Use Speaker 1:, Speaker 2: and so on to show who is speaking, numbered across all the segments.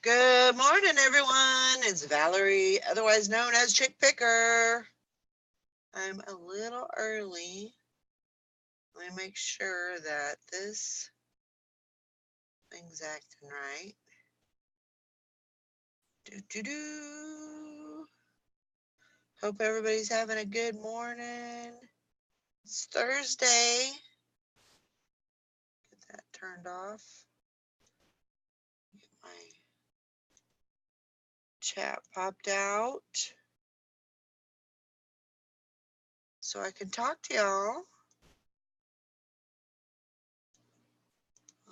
Speaker 1: Good morning, everyone. It's Valerie, otherwise known as Chick Picker. I'm a little early. Let me make sure that this thing's acting right. Hope everybody's having a good morning. It's Thursday. Get that turned off. Get my chat popped out so I can talk to y'all.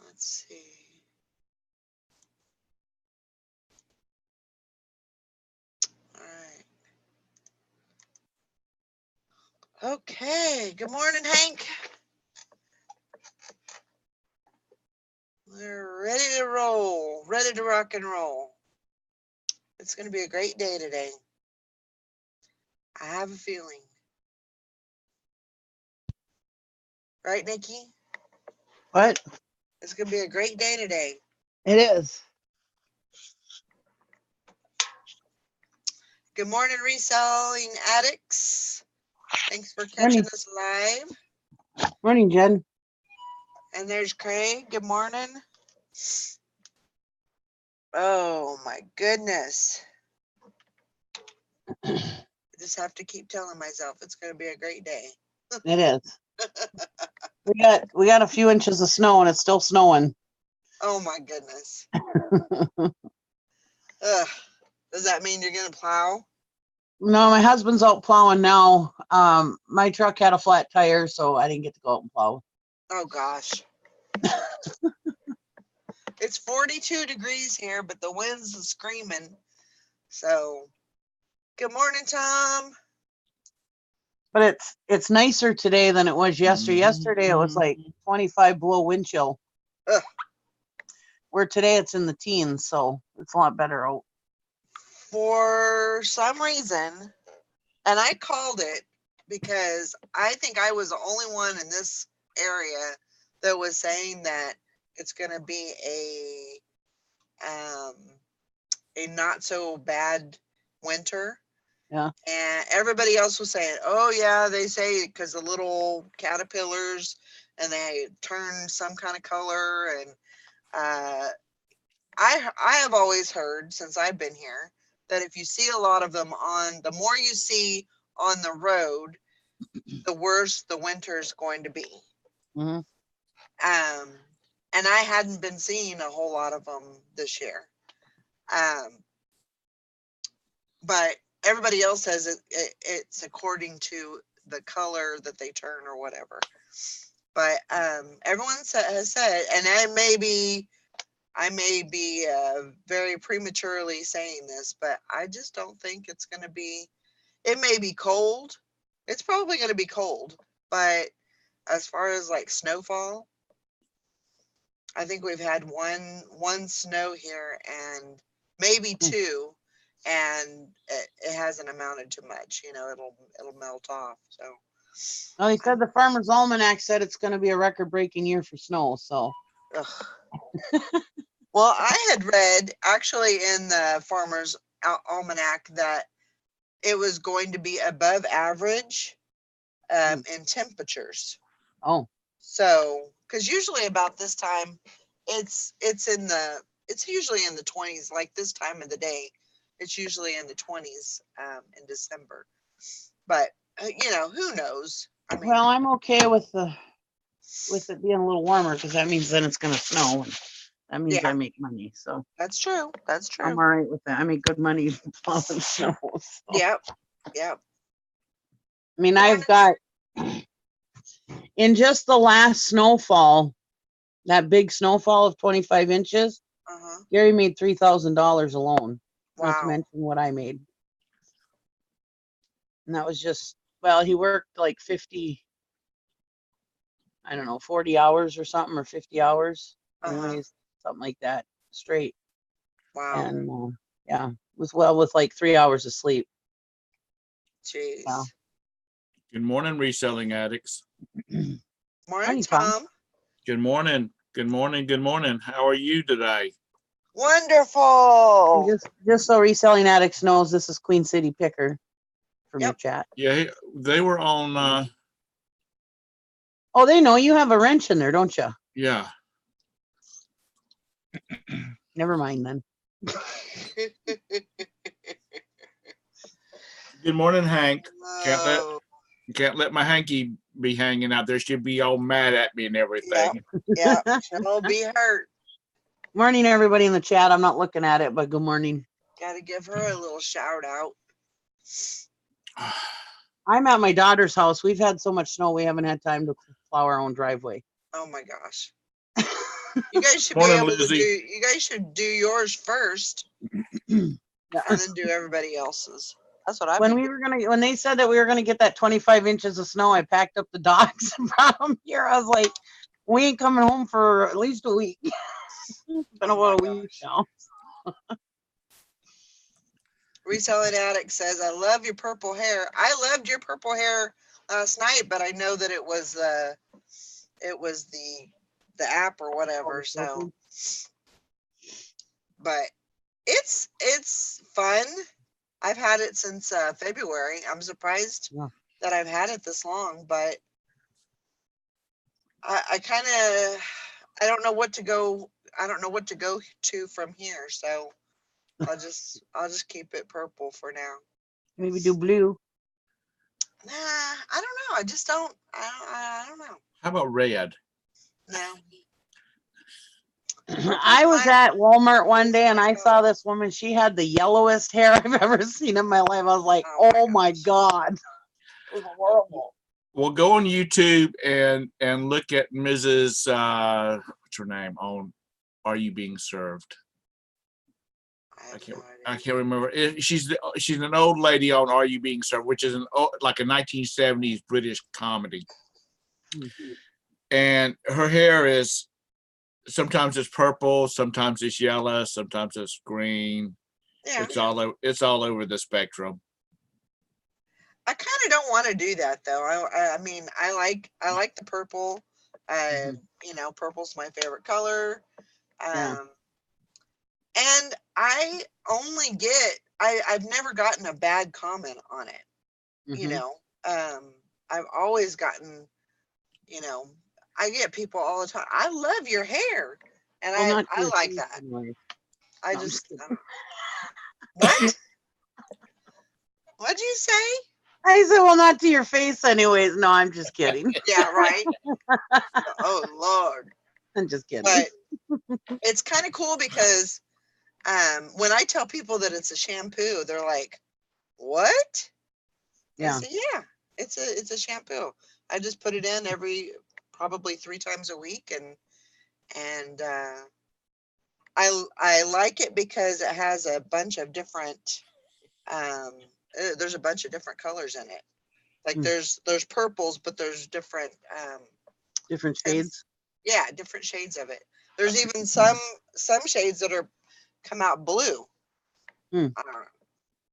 Speaker 1: Let's see. All right. Okay. Good morning, Hank. We're ready to roll, ready to rock and roll. It's going to be a great day today. I have a feeling. Right, Nikki?
Speaker 2: What?
Speaker 1: It's going to be a great day today.
Speaker 2: It is.
Speaker 1: Good morning, reselling addicts. Thanks for catching us live.
Speaker 2: Morning, Jen.
Speaker 1: And there's Craig. Good morning. Oh, my goodness. I just have to keep telling myself it's going to be a great day.
Speaker 2: It is. We got a few inches of snow, and it's still snowing.
Speaker 1: Oh, my goodness. Does that mean you're going to plow?
Speaker 2: No, my husband's out plowing now. My truck had a flat tire, so I didn't get to go out and plow.
Speaker 1: Oh, gosh. It's 42 degrees here, but the wind's screaming. So, good morning, Tom.
Speaker 2: But it's nicer today than it was yesterday. Yesterday, it was like 25 below wind chill.
Speaker 1: Ugh.
Speaker 2: Where today, it's in the teens, so it's a lot better out.
Speaker 1: For some reason, and I called it because I think I was the only one in this area that was saying that it's going to be a not so bad winter.
Speaker 2: Yeah.
Speaker 1: And everybody else was saying, oh yeah, they say because the little caterpillars and they turn some kind of color. And I have always heard since I've been here that if you see a lot of them the more you see on the road, the worse the winter is going to be.
Speaker 2: Mm-hmm.
Speaker 1: And I hadn't been seeing a whole lot of them this year. But everybody else says it's according to the color that they turn or whatever. But everyone has said, and I may be very prematurely saying this, but I just don't think it's going to be. It may be cold. It's probably going to be cold, but as far as like snowfall, I think we've had one snow here and maybe two. And it hasn't amounted to much, it'll melt off. So,
Speaker 2: well, he said the Farmer's Almanac said it's going to be a record-breaking year for snow. So,
Speaker 1: well, I had read actually in the Farmer's Almanac that it was going to be above average in temperatures.
Speaker 2: Oh,
Speaker 1: so because usually about this time, it's usually in the 20s. Like this time of the day, it's usually in the 20s in December. But, who knows? I mean,
Speaker 2: well, I'm okay with it being a little warmer because that means then it's going to snow. And that means I make money. So
Speaker 1: that's true. That's true.
Speaker 2: I'm all right with that. I make good money plowing snow. So.
Speaker 1: Yep.
Speaker 2: I mean, I've got, in just the last snowfall, that big snowfall of 25 inches, Gary made $3,000 alone.
Speaker 1: Wow.
Speaker 2: Not to mention what I made. And that was just, well, he worked like 40 hours or something, or 50 hours. Anyways, something like that, straight.
Speaker 1: Wow.
Speaker 2: And yeah, was well with like 3 hours of sleep.
Speaker 1: Jeez.
Speaker 2: Wow.
Speaker 3: Good morning, reselling addicts.
Speaker 1: Morning, Tom.
Speaker 3: Good morning. Good morning. Good morning. How are you today?
Speaker 1: Wonderful.
Speaker 2: Just so reselling addicts knows, this is Queen City Picker from your chat.
Speaker 3: Yeah, they were on.
Speaker 2: Oh, they know you have a wrench in there, don't you?
Speaker 3: Yeah.
Speaker 2: Never mind then.
Speaker 3: Good morning, Hank.
Speaker 1: Oh.
Speaker 3: Can't let my hanky be hanging out there. She'll be all mad at me and everything.
Speaker 1: Yeah, she'll be hurt.
Speaker 2: Morning, everybody in the chat. I'm not looking at it, but good morning.
Speaker 1: Gotta give her a little shout out.
Speaker 2: I'm at my daughter's house. We've had so much snow, we haven't had time to plow our own driveway.
Speaker 1: Oh my gosh. You guys should
Speaker 3: Morning,
Speaker 1: be able
Speaker 3: Lizzie.
Speaker 1: to do. You guys should do yours first, and then do everybody else's. That's what I.
Speaker 2: When they said that we were gonna get that 25 inches of snow, I packed up the dogs and brought them here. I was like, we ain't coming home for at least a week. It's been about a week now.
Speaker 1: Reselling Addict says, "I love your purple hair. I loved your purple hair last night, but I know that it was the app or whatever. So, but it's fun. I've had it since February. I'm surprised that I've had it this long, but I kind of I don't know what to go. I don't know what to go to from here. So I'll just keep it purple for now.
Speaker 2: Maybe do blue.
Speaker 1: Nah, I don't know. I just don't. I don't know.
Speaker 3: How about red?
Speaker 1: No.
Speaker 2: I was at Walmart one day and I saw this woman. She had the yellowest hair I've ever seen in my life. I was like, oh my God. It was horrible.
Speaker 3: Well, go on YouTube and look at Mrs. What's her name on Are You Being Served? I can't remember. She's an old lady on Are You Being Served, which is like a 1970s British comedy. Mm-hmm. And her hair is sometimes it's purple, sometimes it's yellow, sometimes it's green. Yeah. It's all over the spectrum.
Speaker 1: I kind of don't want to do that though. I mean, I like the purple. You know, purple's my favorite color. And I only get I've never gotten a bad comment on it. You know, I've always gotten, you know, I get people all the time. I love your hair, and I like that. I just what? What'd you say?
Speaker 2: I said, well, not to your face anyways. No, I'm just kidding.
Speaker 1: Yeah, right. Oh, Lord.
Speaker 2: I'm just kidding.
Speaker 1: But it's kind of cool because when I tell people that it's a shampoo, they're like, what? Yeah. I say, yeah, it's a shampoo. I just put it in probably 3 times a week. And I like it because it has a bunch of different, there's a bunch of different colors in it. Like there's purples, but there's different
Speaker 2: shades.
Speaker 1: Yeah, different shades of it. There's even some shades that come out blue. I don't know.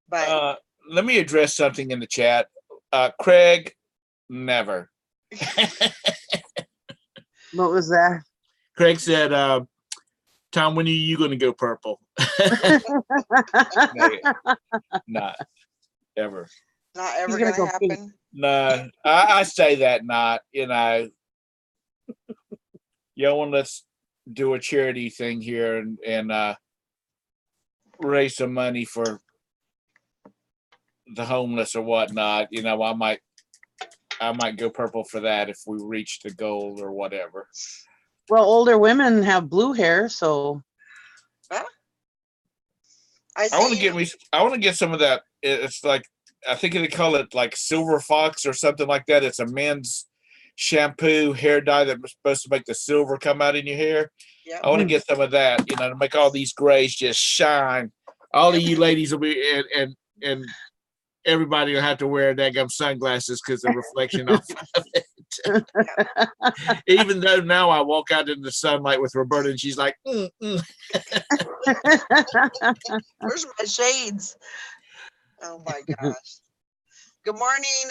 Speaker 1: But
Speaker 3: let me address something in the chat. Craig, never.
Speaker 2: What was that?
Speaker 3: Craig said, Tom, when are you going to go purple? Not ever.
Speaker 1: Not ever going to happen? Pink.
Speaker 3: No, I say that not, you know. Yo, let's do a charity thing here and raise some money for the homeless or whatnot. You know, I might go purple for that if we reach the goal or whatever.
Speaker 2: Well, older women have blue hair, so.
Speaker 1: Huh?
Speaker 3: I want to get some of that. It's like, I think they call it like Silver Fox or something like that. It's a men's shampoo hair dye that's supposed to make the silver come out in your hair. Yep. I want to get some of that, you know, to make all these grays just shine. All of you ladies will be and everybody will have to wear daggum sunglasses because the reflection off of it. Even though now I walk out in the sunlight with Roberta and she's like,
Speaker 1: Where's my shades? Oh my gosh. Good morning,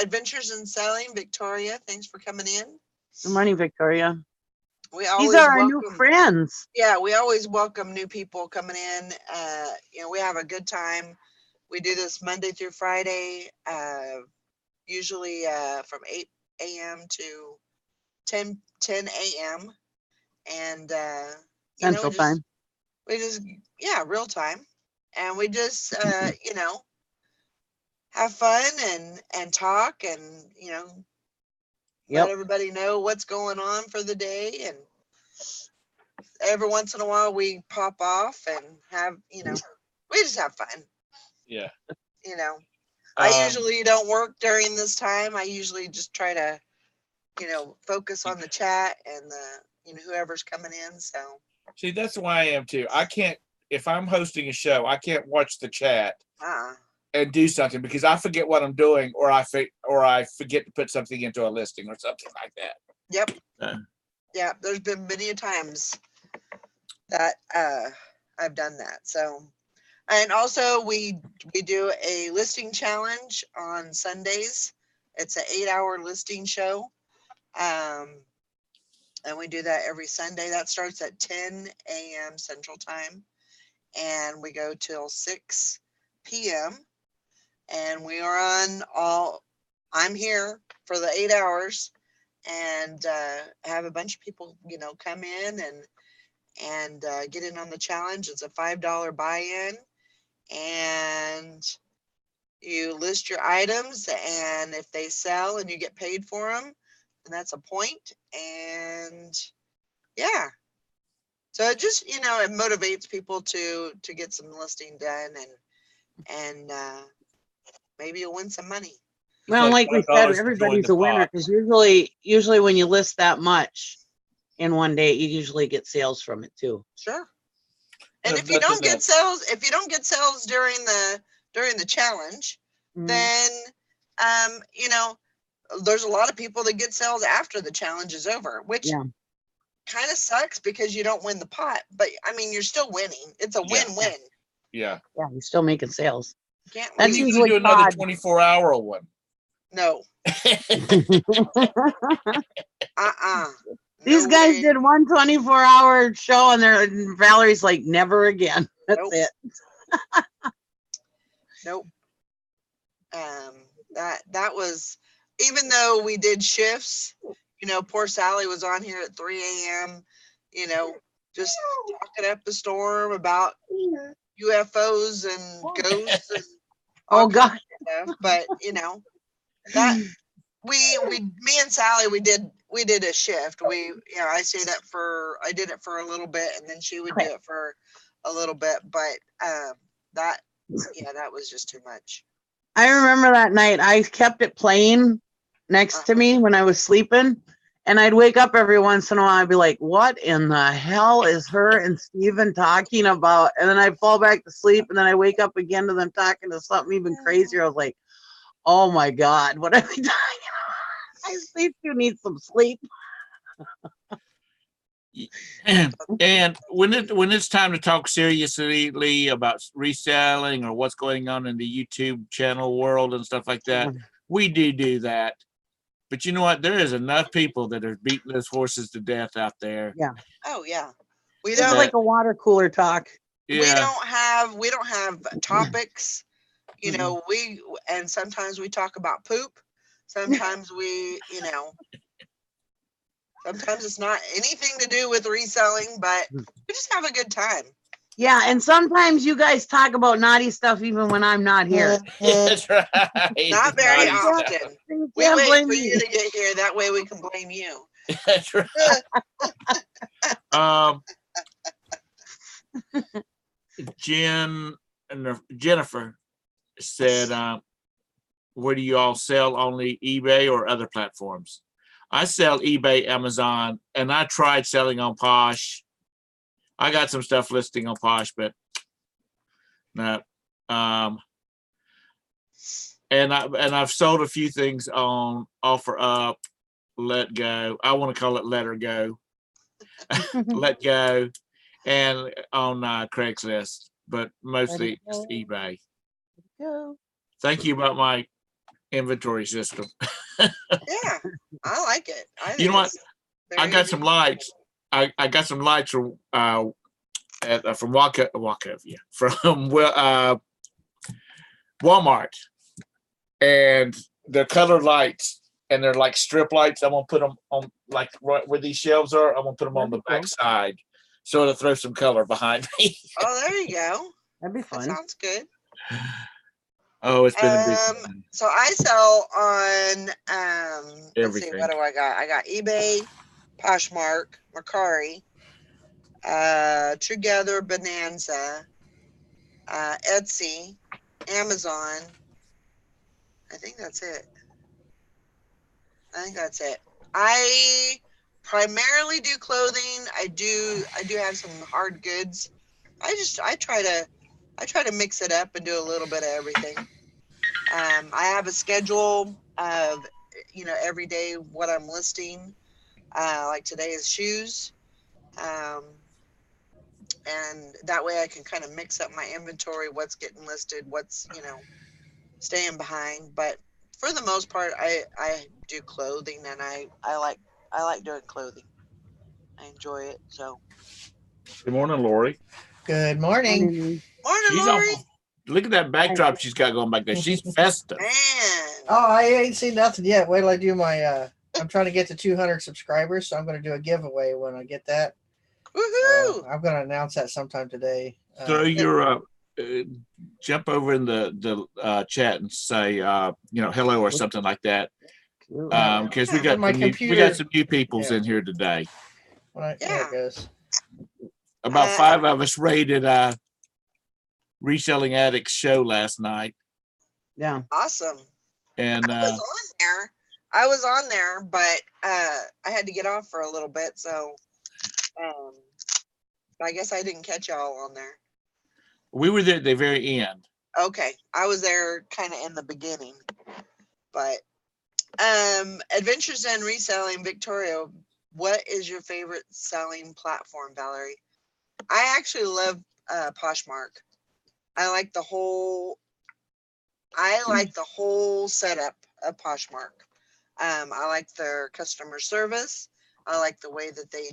Speaker 1: Adventures in Selling, Victoria. Thanks for coming in.
Speaker 2: Good morning, Victoria.
Speaker 1: We always
Speaker 2: These are our
Speaker 1: welcome,
Speaker 2: new friends.
Speaker 1: Yeah, we always welcome new people coming in. We have a good time. We do this Monday through Friday, usually from 8 a.m. to 10 a.m. And
Speaker 2: Central time.
Speaker 1: We just real time. And we just have fun and talk and let everybody know what's going on for the day. And every once in a while we pop off and have we just have fun.
Speaker 3: Yeah.
Speaker 1: I usually don't work during this time. I usually just try to focus on the chat and the whoever's coming in. So
Speaker 3: see, that's why I am too. I can't, if I'm hosting a show, I can't watch the chat and do something because I forget what I'm doing, or I forget to put something into a listing or something like that.
Speaker 1: Yep. Yeah, there's been many times that I've done that. So, and also we do a listing challenge on Sundays. It's an 8-hour listing show. And we do that every Sunday. That starts at 10 a.m. Central Time. And we go till 6 p.m. And we are on I'm here for the 8 hours and have a bunch of people, come in and get in on the challenge. It's a $5 buy-in. And you list your items, and if they sell and you get paid for them, and that's a point. And yeah, so it just it motivates people to get some listing done, and maybe you'll win some money.
Speaker 2: Well, like we said, everybody's a winner because usually when you list that much in one day, you usually get sales from it too.
Speaker 1: Sure. And if you don't get sales during the challenge, then there's a lot of people that get sales after the challenge is over, which kind of sucks because you don't win the pot. But I mean, you're still winning. It's a win-win.
Speaker 3: Yeah.
Speaker 2: Yeah, you're still making sales.
Speaker 3: That's usually do another 24-hour one.
Speaker 1: No.
Speaker 2: These guys did one 24-hour show, and Valerie's like, never again. That's it.
Speaker 1: Nope. That was, even though we did shifts, poor Sally was on here at 3 a.m., just talking up the storm about UFOs and ghosts and all kinds of stuff. But that me and Sally, we did a shift. I did it for a little bit, and then she would do it for a little bit. But that was just too much.
Speaker 2: I remember that night I kept it playing next to me when I was sleeping, and I'd wake up every once in a while. I'd be like, what in the hell is her and Steven talking about? And then I'd fall back to sleep, and then I wake up again to them talking to something even crazier. I was like, oh my God, what are we talking about? These two need some sleep.
Speaker 3: And when it's time to talk seriously about reselling or what's going on in the YouTube channel world and stuff like that, we do that. But you know what? There is enough people that are beating those horses to death out there.
Speaker 2: Yeah.
Speaker 1: Oh yeah.
Speaker 2: It's like a water cooler talk.
Speaker 3: Yeah.
Speaker 1: We don't have topics. And sometimes we talk about poop. Sometimes sometimes it's not anything to do with reselling, but we just have a good time.
Speaker 2: Yeah, and sometimes you guys talk about naughty stuff even when I'm not here.
Speaker 3: That's right.
Speaker 1: Not very often. We wait for you to get here. That way we can blame you.
Speaker 3: That's right. Jennifer said, where do you all sell? Only eBay or other platforms? I sell eBay, Amazon, and I tried selling on Posh. I got some stuff listing on Posh, but no. And I've sold a few things on OfferUp Let Go. I want to call it Let Her Go. Let Go, and on Craigslist, but mostly it's eBay.
Speaker 2: Go.
Speaker 3: Thank you about my inventory system.
Speaker 1: Yeah, I like it. I
Speaker 3: You
Speaker 1: think
Speaker 3: know what?
Speaker 1: it's
Speaker 3: I
Speaker 1: very
Speaker 3: got some lights. I got some lights from Wachovia, from Walmart, and they're colored lights, and they're like strip lights. I'm gonna put them on like right where these shelves are. I'm gonna put them on the back side, so it'll throw some color behind me.
Speaker 1: Oh, there you go.
Speaker 2: That'd be
Speaker 1: That
Speaker 2: fun.
Speaker 1: sounds good.
Speaker 3: Oh, it's been a big
Speaker 1: So I sell on let's see,
Speaker 3: everything.
Speaker 1: what do I got? I got eBay, Poshmark, Mercari, Together, Bonanza, Etsy, Amazon. I think that's it. I primarily do clothing. I do have some hard goods. I try to mix it up and do a little bit of everything. I have a schedule of every day what I'm listing. Like today is shoes. And that way I can kind of mix up my inventory, what's getting listed, what's staying behind. But for the most part, I do clothing, and I like doing clothing. I enjoy it. So
Speaker 3: Good morning, Lori.
Speaker 4: Good morning.
Speaker 1: morning,
Speaker 3: She's
Speaker 1: Lori.
Speaker 3: almost. Look at that backdrop she's got going back there. She's festive.
Speaker 1: Man.
Speaker 4: Oh, I ain't seen nothing yet. Wait till I do my I'm trying to get to 200 subscribers, so I'm going to do a giveaway when I get that.
Speaker 1: Woohoo!
Speaker 4: I'm going to announce that sometime today.
Speaker 3: Throw your jump over in the chat and say hello or something like that. Because we got
Speaker 4: my
Speaker 3: we
Speaker 4: computer.
Speaker 3: got some new peoples in here today.
Speaker 4: There
Speaker 1: Yeah.
Speaker 4: it goes.
Speaker 3: About 5 of us rated Reselling Addicts show last night.
Speaker 2: Yeah.
Speaker 1: Awesome.
Speaker 3: And
Speaker 1: I was on there, but I had to get off for a little bit, so I guess I didn't catch y'all on there.
Speaker 3: we were there at the very end.
Speaker 1: Okay, I was there kind of in the beginning, but Adventures in Reselling, Victoria, what is your favorite selling platform, Valerie? I actually love Poshmark. I like the whole setup of Poshmark. I like their customer service. I like the way that they,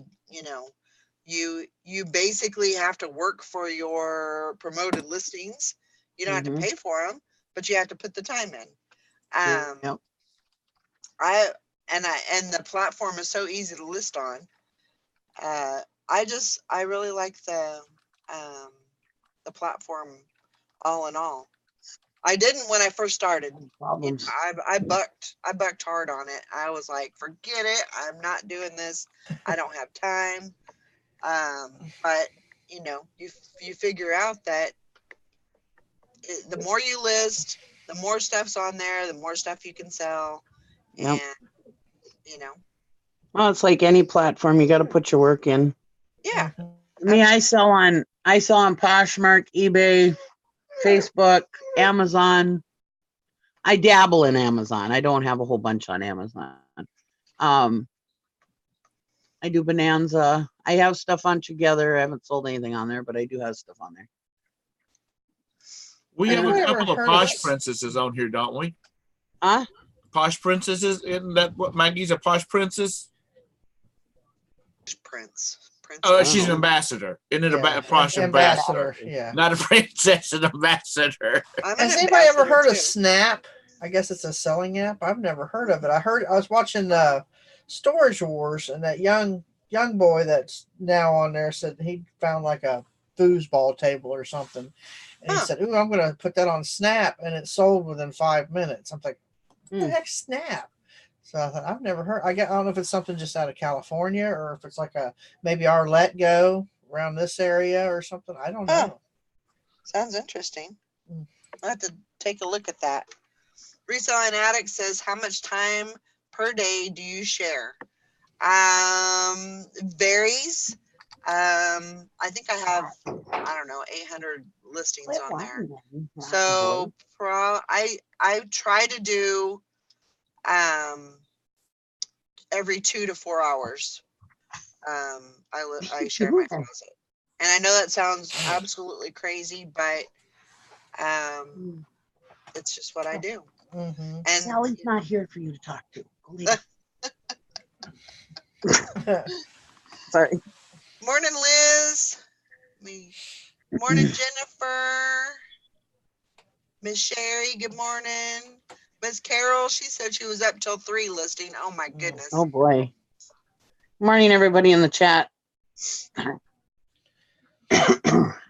Speaker 1: you basically have to work for your promoted listings. You don't have to pay for them, but you have to put the time in.
Speaker 2: Yep.
Speaker 1: And the platform is so easy to list on. I really like the platform all in all. I didn't when I first started.
Speaker 2: Problems.
Speaker 1: I bucked hard on it. I was like, forget it. I'm not doing this. I don't have time. But you figure out that the more you list, the more stuff's on there, the more stuff you can sell.
Speaker 2: Yep.
Speaker 1: And
Speaker 2: Well, it's like any platform. You got to put your work in.
Speaker 1: yeah.
Speaker 2: I sell on Poshmark, eBay, Facebook, Amazon. I dabble in Amazon. I don't have a whole bunch on Amazon. I do Bonanza. I have stuff on Together. I haven't sold anything on there, but I do have stuff on there.
Speaker 3: We have a couple of
Speaker 4: heard
Speaker 3: Posh
Speaker 4: of-
Speaker 3: princesses on here, don't we?
Speaker 2: Huh?
Speaker 3: Posh princesses? Isn't that what Maggie's a posh princess?
Speaker 1: Prince.
Speaker 3: Oh, she's an ambassador. Isn't it a posh ambassador?
Speaker 4: Yeah.
Speaker 3: Not a princess, an ambassador.
Speaker 4: Has anybody ever heard of Snap? I guess it's a selling app. I've never heard of it. I was watching Storage Wars, and that young boy that's now on there said he found like a foosball table or something. And he said, "Ooh, I'm going to put that on Snap," and it sold within 5 minutes. I'm like, what the heck, Snap? So I thought, I've never heard. I don't know if it's something just out of California or if it's like maybe our Let Go around this area or something. I don't know.
Speaker 1: Sounds interesting. I'll have to take a look at that. Reselling Addict says, how much time per day do you share? Varies. I think I have, 800 listings on there. So I try to do every 2 to 4 hours. I share my closet, and I know that sounds absolutely crazy, but it's just what I do.
Speaker 4: Mm-hmm.
Speaker 1: And
Speaker 2: Sally's not here for you to talk to. Go leave. Sorry.
Speaker 1: Morning, Liz. Morning, Jennifer. Miss Sherry, good morning. Miss Carol, she said she was up till 3 listing. Oh my goodness.
Speaker 2: Oh boy. Morning, everybody in the chat.
Speaker 3: I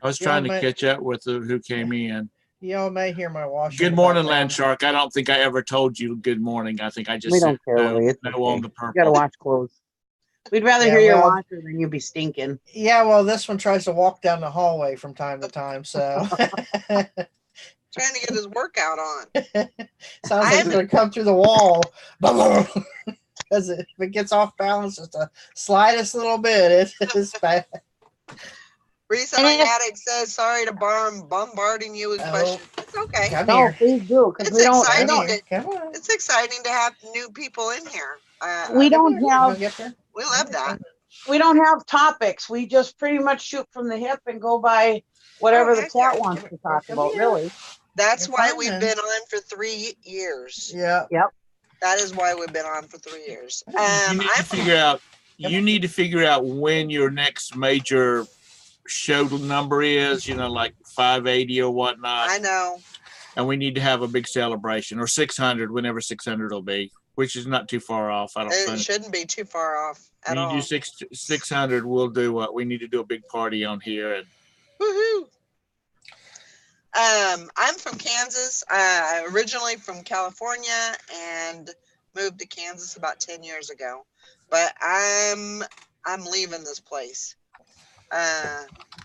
Speaker 3: was trying to catch up with who came in.
Speaker 4: Y'all may hear my washing.
Speaker 3: Good morning, Land Shark. I don't think I ever told you good morning. I think I just
Speaker 2: we
Speaker 3: said
Speaker 2: don't care, Willie. It's
Speaker 3: no
Speaker 2: okay.
Speaker 3: on the
Speaker 2: You
Speaker 3: purple.
Speaker 2: gotta wash clothes. We'd rather hear your washer than you be stinking.
Speaker 4: Yeah, well, this one tries to walk down the hallway from time to time, so
Speaker 1: trying to get his workout on.
Speaker 4: Sounds like it's going to come through the wall. Because if it gets off balance just the slightest little bit, it's bad.
Speaker 1: Reselling Addict says, sorry to bombarding you with questions. It's okay.
Speaker 4: Come
Speaker 2: no,
Speaker 4: here.
Speaker 2: please do, because we don't.
Speaker 1: It's exciting to have new people in here.
Speaker 2: We don't have.
Speaker 1: We love that.
Speaker 2: We don't have topics. We just pretty much shoot from the hip and go by whatever the chat wants to talk about, really.
Speaker 1: That's why we've been on for 3 years.
Speaker 4: Yeah.
Speaker 2: Yep.
Speaker 1: That is why we've been on for 3 years.
Speaker 3: You need to figure out. You need to figure out when your next major show number is. You know, like 580 or whatnot.
Speaker 1: I know.
Speaker 3: And we need to have a big celebration, or 600, whenever 600 will be, which is not too far off. I don't think
Speaker 1: it shouldn't be too far off at all.
Speaker 3: When you do 600, we'll do what we need to do a big party on here. And
Speaker 1: woohoo! I'm from Kansas. Originally from California, and moved to Kansas about 10 years ago. But I'm leaving this place.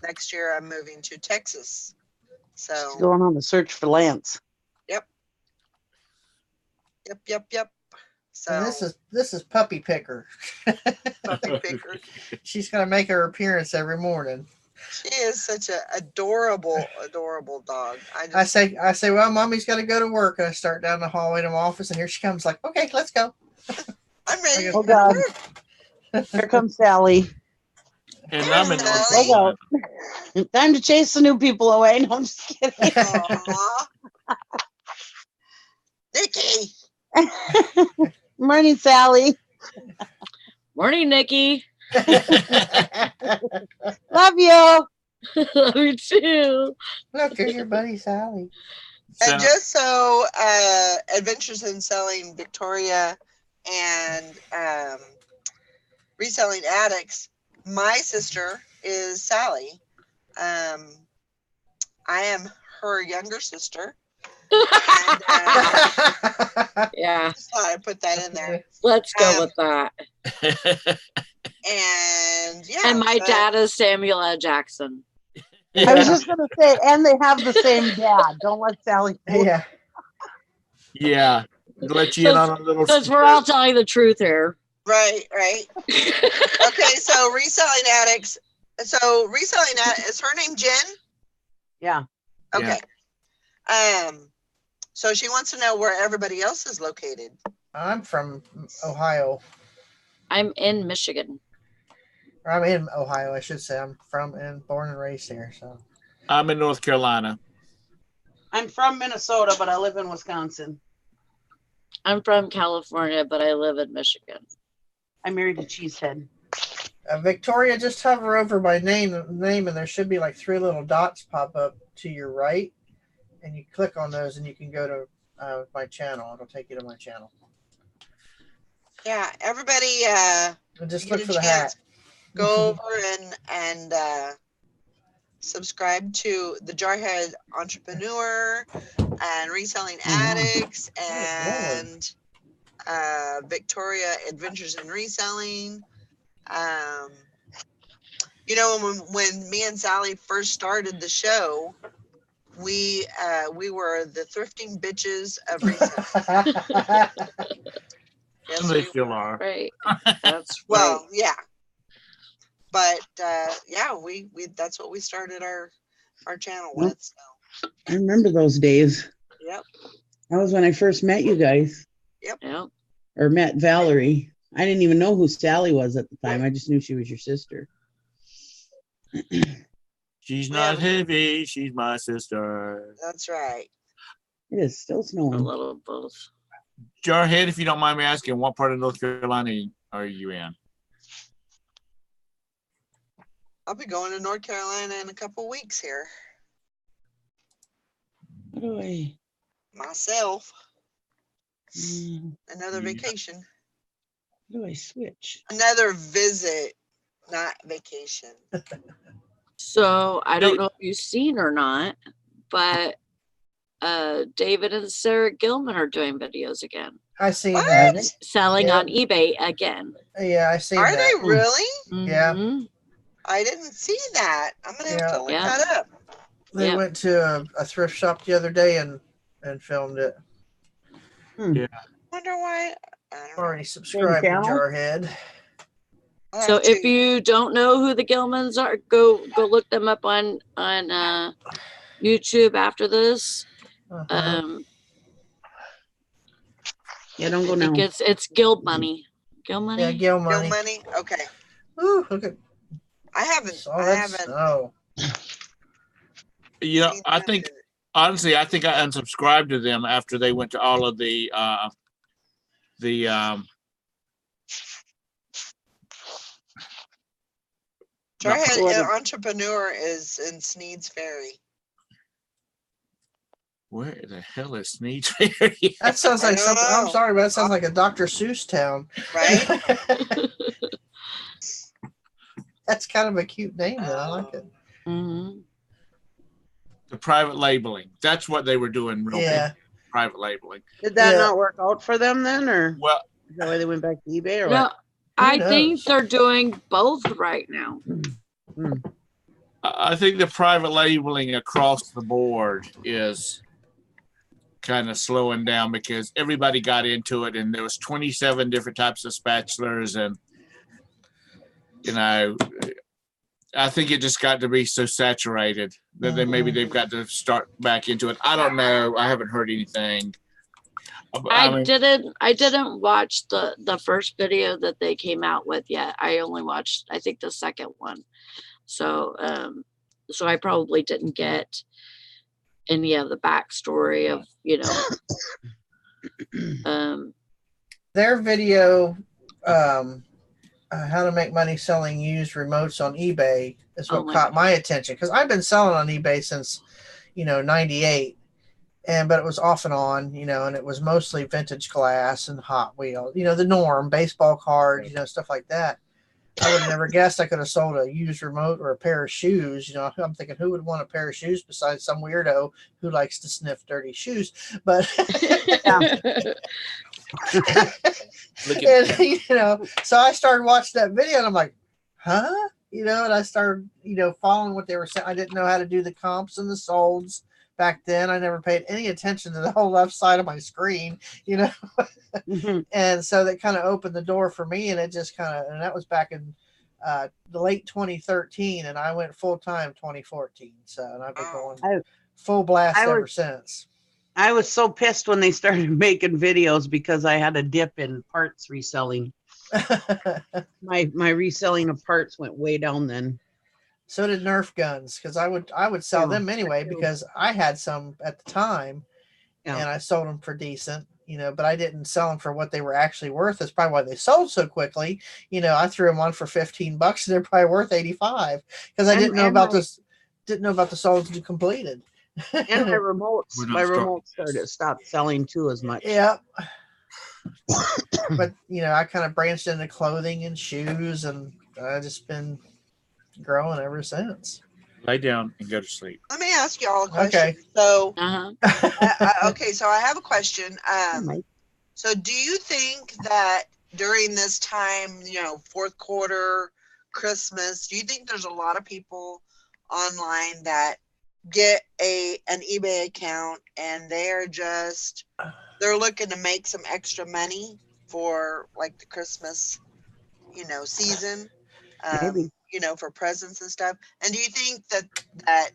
Speaker 1: Next year I'm moving to Texas. So
Speaker 2: she's going on the search for Lance.
Speaker 1: Yep. So
Speaker 4: and this is Puppy Picker.
Speaker 1: Puppy Picker.
Speaker 4: She's gonna make her appearance every morning.
Speaker 1: She is such an adorable dog.
Speaker 4: I say, well, Mommy's got to go to work, and I start down the hallway to my office, and here she comes. Like, okay, let's go.
Speaker 1: I'm ready.
Speaker 2: Oh God! Here comes Sally.
Speaker 3: And I'm in.
Speaker 2: Oh, time to chase the new people away. No, I'm just kidding.
Speaker 1: Nikki.
Speaker 2: Morning, Sally.
Speaker 5: Morning, Nikki.
Speaker 2: Love you.
Speaker 5: Love you too.
Speaker 4: Look, there's your buddy Sally.
Speaker 1: And just so Adventures in Selling Victoria and Reselling Addicts, my sister is Sally. I am her younger sister. And,
Speaker 5: yeah.
Speaker 1: Just thought I'd put that in there.
Speaker 5: Let's go with that.
Speaker 1: And yeah.
Speaker 5: And my dad is Samuel L. Jackson.
Speaker 2: I was just going to say, and they have the same dad. Don't let Sally.
Speaker 4: Yeah.
Speaker 3: Yeah. Let you in on a little.
Speaker 5: Because we're all telling the truth here.
Speaker 1: Right. Okay, so Reselling Addicts. So Reselling Addicts, is her name Jen?
Speaker 2: Yeah.
Speaker 1: Okay. Yeah. So she wants to know where everybody else is located.
Speaker 4: I'm from Ohio.
Speaker 5: I'm in Michigan.
Speaker 4: Or I'm in Ohio, I should say. I'm from and born and raised here. So
Speaker 3: I'm in North Carolina.
Speaker 2: I'm from Minnesota, but I live in Wisconsin.
Speaker 5: I'm from California, but I live in Michigan.
Speaker 2: I married a cheesehead.
Speaker 4: Victoria, just hover over my name, and there should be like 3 little dots pop up to your right, and you click on those, and you can go to my channel. It'll take you to my channel.
Speaker 1: Yeah, everybody.
Speaker 4: And just look for the hat.
Speaker 1: Go over and subscribe to the Jarhead Entrepreneur and Reselling Addicts and Victoria Adventures in Reselling. You know, when me and Sally first started the show, we were the thrifting bitches of reselling.
Speaker 3: Yes, they still are.
Speaker 5: Right. That's
Speaker 1: well, yeah. But yeah, we that's what we started our channel with. So.
Speaker 2: I remember those days.
Speaker 1: Yep.
Speaker 2: That was when I first met you guys.
Speaker 1: Yep.
Speaker 5: Yep.
Speaker 2: Or met Valerie. I didn't even know who Sally was at the time. I just knew she was your sister.
Speaker 3: She's not heavy. She's my sister.
Speaker 1: That's right.
Speaker 2: It is still
Speaker 5: A
Speaker 2: snowing.
Speaker 5: little of both.
Speaker 3: Jarhead, if you don't mind me asking, what part of North Carolina are you in?
Speaker 1: I'll be going to North Carolina in a couple weeks here.
Speaker 2: How do I?
Speaker 1: Myself.
Speaker 2: Mm,
Speaker 1: Another vacation.
Speaker 2: how do I switch?
Speaker 1: Another visit, not vacation.
Speaker 5: So I don't know if you've seen or not, but David and Sarah Gilman are doing videos again.
Speaker 4: I seen
Speaker 1: What?
Speaker 4: that.
Speaker 5: Selling
Speaker 4: Yeah.
Speaker 5: on eBay again.
Speaker 4: Yeah, I seen
Speaker 1: Are
Speaker 4: that.
Speaker 1: they really?
Speaker 4: Yeah.
Speaker 5: Mhm.
Speaker 1: I didn't see that. I'm gonna have to look
Speaker 5: Yeah.
Speaker 1: that up.
Speaker 4: They
Speaker 5: Yep.
Speaker 4: went to a thrift shop the other day and filmed it.
Speaker 3: Yeah.
Speaker 1: Wonder why. I don't know.
Speaker 4: Already subscribed to
Speaker 2: channel?
Speaker 4: Jarhead.
Speaker 1: I'll
Speaker 5: So
Speaker 1: have
Speaker 5: if
Speaker 1: to-
Speaker 5: you don't know who the Gilmans are, go look them up on YouTube after this.
Speaker 4: Uh-huh.
Speaker 2: Yeah, don't go
Speaker 5: I think
Speaker 2: now.
Speaker 5: it's Gil Money. Gil Money.
Speaker 4: Yeah, Gil
Speaker 1: Bill
Speaker 4: Money.
Speaker 1: money. Okay.
Speaker 4: Ooh, look at
Speaker 1: I haven't.
Speaker 4: all that snow.
Speaker 3: You know,
Speaker 1: seen
Speaker 3: I
Speaker 1: that
Speaker 3: think
Speaker 1: in-
Speaker 3: honestly, I think I unsubscribed to them after they went to all of the
Speaker 1: Jarhead
Speaker 5: What-
Speaker 1: entrepreneur is in Sneed's Ferry.
Speaker 3: where the hell is Sneed's?
Speaker 4: That sounds
Speaker 1: I
Speaker 4: like
Speaker 1: don't
Speaker 4: something. I'm
Speaker 1: know.
Speaker 4: sorry, but that sounds like a Dr. Seuss town.
Speaker 1: Right?
Speaker 4: That's kind of a cute name, though. I like it.
Speaker 5: Mhm.
Speaker 3: The private labeling. That's what they were doing. Real
Speaker 4: Yeah.
Speaker 3: big, private labeling.
Speaker 2: Did that
Speaker 4: Yeah.
Speaker 2: not work out for them then, or
Speaker 3: Well,
Speaker 2: is that why they went back to eBay, or
Speaker 5: No,
Speaker 2: what?
Speaker 5: I think
Speaker 4: knows?
Speaker 5: they're doing both right now.
Speaker 3: I think the private labeling across the board is kind of slowing down because everybody got into it, and there was 27 different types of spatulas, and you know, I think it just got to be so saturated that they've got to start back into it. I don't know. I haven't heard anything.
Speaker 5: I
Speaker 3: mean,
Speaker 5: didn't watch the first video that they came out with yet. I only watched, I think, the second one. So so I probably didn't get any of the backstory of,
Speaker 4: Their video, how to make money selling used remotes on eBay, is what
Speaker 5: Oh my
Speaker 4: caught my attention, because I've been selling on eBay since 98, but it was off and on, and it was mostly vintage glass and Hot Wheels, the norm, baseball cards, stuff like that. I would have never guessed I could have sold a used remote or a pair of shoes. I'm thinking, who would want a pair of shoes besides some weirdo who likes to sniff dirty shoes? But
Speaker 3: look at
Speaker 4: and, so I started watching that video and I'm like, huh? And I started, following what they were saying. I didn't know how to do the comps and the solds back then. I never paid any attention to the whole left side of my screen, and so that kind of opened the door for me. And it just and that was back in the late 2013, and I went full time 2014. So, and I've been going full blast ever since.
Speaker 2: I was so pissed when they started making videos because I had a dip in parts reselling. my reselling of parts went way down then.
Speaker 4: So did Nerf guns, because I would sell them anyway because I had some at the time, and I sold them for decent, but I didn't sell them for what they were actually worth. That's probably why they sold so quickly. I threw them on for $15 and they're probably worth $85 because I didn't know about the solds to completed.
Speaker 2: And my remotes stopped selling too as much.
Speaker 4: Yeah. But I kind of branched into clothing and shoes, and I've just been growing ever since.
Speaker 3: Lay down and go to sleep.
Speaker 1: Let me ask y'all a question.
Speaker 4: Okay.
Speaker 1: So,
Speaker 5: uh-huh.
Speaker 1: okay, so I have a question. So do you think that during this time, fourth quarter, Christmas, do you think there's a lot of people online that get an eBay account and they're looking to make some extra money for like the Christmas, season,
Speaker 2: Maybe.
Speaker 1: for presents and stuff? And do you think that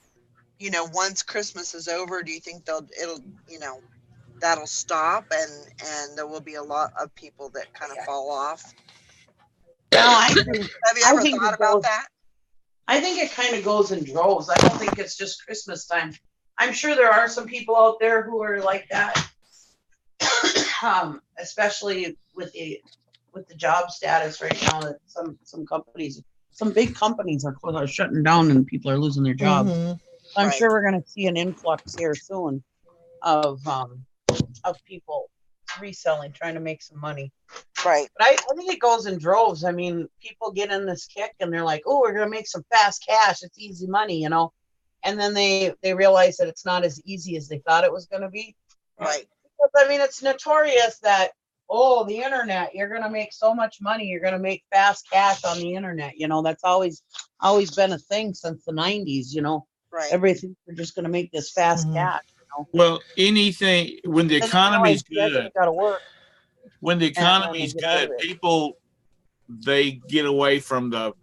Speaker 1: once Christmas is over, do you think they'll that'll stop and there will be a lot of people that kind of fall off.
Speaker 2: Well,
Speaker 1: Have you ever thought about that?
Speaker 2: I think it kind of goes in droves. I don't think it's just Christmas time. I'm sure there are some people out there who are like that, especially with the job status right now. That some companies, some big companies are shutting down and people are losing their jobs.
Speaker 4: Mm-hmm.
Speaker 2: I'm
Speaker 1: Right.
Speaker 2: sure we're going to see an influx here soon of people reselling, trying to make some money.
Speaker 1: Right.
Speaker 2: But I think it goes in droves. I mean, people get in this kick and they're like, oh, we're going to make some fast cash. It's easy money, you know. And then they realize that it's not as easy as they thought it was going to be.
Speaker 1: Right.
Speaker 2: Because, I mean, it's notorious that, oh, the internet, you're going to make so much money. You're going to make fast cash on the internet. You know, that's always been a thing since the 90s, you know.
Speaker 1: Right.
Speaker 2: Everything, we're just going to make this fast cash, you know.
Speaker 3: Well, anything, when the economy's good,
Speaker 2: Got to work.
Speaker 3: when the economy's
Speaker 2: get out
Speaker 3: good,
Speaker 2: of it.
Speaker 3: people, they get away from the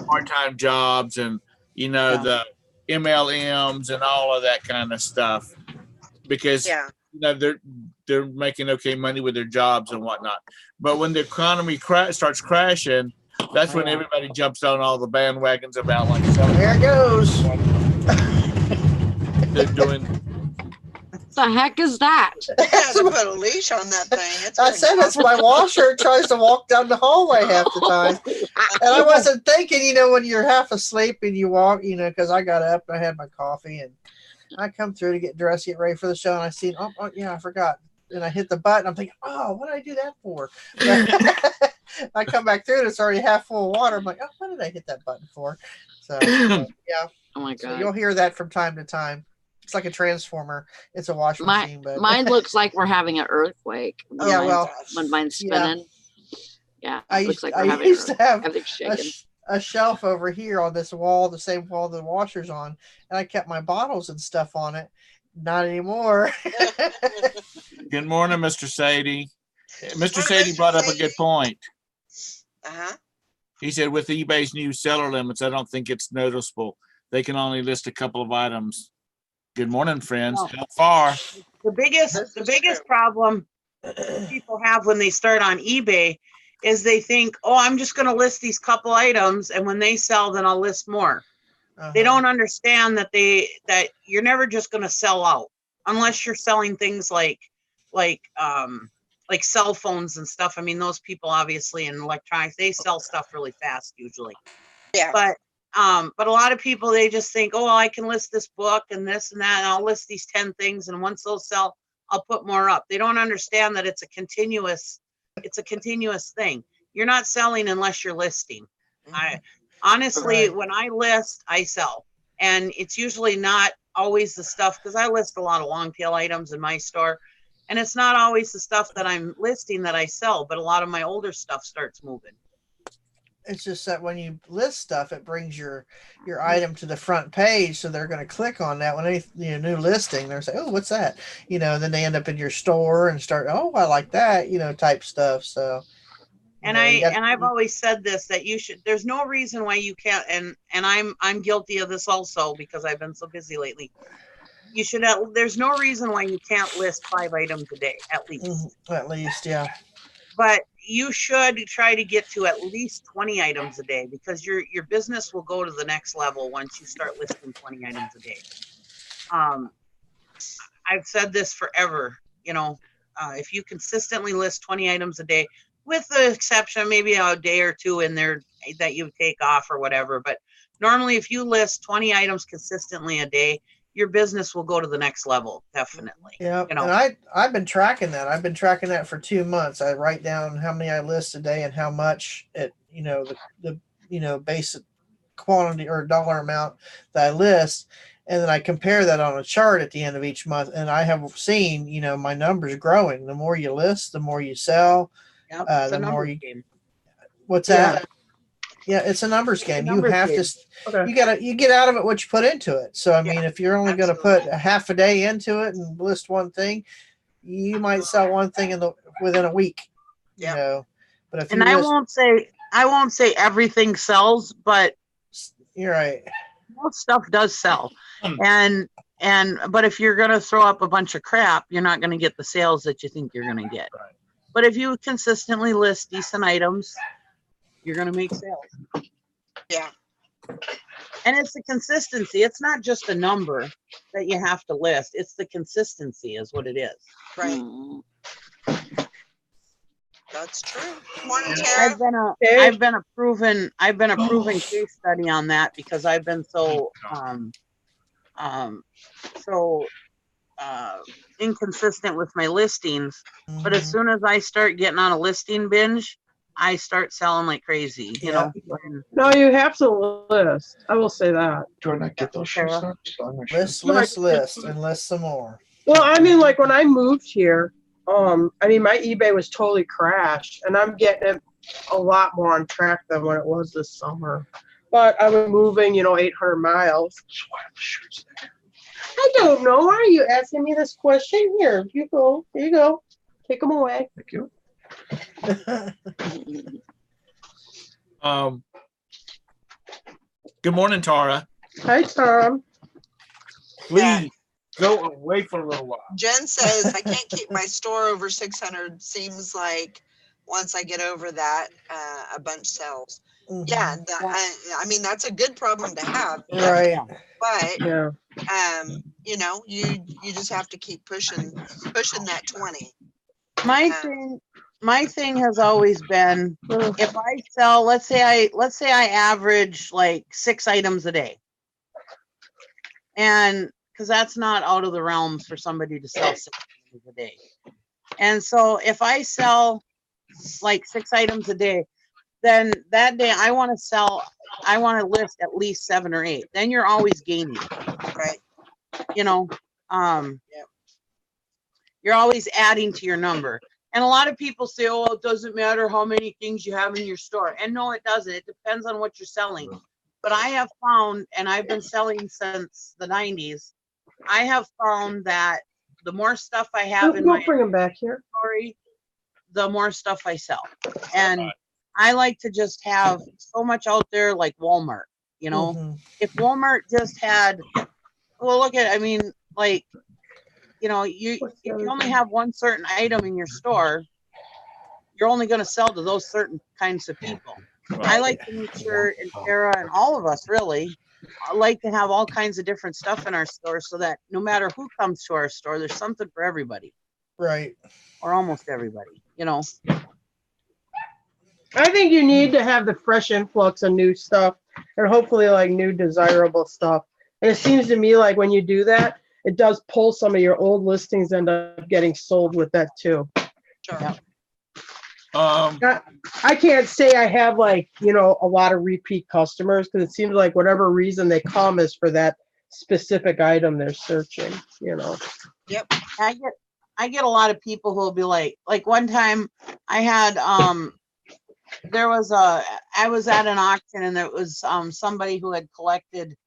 Speaker 3: part-time jobs and, you know,
Speaker 2: Yeah.
Speaker 3: the MLMs and all of that kind of stuff, because
Speaker 1: Yeah.
Speaker 3: you know they're making okay money with their jobs and whatnot. But when the economy starts crashing, that's when everybody jumps on all the bandwagons about like selling.
Speaker 4: There it goes.
Speaker 3: They're doing.
Speaker 5: The heck is that?
Speaker 1: You had to put a leash on that thing. It's
Speaker 4: I
Speaker 1: gonna
Speaker 4: said that's my washer. It tries to walk down the hallway half the time. And I wasn't thinking, you know, when you're half asleep and you walk, you know, because I got up and I had my coffee and I come through to get dressed, get ready for the show, and I seen, oh yeah, I forgot. And I hit the button. I'm thinking, oh, what did I do that for? I come back through and it's already half full of water. I'm like, oh, what did I hit that button for? So, yeah.
Speaker 5: Oh my
Speaker 4: So
Speaker 5: god.
Speaker 4: you'll hear that from time to time. It's like a transformer. It's a washing machine, but
Speaker 5: Mine looks like we're having an earthquake. When
Speaker 4: Yeah,
Speaker 5: mine's-
Speaker 4: well,
Speaker 5: when mine's spinning. Yeah,
Speaker 4: I
Speaker 5: it looks
Speaker 4: used,
Speaker 5: like
Speaker 4: I
Speaker 5: we're having
Speaker 4: used to have
Speaker 5: everything's shaking.
Speaker 4: a shelf over here on this wall, the same wall the washer's on, and I kept my bottles and stuff on it. Not anymore.
Speaker 3: Good morning, Mr. Sadie. Mr.
Speaker 1: Morning,
Speaker 3: Sadie
Speaker 1: Mr.
Speaker 3: brought up a
Speaker 1: Sadie.
Speaker 3: good point.
Speaker 1: Uh-huh.
Speaker 3: He said with eBay's new seller limits, I don't think it's noticeable. They can only list a couple of items. Good morning, friends.
Speaker 2: No.
Speaker 3: How far?
Speaker 2: The biggest problem people have when they start on eBay is they think, oh, I'm just going to list these couple items, and when they sell, then I'll list more. They don't understand that you're never just going to sell out unless you're selling things like cell phones and stuff. I mean, those people obviously in electronics, they sell stuff really fast usually.
Speaker 1: Yeah.
Speaker 2: But a lot of people, they just think, oh, I can list this book and this and that, and I'll list these 10 things, and once those sell, I'll put more up. They don't understand that it's a continuous thing. You're not selling unless you're listing.
Speaker 1: Mhm.
Speaker 2: Honestly,
Speaker 4: Right.
Speaker 2: when I list, I sell. And it's usually not always the stuff, because I list a lot of long tail items in my store. And it's not always the stuff that I'm listing that I sell, but a lot of my older stuff starts moving.
Speaker 4: It's just that when you list stuff, it brings your item to the front page, so they're going to click on that when any new listing. They're saying, "Oh, what's that?" You know, then they end up in your store and start, "Oh, I like that," you know, type stuff. So,
Speaker 2: And I've always said this, that you should. There's no reason why you can't. And I'm guilty of this also because I've been so busy lately. You should. There's no reason why you can't list 5 items a day at least.
Speaker 4: At least, yeah.
Speaker 2: But you should try to get to at least 20 items a day, because your business will go to the next level once you start listing 20 items a day. I've said this forever, you know, if you consistently list 20 items a day, with the exception maybe a day or two in there that you take off or whatever, but normally if you list 20 items consistently a day, your business will go to the next level, definitely.
Speaker 4: Yeah,
Speaker 2: you know.
Speaker 4: and I've been tracking that. I've been tracking that for 2 months. I write down how many I list a day and how much it, you know, the basic quantity or dollar amount that I list, and then I compare that on a chart at the end of each month. And I have seen, you know, my numbers growing. The more you list, the more you sell.
Speaker 2: Yep, it's
Speaker 4: The
Speaker 2: a
Speaker 4: more
Speaker 2: numbers
Speaker 4: you
Speaker 2: game.
Speaker 4: What's
Speaker 2: Yeah.
Speaker 4: that? Yeah, it's a numbers game.
Speaker 2: numbers
Speaker 4: You have
Speaker 2: game.
Speaker 4: to you get out of it what you put into it. So I mean, if you're only going to put
Speaker 1: absolutely.
Speaker 4: a half a day into it and list one thing, you might sell one thing within a week.
Speaker 1: Yeah.
Speaker 4: You know, but if
Speaker 2: And
Speaker 4: you list,
Speaker 2: I won't say everything sells, but
Speaker 4: you're right.
Speaker 2: most stuff does sell. And But if you're going to throw up a bunch of crap, you're not going to get the sales that you think you're going to get.
Speaker 3: Right.
Speaker 2: But if you consistently list decent items, you're going to make sales.
Speaker 1: Yeah.
Speaker 2: And it's the consistency. It's not just a number that you have to list. It's the consistency is what it is.
Speaker 1: Right.
Speaker 5: Mm.
Speaker 1: That's true. Morning, Tara.
Speaker 2: I've been a proven case study on that because I've been so inconsistent with my listings. But as soon as I start getting on a listing binge, I start selling like crazy. You know.
Speaker 6: No, you have to list. I will say that.
Speaker 3: Do I not get those shoes?
Speaker 4: List, and list some more.
Speaker 6: Well, I mean, like when I moved here, I mean, my eBay was totally crashed, and I'm getting it a lot more on track than when it was this summer. But I was moving, 800 miles. I don't know. Why are you asking me this question? Here you go. Here you go. Take them away.
Speaker 3: Thank you. Good morning, Tara.
Speaker 6: Hi, Tom.
Speaker 3: Please go away for a little while.
Speaker 1: Jen says, I can't keep my store over 600. Seems like once I get over that, a bunch sells.
Speaker 4: Mhm.
Speaker 1: Yeah. I mean, that's a good problem to have.
Speaker 4: Right.
Speaker 1: But,
Speaker 6: Yeah.
Speaker 1: you just have to keep pushing that 20.
Speaker 2: My thing has always been, if I sell, let's say I average like 6 items a day. And because that's not out of the realms for somebody to sell 6 items a day. And so if I sell like 6 items a day, then that day I want to list at least 7 or 8. Then you're always gaining.
Speaker 1: Right.
Speaker 2: You're always adding to your number. And a lot of people say, oh, it doesn't matter how many things you have in your store. And no, it doesn't. It depends on what you're selling. But I have found, and I've been selling since the 90s, I have found that the more stuff I have in my
Speaker 6: bring them back here.
Speaker 2: inventory, the more stuff I sell. And I like to just have so much out there like Walmart,
Speaker 4: Mhm.
Speaker 2: If Walmart just had, well, if you only have one certain item in your store, you're only going to sell to those certain kinds of people.
Speaker 3: Right.
Speaker 2: I like to make sure, and Sarah and all of us really, I like to have all kinds of different stuff in our store so that no matter who comes to our store, there's something for everybody.
Speaker 4: Right.
Speaker 2: Or almost everybody,
Speaker 6: I think you need to have the fresh influx of new stuff and hopefully like new desirable stuff. And it seems to me like when you do that, it does pull some of your old listings end up getting sold with that too.
Speaker 1: Sure.
Speaker 2: Yeah.
Speaker 6: I can't say I have a lot of repeat customers because it seems like whatever reason they come is for that specific item they're searching,
Speaker 1: Yep.
Speaker 2: I get a lot of people who will be like one time I had, I was at an auction and there was somebody who had collected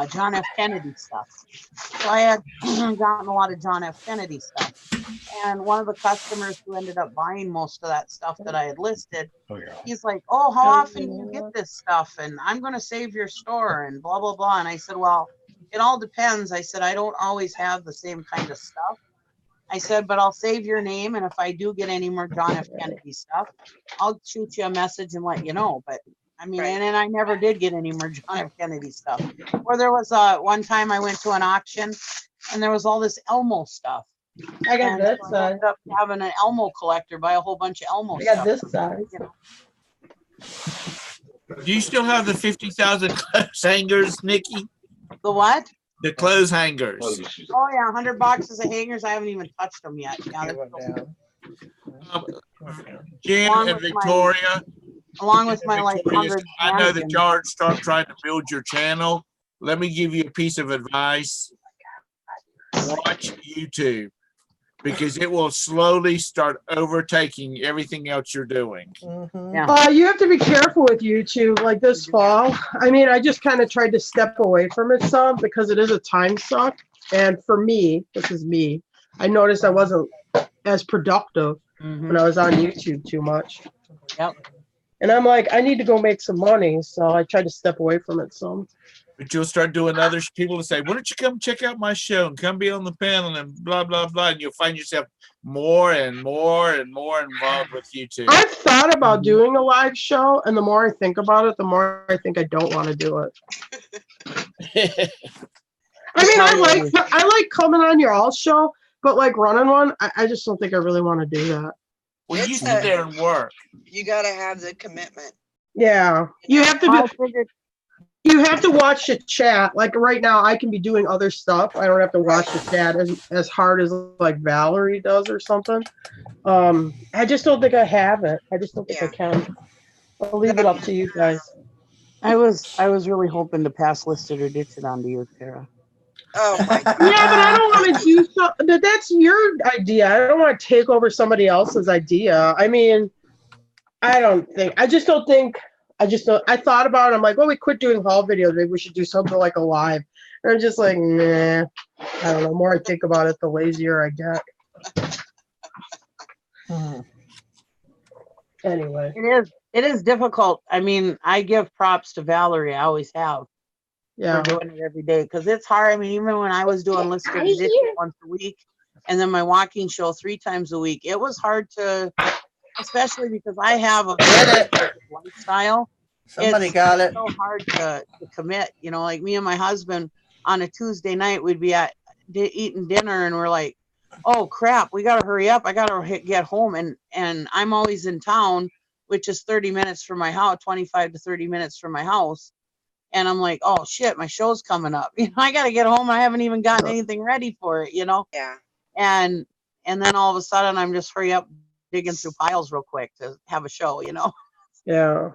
Speaker 2: John F. Kennedy stuff. So I had gotten a lot of John F. Kennedy stuff. And one of the customers who ended up buying most of that stuff that I had listed, he's like, oh, how often do you get this stuff? And I'm going to save your store and blah, blah, blah. And I said, well, it all depends. I said, I don't always have the same kind of stuff. I said, but I'll save your name. And if I do get any more John F. Kennedy stuff, I'll shoot you a message and let you know. But I mean, and then I never did get any more John F. Kennedy stuff. Or there was one time I went to an auction and there was all this Elmo stuff.
Speaker 6: I got this
Speaker 2: I
Speaker 6: size.
Speaker 2: ended up having an Elmo collector buy a whole bunch of Elmo
Speaker 6: I
Speaker 2: stuff.
Speaker 6: got this size.
Speaker 3: Do you still have the 50,000 clothes hangers, Nikki?
Speaker 2: The what?
Speaker 3: The clothes hangers.
Speaker 2: Oh yeah, 100 boxes of hangers. I haven't even touched them yet. Yeah,
Speaker 4: It went down.
Speaker 3: Jen and Victoria.
Speaker 2: Along with my like
Speaker 3: Victoria,
Speaker 2: 100.
Speaker 3: I know that y'all start trying to build your channel. Let me give you a piece of advice. Watch YouTube because it will slowly start overtaking everything else you're doing.
Speaker 4: Mhm.
Speaker 2: Yeah.
Speaker 6: You have to be careful with YouTube like this fall. I mean, I just kind of tried to step away from it some because it is a time suck. And for me, this is me, I noticed I wasn't as productive when I was on YouTube too much.
Speaker 2: Yep.
Speaker 6: And I'm like, I need to go make some money. So I tried to step away from it some.
Speaker 3: But you'll start doing other people to say, why don't you come check out my show and come be on the panel and blah, blah, blah. And you'll find yourself more and more and more involved with YouTube.
Speaker 6: I've thought about doing a live show, and the more I think about it, the more I think I don't want to do it. I mean, I like coming on your all show, but like running one, I just don't think I really want to do that.
Speaker 3: Well, you sit there and work.
Speaker 1: You got to have the commitment.
Speaker 6: Yeah, you have to you have to watch the chat. Like right now, I can be doing other stuff. I don't have to watch the chat as hard as like Valerie does or something. I just don't think I have it. I just don't think I can. I'll leave it up to you guys.
Speaker 2: I was really hoping to pass listed or ditch it onto you, Tara.
Speaker 1: Oh my God.
Speaker 6: Yeah, but I don't want to do something. That's your idea. I don't want to take over somebody else's idea. I mean, I thought about it. I'm like, well, we quit doing haul videos. Maybe we should do something like a live. And I'm just like, nah. I don't know. The more I think about it, the lazier I get. Anyway.
Speaker 2: It is difficult. I mean, I give props to Valerie. I always have.
Speaker 6: Yeah.
Speaker 2: For doing it every day. Because it's hard. I mean, even when I was doing listed or ditch once a week, and then my walking show 3 times a week, it was hard to, especially because I have a lifestyle.
Speaker 4: Somebody got it.
Speaker 2: It's so hard to commit. You know, like me and my husband on a Tuesday night, we'd be eating dinner, and we're like, oh crap, we got to hurry up. I got to get home. And I'm always in town, which is 30 minutes from my house, 25 to 30 minutes from my house. And I'm like, oh shit, my show's coming up. You know, I got to get home. I haven't even gotten anything ready for it, you know?
Speaker 1: Yeah.
Speaker 2: And then all of a sudden I'm just hurry up digging through piles real quick to have a show, you know?
Speaker 6: Yeah.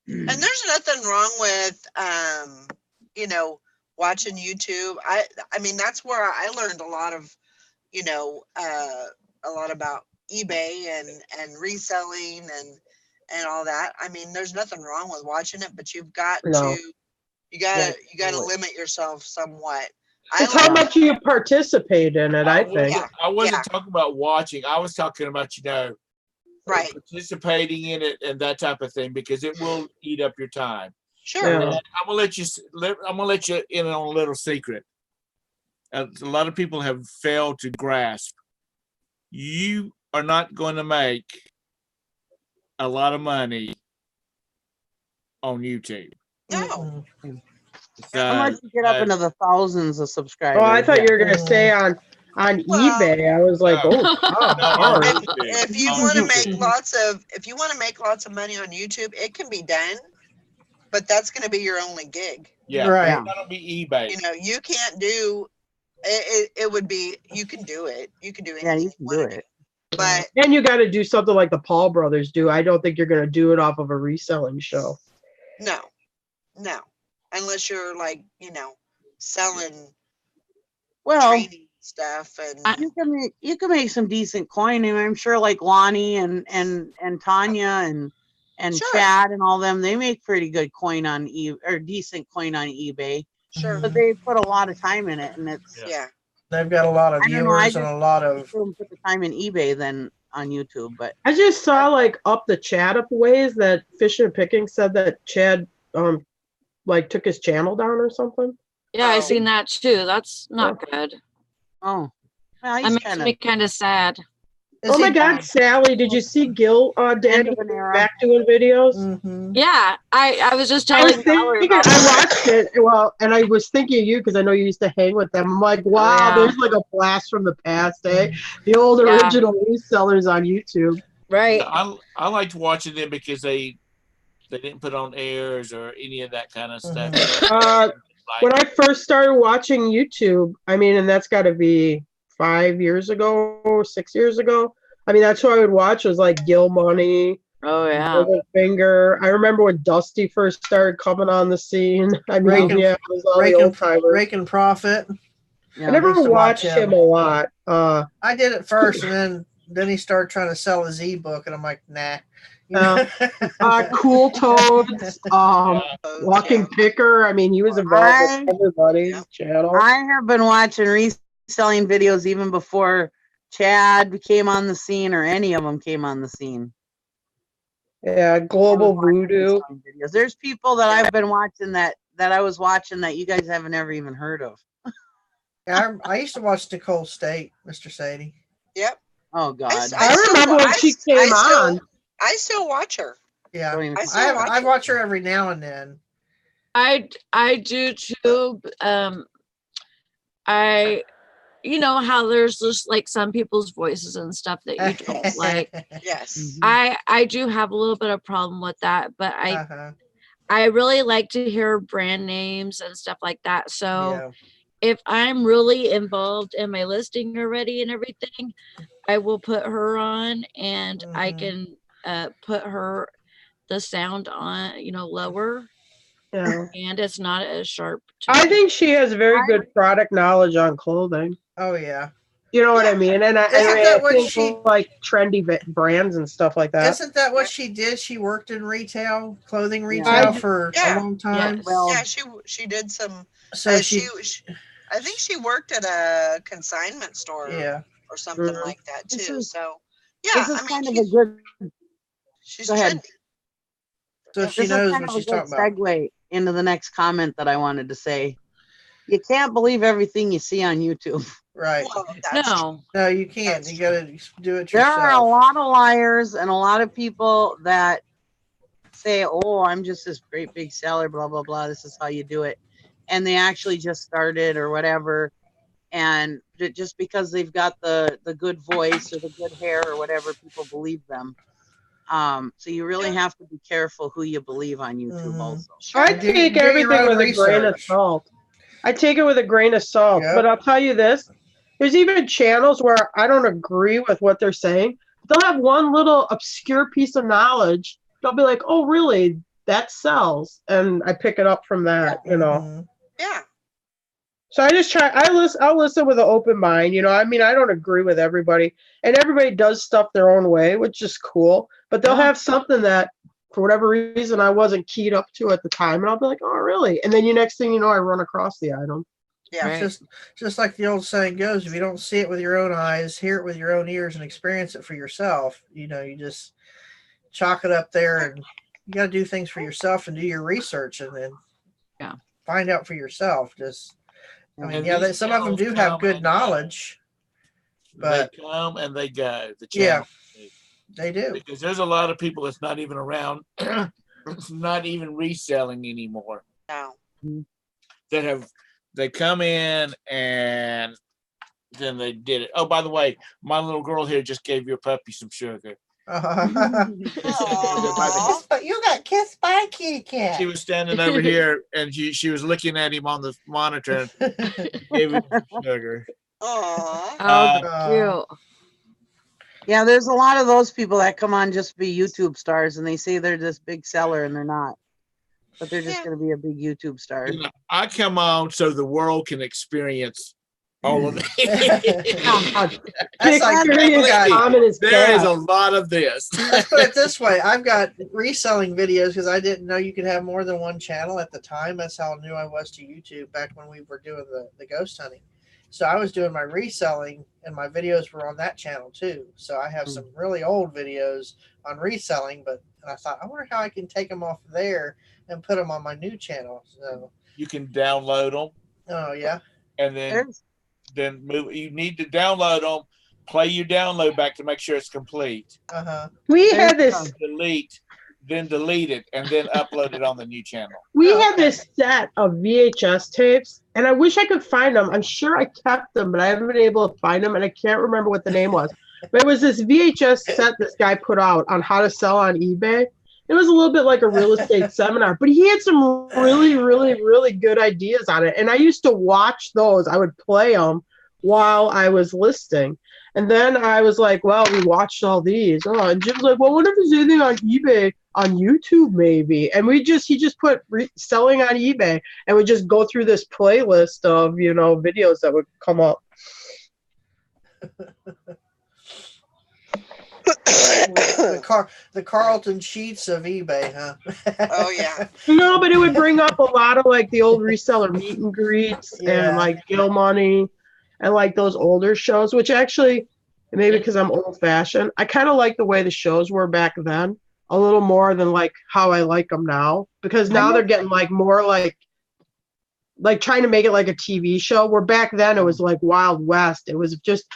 Speaker 1: And there's nothing wrong with, you know, watching YouTube. I mean, that's where I learned a lot of, you know, a lot about eBay and reselling and all that. I mean, there's nothing wrong with watching it, but you've got to limit yourself somewhat.
Speaker 6: It's how much you participate in it, I think.
Speaker 3: I wasn't talking about watching. I was talking about, you know,
Speaker 1: right,
Speaker 3: participating in it and that type of thing, because it will eat up your time.
Speaker 1: Sure.
Speaker 3: Yeah. I'm gonna let you in on a little secret. A lot of people have failed to grasp. You are not going to make a lot of money on YouTube.
Speaker 1: No.
Speaker 2: Unless you get up into the thousands of subscribers.
Speaker 6: Oh, I thought you were gonna say on eBay. I was like,
Speaker 1: if you want to make lots of money on YouTube, it can be done, but that's going to be your only gig.
Speaker 3: Yeah,
Speaker 6: right.
Speaker 3: That'll be eBay.
Speaker 1: You know, you can't do it. It would be, you can do it. You can do anything.
Speaker 2: Yeah, you can do it.
Speaker 1: But
Speaker 6: and you got to do something like the Paul brothers do. I don't think you're going to do it off of a reselling show.
Speaker 1: No, unless you're like, you know, selling training stuff, and
Speaker 2: you can make some decent coin. And I'm sure like Lonnie and Tanya and
Speaker 1: sure.
Speaker 2: Chad and all them, they make pretty good coin on decent coin on eBay.
Speaker 1: Sure.
Speaker 2: But they put a lot of time in it, and it's
Speaker 4: they've got a lot of viewers and a lot of
Speaker 2: put the time in eBay than on YouTube. But
Speaker 6: I just saw like up the chat up ways that Fishing and Picking said that Chad like took his channel down or something.
Speaker 5: Yeah, I seen that too. That's not good.
Speaker 2: Oh, well,
Speaker 5: that makes me kind of sad.
Speaker 6: Oh my God, Sally, did you see Gil Danny back doing videos?
Speaker 4: Mm-hmm.
Speaker 5: Yeah, I was just telling Valerie about
Speaker 6: I watched it, well, and I was thinking of you because I know you used to hang with them. I'm like, wow, there's like a blast from the past, eh? The old original resellers on YouTube.
Speaker 5: Right.
Speaker 3: I liked watching them because they didn't put on airs or any of that kind of stuff.
Speaker 6: When I first started watching YouTube, I mean, and that's got to be 5 years ago, 6 years ago. I mean, that's what I would watch was like Gil Money.
Speaker 5: Oh yeah.
Speaker 6: Finger. I remember when Dusty first started coming on the scene. I mean, it was all the old timers.
Speaker 4: Raking Profit.
Speaker 6: I never watched him a lot.
Speaker 4: I did it first, and then he started trying to sell his ebook, and I'm like, nah.
Speaker 6: Cool Toads, Walking Picker. I mean, he was involved with everybody's channel.
Speaker 2: I have been watching reselling videos even before Chad came on the scene or any of them came on the scene.
Speaker 6: Yeah, Global Voodoo.
Speaker 2: Videos. There's people that I've been watching that I was watching that you guys haven't ever even heard of.
Speaker 4: Yeah, I used to watch Nicole State, Mr. Sadie.
Speaker 1: Yep.
Speaker 2: Oh God.
Speaker 6: I remember when she came on.
Speaker 1: I still watch her.
Speaker 4: Yeah,
Speaker 2: Don't even-
Speaker 4: I watch her every now and then.
Speaker 5: I do too. I you know how there's just like some people's voices and stuff that you don't like.
Speaker 1: Yes.
Speaker 5: I do have a little bit of problem with that, but I really like to hear brand names and stuff like that. So if I'm really involved in my listing already and everything, I will put her on, and I can put the sound on, lower.
Speaker 6: Yeah.
Speaker 5: And it's not as sharp.
Speaker 6: I think she has very good product knowledge on clothing.
Speaker 4: Oh yeah.
Speaker 6: You know what I mean? And I think
Speaker 4: she
Speaker 6: like trendy brands and stuff like that.
Speaker 4: Isn't that what she did? She worked in retail, clothing retail for a long time.
Speaker 5: Yes.
Speaker 2: Well,
Speaker 1: Yeah, she did some.
Speaker 4: So
Speaker 1: she I think she worked at a consignment store. Or something like that too. So yeah,
Speaker 2: this is kind of a good.
Speaker 1: She's
Speaker 2: go ahead.
Speaker 1: trendy.
Speaker 4: So she knows what she's talking about.
Speaker 2: Segue into the next comment that I wanted to say. You can't believe everything you see on YouTube.
Speaker 4: Right.
Speaker 1: Well,
Speaker 4: no, you can't. You got to do it yourself.
Speaker 2: There are a lot of liars and a lot of people that say, "Oh, I'm just this great big seller, blah blah blah. This is how you do it," and they actually just started or whatever. And just because they've got the good voice or the good hair or whatever, people believe them. So you really have to be careful who you believe on YouTube also.
Speaker 6: I take everything with a grain of salt. I take it with a grain of salt. But I'll tell you this, there's even channels where I don't agree with what they're saying. They'll have one little obscure piece of knowledge. They'll be like, oh, really? That sells. And I pick it up from that,
Speaker 1: Yeah.
Speaker 6: So I just I'll listen with an open mind, I mean, I don't agree with everybody, and everybody does stuff their own way, which is cool, but they'll have something that for whatever reason I wasn't keyed up to at the time, and I'll be like, oh, really? And then next thing you know, I run across the item.
Speaker 4: Yeah. Right. Just like the old saying goes, if you don't see it with your own eyes, hear it with your own ears, and experience it for yourself, you just chalk it up there, and you got to do things for yourself and do your research, and then find out for yourself. I mean, some of them do have good knowledge, but
Speaker 3: they come and they go.
Speaker 4: They do,
Speaker 3: because there's a lot of people that's not even around, not even reselling anymore.
Speaker 1: No.
Speaker 3: They come in and then they did it. Oh, by the way, my little girl here just gave your puppy some sugar.
Speaker 4: You got kissed by a kitty cat.
Speaker 3: She was standing over here and she was looking at him on the monitor and gave him some sugar.
Speaker 2: Cute. Yeah, there's a lot of those people that come on just to be YouTube stars, and they say they're this big seller and they're not, but they're just going to be a big YouTube star.
Speaker 3: I come on so the world can experience all of it. There is a lot of this.
Speaker 4: Let's put it this way. I've got reselling videos because I didn't know you could have more than one channel at the time. That's how new I was to YouTube back when we were doing the ghost hunting. So I was doing my reselling, and my videos were on that channel too. So I have some really old videos on reselling, and I thought, I wonder how I can take them off there and put them on my new channel. So
Speaker 3: you can download them.
Speaker 4: Oh yeah.
Speaker 3: And then move. You need to download them. Play your download back to make sure it's complete.
Speaker 6: We had this
Speaker 3: then delete it, and then upload it on the new channel.
Speaker 6: We had this set of VHS tapes, and I wish I could find them. I'm sure I kept them, but I haven't been able to find them, and I can't remember what the name was. But it was this VHS set this guy put out on how to sell on eBay. It was a little bit like a real estate seminar, but he had some really, really, really good ideas on it. And I used to watch those. I would play them while I was listing. And then I was like, well, we watched all these. Oh, and Jim's like, well, what if there's anything on eBay on YouTube maybe? And he just put selling on eBay, and we just go through this playlist of, videos that would come up.
Speaker 4: The Carlton Sheets of eBay, huh?
Speaker 1: Oh yeah.
Speaker 6: No, but it would bring up a lot of like the old reseller meet and greets and like Gill Money and like those older shows, which actually maybe because I'm old fashioned, I kind of like the way the shows were back then. a little more than like how I like them now, because now they're getting like more like trying to make it like a TV show, where back then it was like Wild West. It was just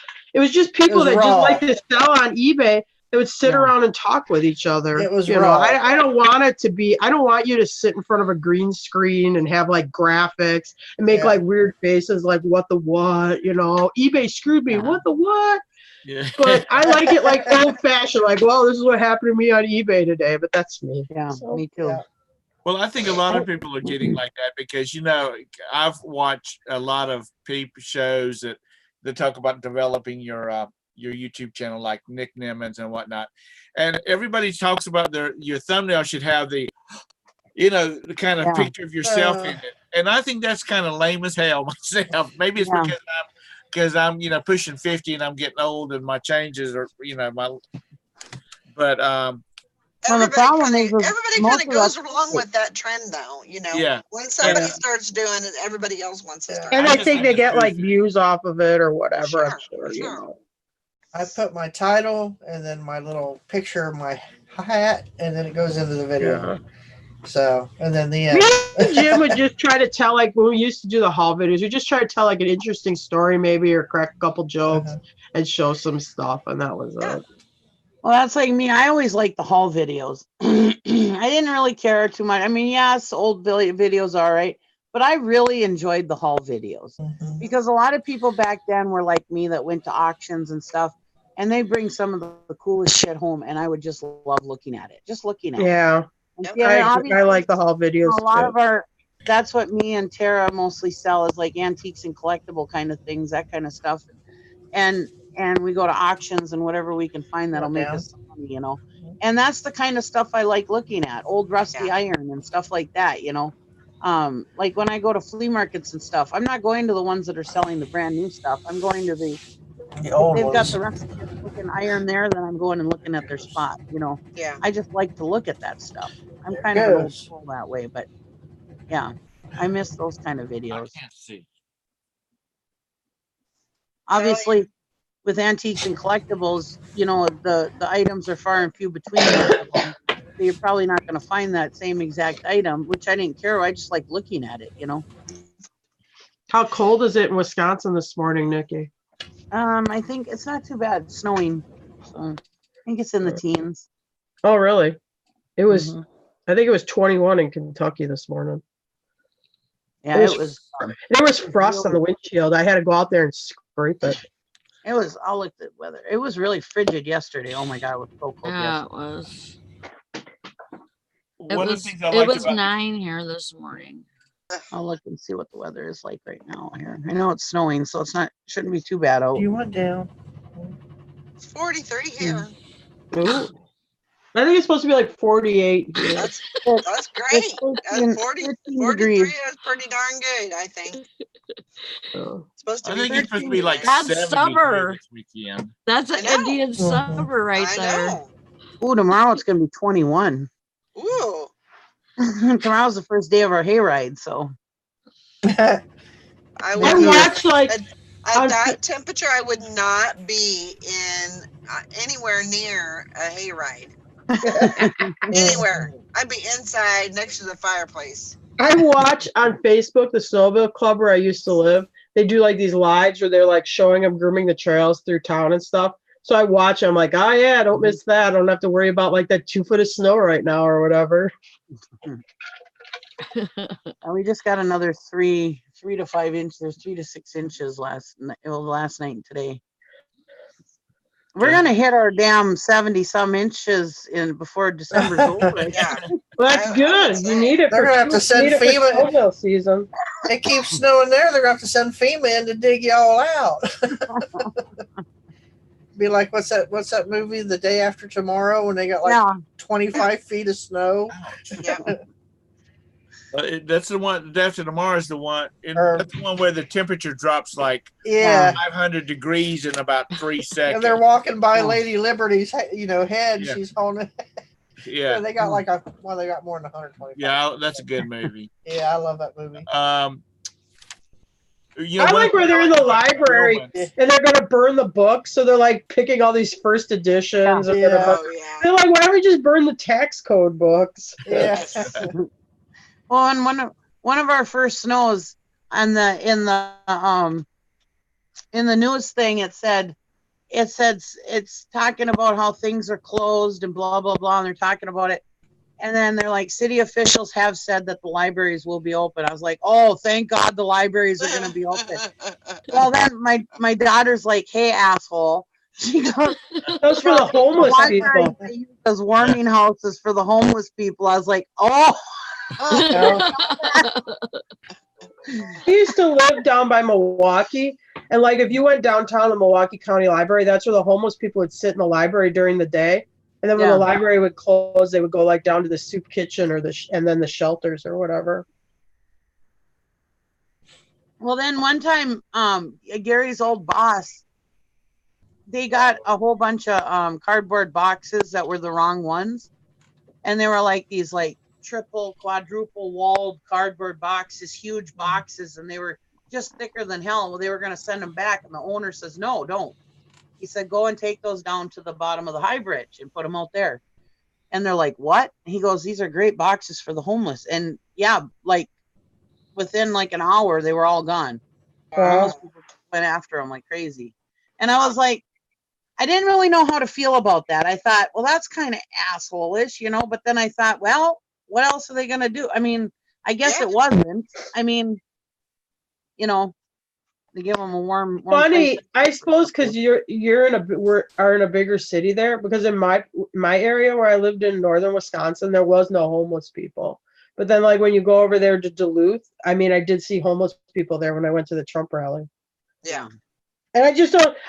Speaker 6: people that just like to sell on eBay. They would sit around and talk with each other.
Speaker 4: It was
Speaker 6: you
Speaker 4: raw.
Speaker 6: know, I don't want it to be, I don't want you to sit in front of a green screen and have like graphics and make like weird faces like what the what, you know, eBay screwed me, what the what?
Speaker 3: Yeah.
Speaker 6: But I like it like old fashioned, like, well, this is what happened to me on eBay today, but that's me.
Speaker 2: Yeah,
Speaker 6: So,
Speaker 2: me too.
Speaker 4: Yeah.
Speaker 3: Well, I think a lot of people are getting like that because, you know, I've watched a lot of shows that talk about developing your YouTube channel, like Nick Nimmons and whatnot. And everybody talks about your thumbnail should have the, you know, the kind of picture of yourself in it. And I think that's kind of lame as hell myself. Maybe it's because I'm, you know, pushing 50 and I'm getting old and my changes are, you know, but
Speaker 1: everybody kind of goes along with that trend, though. You know, when somebody starts doing it, everybody else wants to start.
Speaker 6: And I think they get like views off of it or whatever. I'm sure, you know.
Speaker 4: I put my title and then my little picture of my hat, and then it goes into the video.
Speaker 6: Yeah.
Speaker 4: So, and then the
Speaker 6: end. Me and Jim would just try to tell, like, when we used to do the haul videos, we just try to tell like an interesting story, maybe, or crack a couple jokes and show some stuff, and that was it.
Speaker 2: Well, that's like me. I always liked the haul videos. I didn't really care too much. I mean, yes, old videos are all right, but I really enjoyed the haul videos because a lot of people back then were like me that went to auctions and stuff, and they bring some of the coolest shit home, and I would just love looking at it, just looking at it.
Speaker 6: Yeah, I like the haul videos.
Speaker 2: A lot of that's what me and Tara mostly sell, is like antiques and collectible kind of things, that kind of stuff, and we go to auctions and whatever we can find that'll make us some money, you know. And that's the kind of stuff I like looking at, old rusty iron and stuff like that, you know. Like when I go to flea markets and stuff, I'm not going to the ones that are selling the brand new stuff. I'm going to the old ones. Got the rusty looking iron there, then I'm going and looking at their spot, you know.
Speaker 1: Yeah.
Speaker 2: I just like to look at that stuff. I'm kind of an old soul that way, but yeah, I miss those kind of videos.
Speaker 3: I can't see.
Speaker 2: Obviously, with antiques and collectibles, you know, the items are far and few between. So you're probably not going to find that same exact item, which I didn't care. I just like looking at it, you know.
Speaker 6: How cold is it in Wisconsin this morning, Nikki?
Speaker 2: I think it's not too bad. It's snowing. So I think it's in the teens.
Speaker 6: Oh, really? It was, I think it was 21 in Kentucky this morning.
Speaker 2: Yeah, it was.
Speaker 6: There was frost on the windshield. I had to go out there and scrape it.
Speaker 2: It was, I'll look at weather. It was really frigid yesterday. Oh my God, it was so cold.
Speaker 5: Yeah, it was.
Speaker 3: One of the things I
Speaker 5: it
Speaker 3: liked
Speaker 5: was
Speaker 3: about
Speaker 5: 9 here this morning.
Speaker 2: I'll look and see what the weather is like right now here. I know it's snowing, so it's not, shouldn't be too bad out.
Speaker 4: You went down.
Speaker 1: It's 43 here.
Speaker 6: Ooh. I think it's supposed to be like 48 here.
Speaker 1: That's great. That's 43
Speaker 2: degrees.
Speaker 1: is pretty darn good, I think.
Speaker 6: Oh.
Speaker 1: It's supposed to
Speaker 3: I
Speaker 1: be
Speaker 3: think it's supposed to be like
Speaker 5: That's
Speaker 3: 70
Speaker 5: summer.
Speaker 3: this weekend.
Speaker 5: That's an Indian summer right there.
Speaker 1: know.
Speaker 2: Ooh, tomorrow it's going to be 21.
Speaker 1: Ooh.
Speaker 2: Tomorrow's the first day of our hayride, so.
Speaker 1: I
Speaker 6: I watched like
Speaker 1: at that temperature, I would not be in anywhere near a hayride. Anywhere. I'd be inside next to the fireplace.
Speaker 6: I watch on Facebook the Snowmobile Club where I used to live. They do like these lives where they're like showing them grooming the trails through town and stuff. So I watch. I'm like, oh yeah, don't miss that. I don't have to worry about like that 2 foot of snow right now or whatever.
Speaker 2: And we just got another 3 to 5 inches, 3 to 6 inches last night and today. We're gonna hit our damn 70 some inches before December's over.
Speaker 1: Yeah.
Speaker 6: Well, that's good. You need it.
Speaker 4: They're gonna have to send FEMA
Speaker 6: snowmobile season.
Speaker 4: It keeps snowing there. They're gonna have to send FEMA in to dig y'all out. Be like, what's that movie, The Day After Tomorrow, when they got like 25 feet of snow?
Speaker 1: Yeah.
Speaker 3: That's the one. Day After Tomorrow is the one. That's the one where the temperature drops like 500 degrees in about 3 seconds.
Speaker 4: And they're walking by Lady Liberty's, head.
Speaker 3: Yeah.
Speaker 4: She's holding it.
Speaker 3: Yeah.
Speaker 4: They got like they got more than 125.
Speaker 3: Yeah, that's a good movie.
Speaker 4: Yeah, I love that movie.
Speaker 3: You know,
Speaker 6: I
Speaker 3: one
Speaker 6: like
Speaker 3: thing
Speaker 6: where they're in the library
Speaker 3: Romans-
Speaker 6: and they're gonna burn the books, so they're like picking all these first editions. And
Speaker 4: Yeah.
Speaker 1: Oh yeah.
Speaker 6: they're like, why don't we just burn the tax code books?
Speaker 4: Yeah.
Speaker 2: Well, and one of our first snows on in the news thing, it said it's talking about how things are closed and blah blah blah, and they're talking about it, and then they're like, city officials have said that the libraries will be open. I was like, oh, thank God the libraries are going to be open. Well, then my daughter's like, hey, asshole. She goes,
Speaker 6: Those for the
Speaker 2: well,
Speaker 6: homeless
Speaker 2: library
Speaker 6: people.
Speaker 2: they use as warming houses for the homeless people. I was like, oh.
Speaker 6: Yeah. I used to live down by Milwaukee, and like if you went downtown to Milwaukee County Library, that's where the homeless people would sit in the library during the day. And then when
Speaker 2: Yeah.
Speaker 6: the library would close, they would go like down to the soup kitchen or and then the shelters or whatever.
Speaker 2: Well, then one time, Gary's old boss, they got a whole bunch of cardboard boxes that were the wrong ones, and they were like these like triple, quadruple walled cardboard boxes, huge boxes, and they were just thicker than hell. Well, they were going to send them back, and the owner says, no, don't. He said, go and take those down to the bottom of the high bridge and put them out there. And they're like, what? And he goes, these are great boxes for the homeless. And yeah, like within like an hour, they were all gone. Homeless people went after them like crazy. And I was like, I didn't really know how to feel about that. I thought, well, that's kind of asshole-ish, you know, but then I thought, well, what else are they going to do? I mean, I guess it wasn't. I mean, you know, they give them a warm
Speaker 6: Funny,
Speaker 2: place.
Speaker 6: I suppose, because you're in a bigger city there. Because in my area where I lived in northern Wisconsin, there was no homeless people. But then, like when you go over there to Duluth, I mean, I did see homeless people there when I went to the Trump rally.
Speaker 1: Yeah.
Speaker 6: And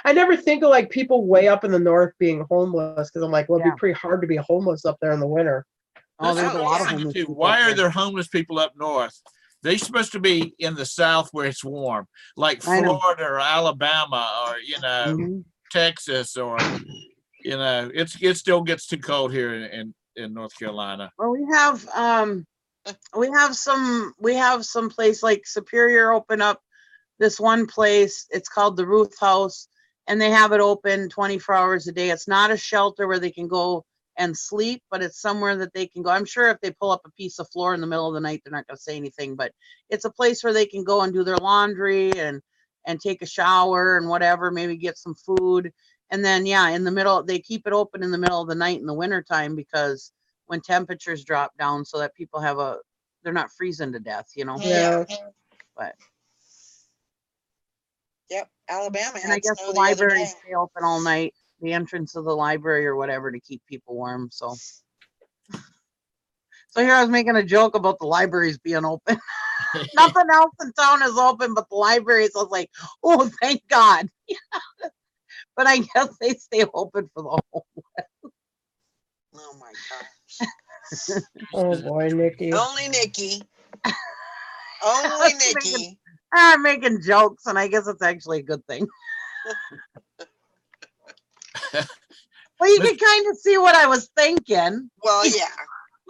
Speaker 6: I never think of like people way up in the north being homeless, because I'm like, well, it'd be pretty hard to be homeless up there in the winter.
Speaker 2: Oh, there's
Speaker 3: That's
Speaker 2: a lot of
Speaker 3: what I'm
Speaker 2: homeless
Speaker 3: thinking, too.
Speaker 2: people.
Speaker 3: Why
Speaker 2: up
Speaker 3: are
Speaker 2: there.
Speaker 3: there homeless people up north? They're supposed to be in the South where it's warm, like
Speaker 2: I know.
Speaker 3: Florida or Alabama or,
Speaker 2: Mhm.
Speaker 3: Texas or, it still gets too cold here in North Carolina.
Speaker 2: Well, we have some place like Superior open up this one place. It's called the Ruth House, and they have it open 24 hours a day. It's not a shelter where they can go and sleep, but it's somewhere that they can go. I'm sure if they pull up a piece of floor in the middle of the night, they're not going to say anything, but it's a place where they can go and do their laundry and take a shower and whatever, maybe get some food. And then, yeah, in the middle, they keep it open in the middle of the night in the wintertime, because when temperatures drop down, so that people they're not freezing to death, you know?
Speaker 6: Yeah.
Speaker 2: But,
Speaker 1: Yep. Alabama.
Speaker 2: and I
Speaker 1: had
Speaker 2: guess
Speaker 1: snow
Speaker 2: the
Speaker 1: the other
Speaker 2: libraries
Speaker 1: day.
Speaker 2: stay open all night, the entrance of the library or whatever, to keep people warm. So here I was making a joke about the libraries being open. Nothing else in town is open but the libraries. I was like, oh, thank God. But I guess they stay open for the whole.
Speaker 1: Oh my gosh.
Speaker 6: Oh boy, Nikki.
Speaker 1: Only Nikki. Only Nikki.
Speaker 2: I'm making jokes, and I guess it's actually a good thing. Well, you can kind of see what I was thinking.
Speaker 1: Well, yeah.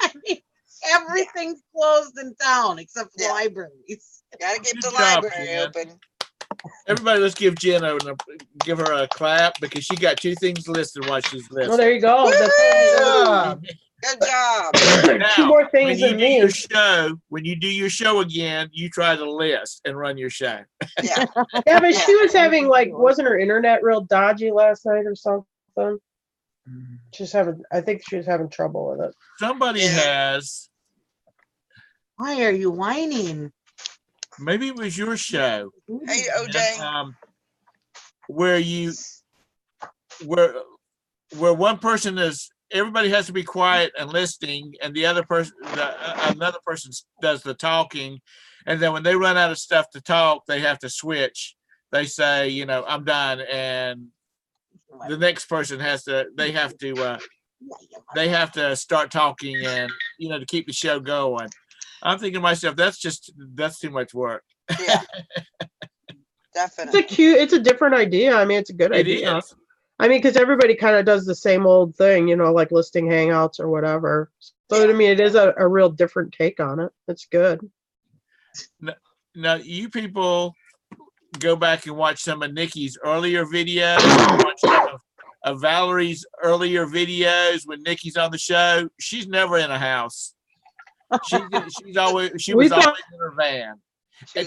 Speaker 2: I mean, everything's closed in town except for the
Speaker 1: Yeah.
Speaker 2: libraries.
Speaker 1: Gotta get
Speaker 3: Good
Speaker 1: the
Speaker 3: job,
Speaker 1: library
Speaker 3: Jen.
Speaker 1: open.
Speaker 3: Everybody, let's give Jen give her a clap, because she got 2 things listed while she's
Speaker 6: Well,
Speaker 3: listening.
Speaker 6: there you go.
Speaker 4: Good
Speaker 1: Good job.
Speaker 6: That's two
Speaker 3: Now,
Speaker 6: more things
Speaker 3: when
Speaker 6: than
Speaker 3: you do
Speaker 6: me.
Speaker 3: your show, when you do your show again, you try to list and run your show.
Speaker 1: Yeah.
Speaker 6: Yeah, but she was having wasn't her internet real dodgy last night or something? I think she was having trouble with it.
Speaker 3: Somebody
Speaker 1: Yeah.
Speaker 3: has,
Speaker 2: Why are you whining?
Speaker 3: maybe it was your show,
Speaker 1: Hey, OJ.
Speaker 3: and, where one person everybody has to be quiet and listening, and the other person, another person does the talking, and then when they run out of stuff to talk, they have to switch. They say, I'm done, and the next person they have to start talking, and to keep the show going. I'm thinking to myself, that's too much work.
Speaker 1: Yeah. Definitely.
Speaker 6: It's a different idea. I mean, it's a good
Speaker 3: It
Speaker 6: idea.
Speaker 3: is.
Speaker 6: I mean, because everybody kind of does the same old thing, like listing hangouts or whatever. So, I mean, it is a real different take on it. It's good.
Speaker 3: Now, you people, go back and watch some of Nikki's earlier videos, watch some of Valerie's earlier videos when Nikki's on the show, she's never in a house. She was always in her van.
Speaker 6: I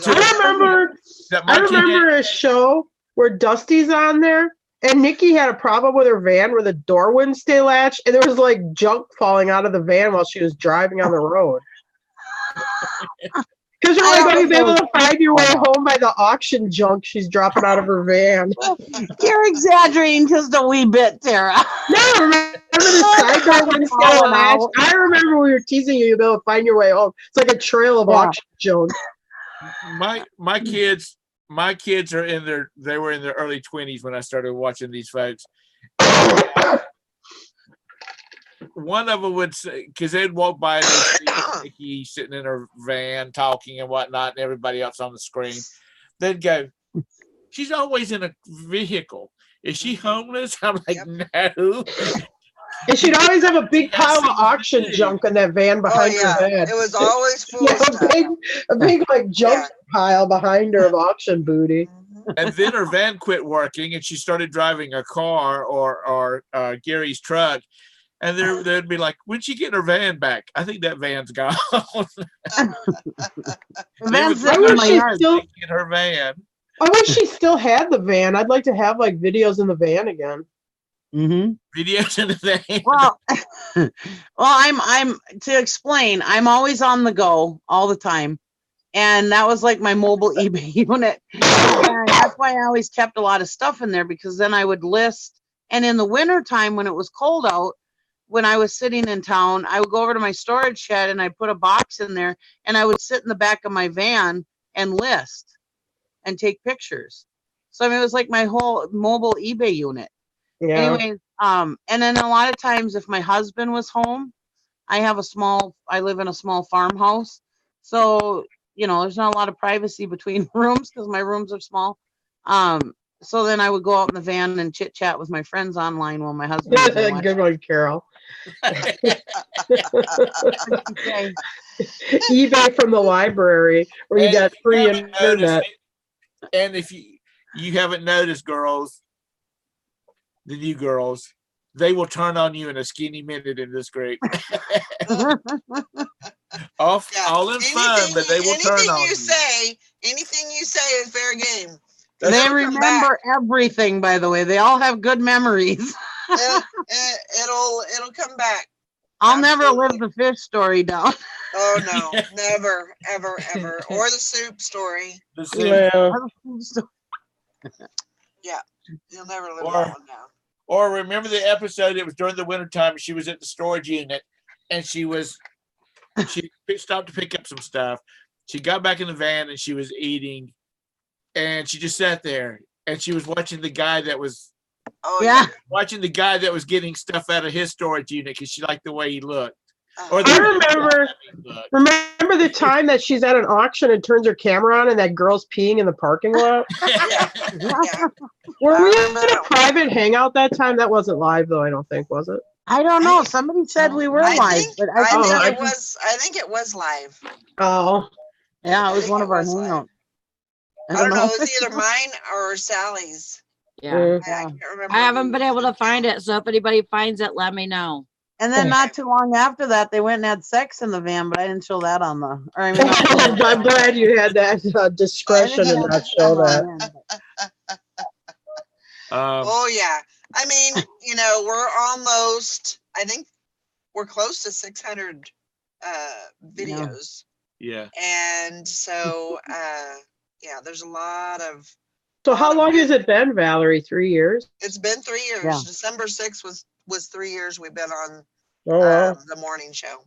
Speaker 6: remember a show where Dusty's on there, and Nikki had a problem with her van where the door wouldn't stay latched, and there was like junk falling out of the van while she was driving on the road. Because you're like, you'll be able to find your way home by the auction junk she's dropping out of her van.
Speaker 2: You're exaggerating just a wee bit, Tara.
Speaker 6: No, remember the side door wouldn't stay latched? I remember we were teasing you, you'll be able to find your way home. It's like a trail of auction junk.
Speaker 3: My kids are they were in their early 20s when I started watching these folks. One of them would say, because they'd walk by and they'd see Nikki sitting in her van talking and whatnot, and everybody else on the screen. They'd go, she's always in a vehicle. Is she homeless? I'm like, no.
Speaker 6: And she'd always have a big pile of auction junk in that van behind her head.
Speaker 1: It was always full of stuff.
Speaker 6: A big like junk pile behind her of auction booty.
Speaker 3: And then her van quit working, and she started driving a car or Gary's truck. And they'd be like, when'd she get her van back? I think that van's gone.
Speaker 2: Van's
Speaker 3: in her van.
Speaker 6: I wish she still had the van. I'd like to have like videos in the van again.
Speaker 2: Mm-hmm.
Speaker 3: Videos in the van.
Speaker 2: Well, I'm to explain. I'm always on the go all the time, and that was like my mobile eBay unit. And that's why I always kept a lot of stuff in there, because then I would list. And in the wintertime when it was cold out, when I was sitting in town, I would go over to my storage shed and I'd put a box in there, and I would sit in the back of my van and list and take pictures. So I mean, it was like my whole mobile eBay unit.
Speaker 6: Yeah.
Speaker 2: Anyways, and then a lot of times if my husband was home, I live in a small farmhouse. So, there's not a lot of privacy between rooms because my rooms are small. So then I would go out in the van and chit chat with my friends online while my husband was in.
Speaker 6: Good one, Carol. eBay from the library where you got free internet.
Speaker 3: And if you haven't noticed, girls, the new girls, they will turn on you in a skinny minute in this group. All in fun, but they will turn on you.
Speaker 1: Anything you say is fair game.
Speaker 2: They remember everything, by the way. They all have good memories.
Speaker 1: It'll come back.
Speaker 2: I'll never live the fish story down.
Speaker 1: Oh no, never, ever, ever. Or the soup story.
Speaker 3: The soup.
Speaker 1: Yeah, you'll never live that one down.
Speaker 3: Or remember the episode? It was during the wintertime. She was at the storage unit, and she stopped to pick up some stuff. She got back in the van, and she was eating, and she just sat there, and she was watching the guy that was.
Speaker 1: Oh yeah.
Speaker 3: Watching the guy that was getting stuff out of his storage unit because she liked the way he looked.
Speaker 6: I remember the time that she's at an auction and turns her camera on and that girl's peeing in the parking lot.
Speaker 1: Yeah.
Speaker 6: Were we in a private hangout that time? That wasn't live though, I don't think, was it?
Speaker 2: I don't know. Somebody said we were live, but
Speaker 1: I think it was live.
Speaker 6: Oh.
Speaker 2: Yeah, it was one of our hangouts.
Speaker 1: I don't know. It was either mine or Sally's.
Speaker 5: Yeah.
Speaker 1: I can't remember.
Speaker 5: I haven't been able to find it, so if anybody finds it, let me know.
Speaker 2: And then not too long after that, they went and had sex in the van, but I didn't show that on the.
Speaker 6: I'm glad you had that discretion and not show that.
Speaker 1: Oh yeah, I mean, we're almost. I think we're close to 600 videos.
Speaker 3: Yeah.
Speaker 1: And so, there's a lot of.
Speaker 6: So how long has it been, Valerie? 3 years?
Speaker 1: It's been 3 years.
Speaker 2: Yeah.
Speaker 1: December 6th was 3 years we've been on the morning show.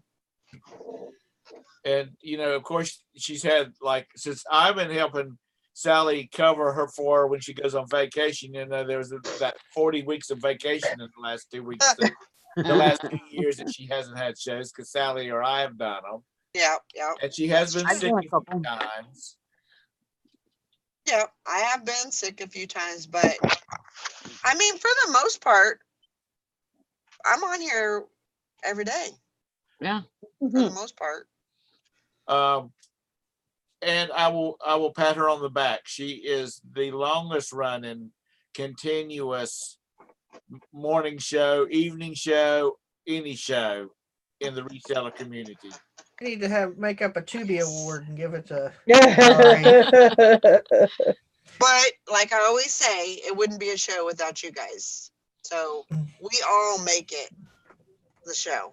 Speaker 3: And, of course, she's had, since I've been helping Sally cover her for her when she goes on vacation, there was that 40 weeks of vacation in the last 2 weeks. The last 2 years that she hasn't had shows because Sally or I have done them.
Speaker 1: Yeah.
Speaker 3: And she has been sick a few times.
Speaker 1: Yeah, I have been sick a few times, but I mean, for the most part, I'm on here every day.
Speaker 5: Yeah.
Speaker 1: For the most part.
Speaker 3: and I will pat her on the back. She is the longest running continuous morning show, evening show, any show in the reseller community.
Speaker 4: I need to make up a Tubi award and give it to.
Speaker 1: But like I always say, it wouldn't be a show without you guys. So we all make it the show.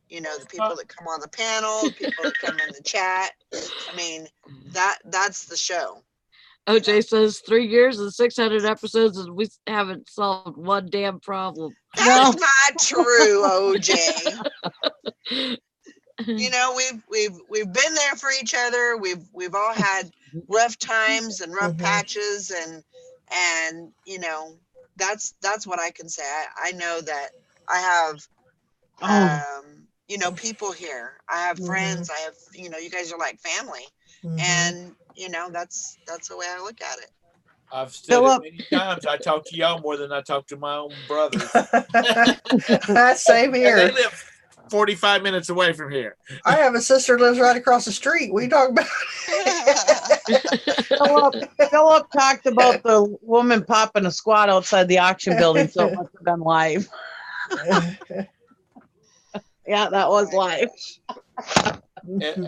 Speaker 1: You know, the people that come on the panel, the people that come in the chat. I mean, that's the show.
Speaker 5: OJ says 3 years and 600 episodes and we haven't solved one damn problem.
Speaker 1: That's not true, OJ. You know, we've been there for each other. We've all had rough times and rough patches, and you know, that's what I can say. I know that I have you know, people here. I have friends. I have, you know, you guys are like family, and you know, that's the way I look at it.
Speaker 3: I've said it many times. I talk to y'all more than I talk to my own brothers.
Speaker 4: Same here.
Speaker 3: And they live 45 minutes away from here.
Speaker 4: I have a sister who lives right across the street. We talk about
Speaker 2: Philip talked about the woman popping a squat outside the auction building, so it must have been live. Yeah, that was live.
Speaker 3: And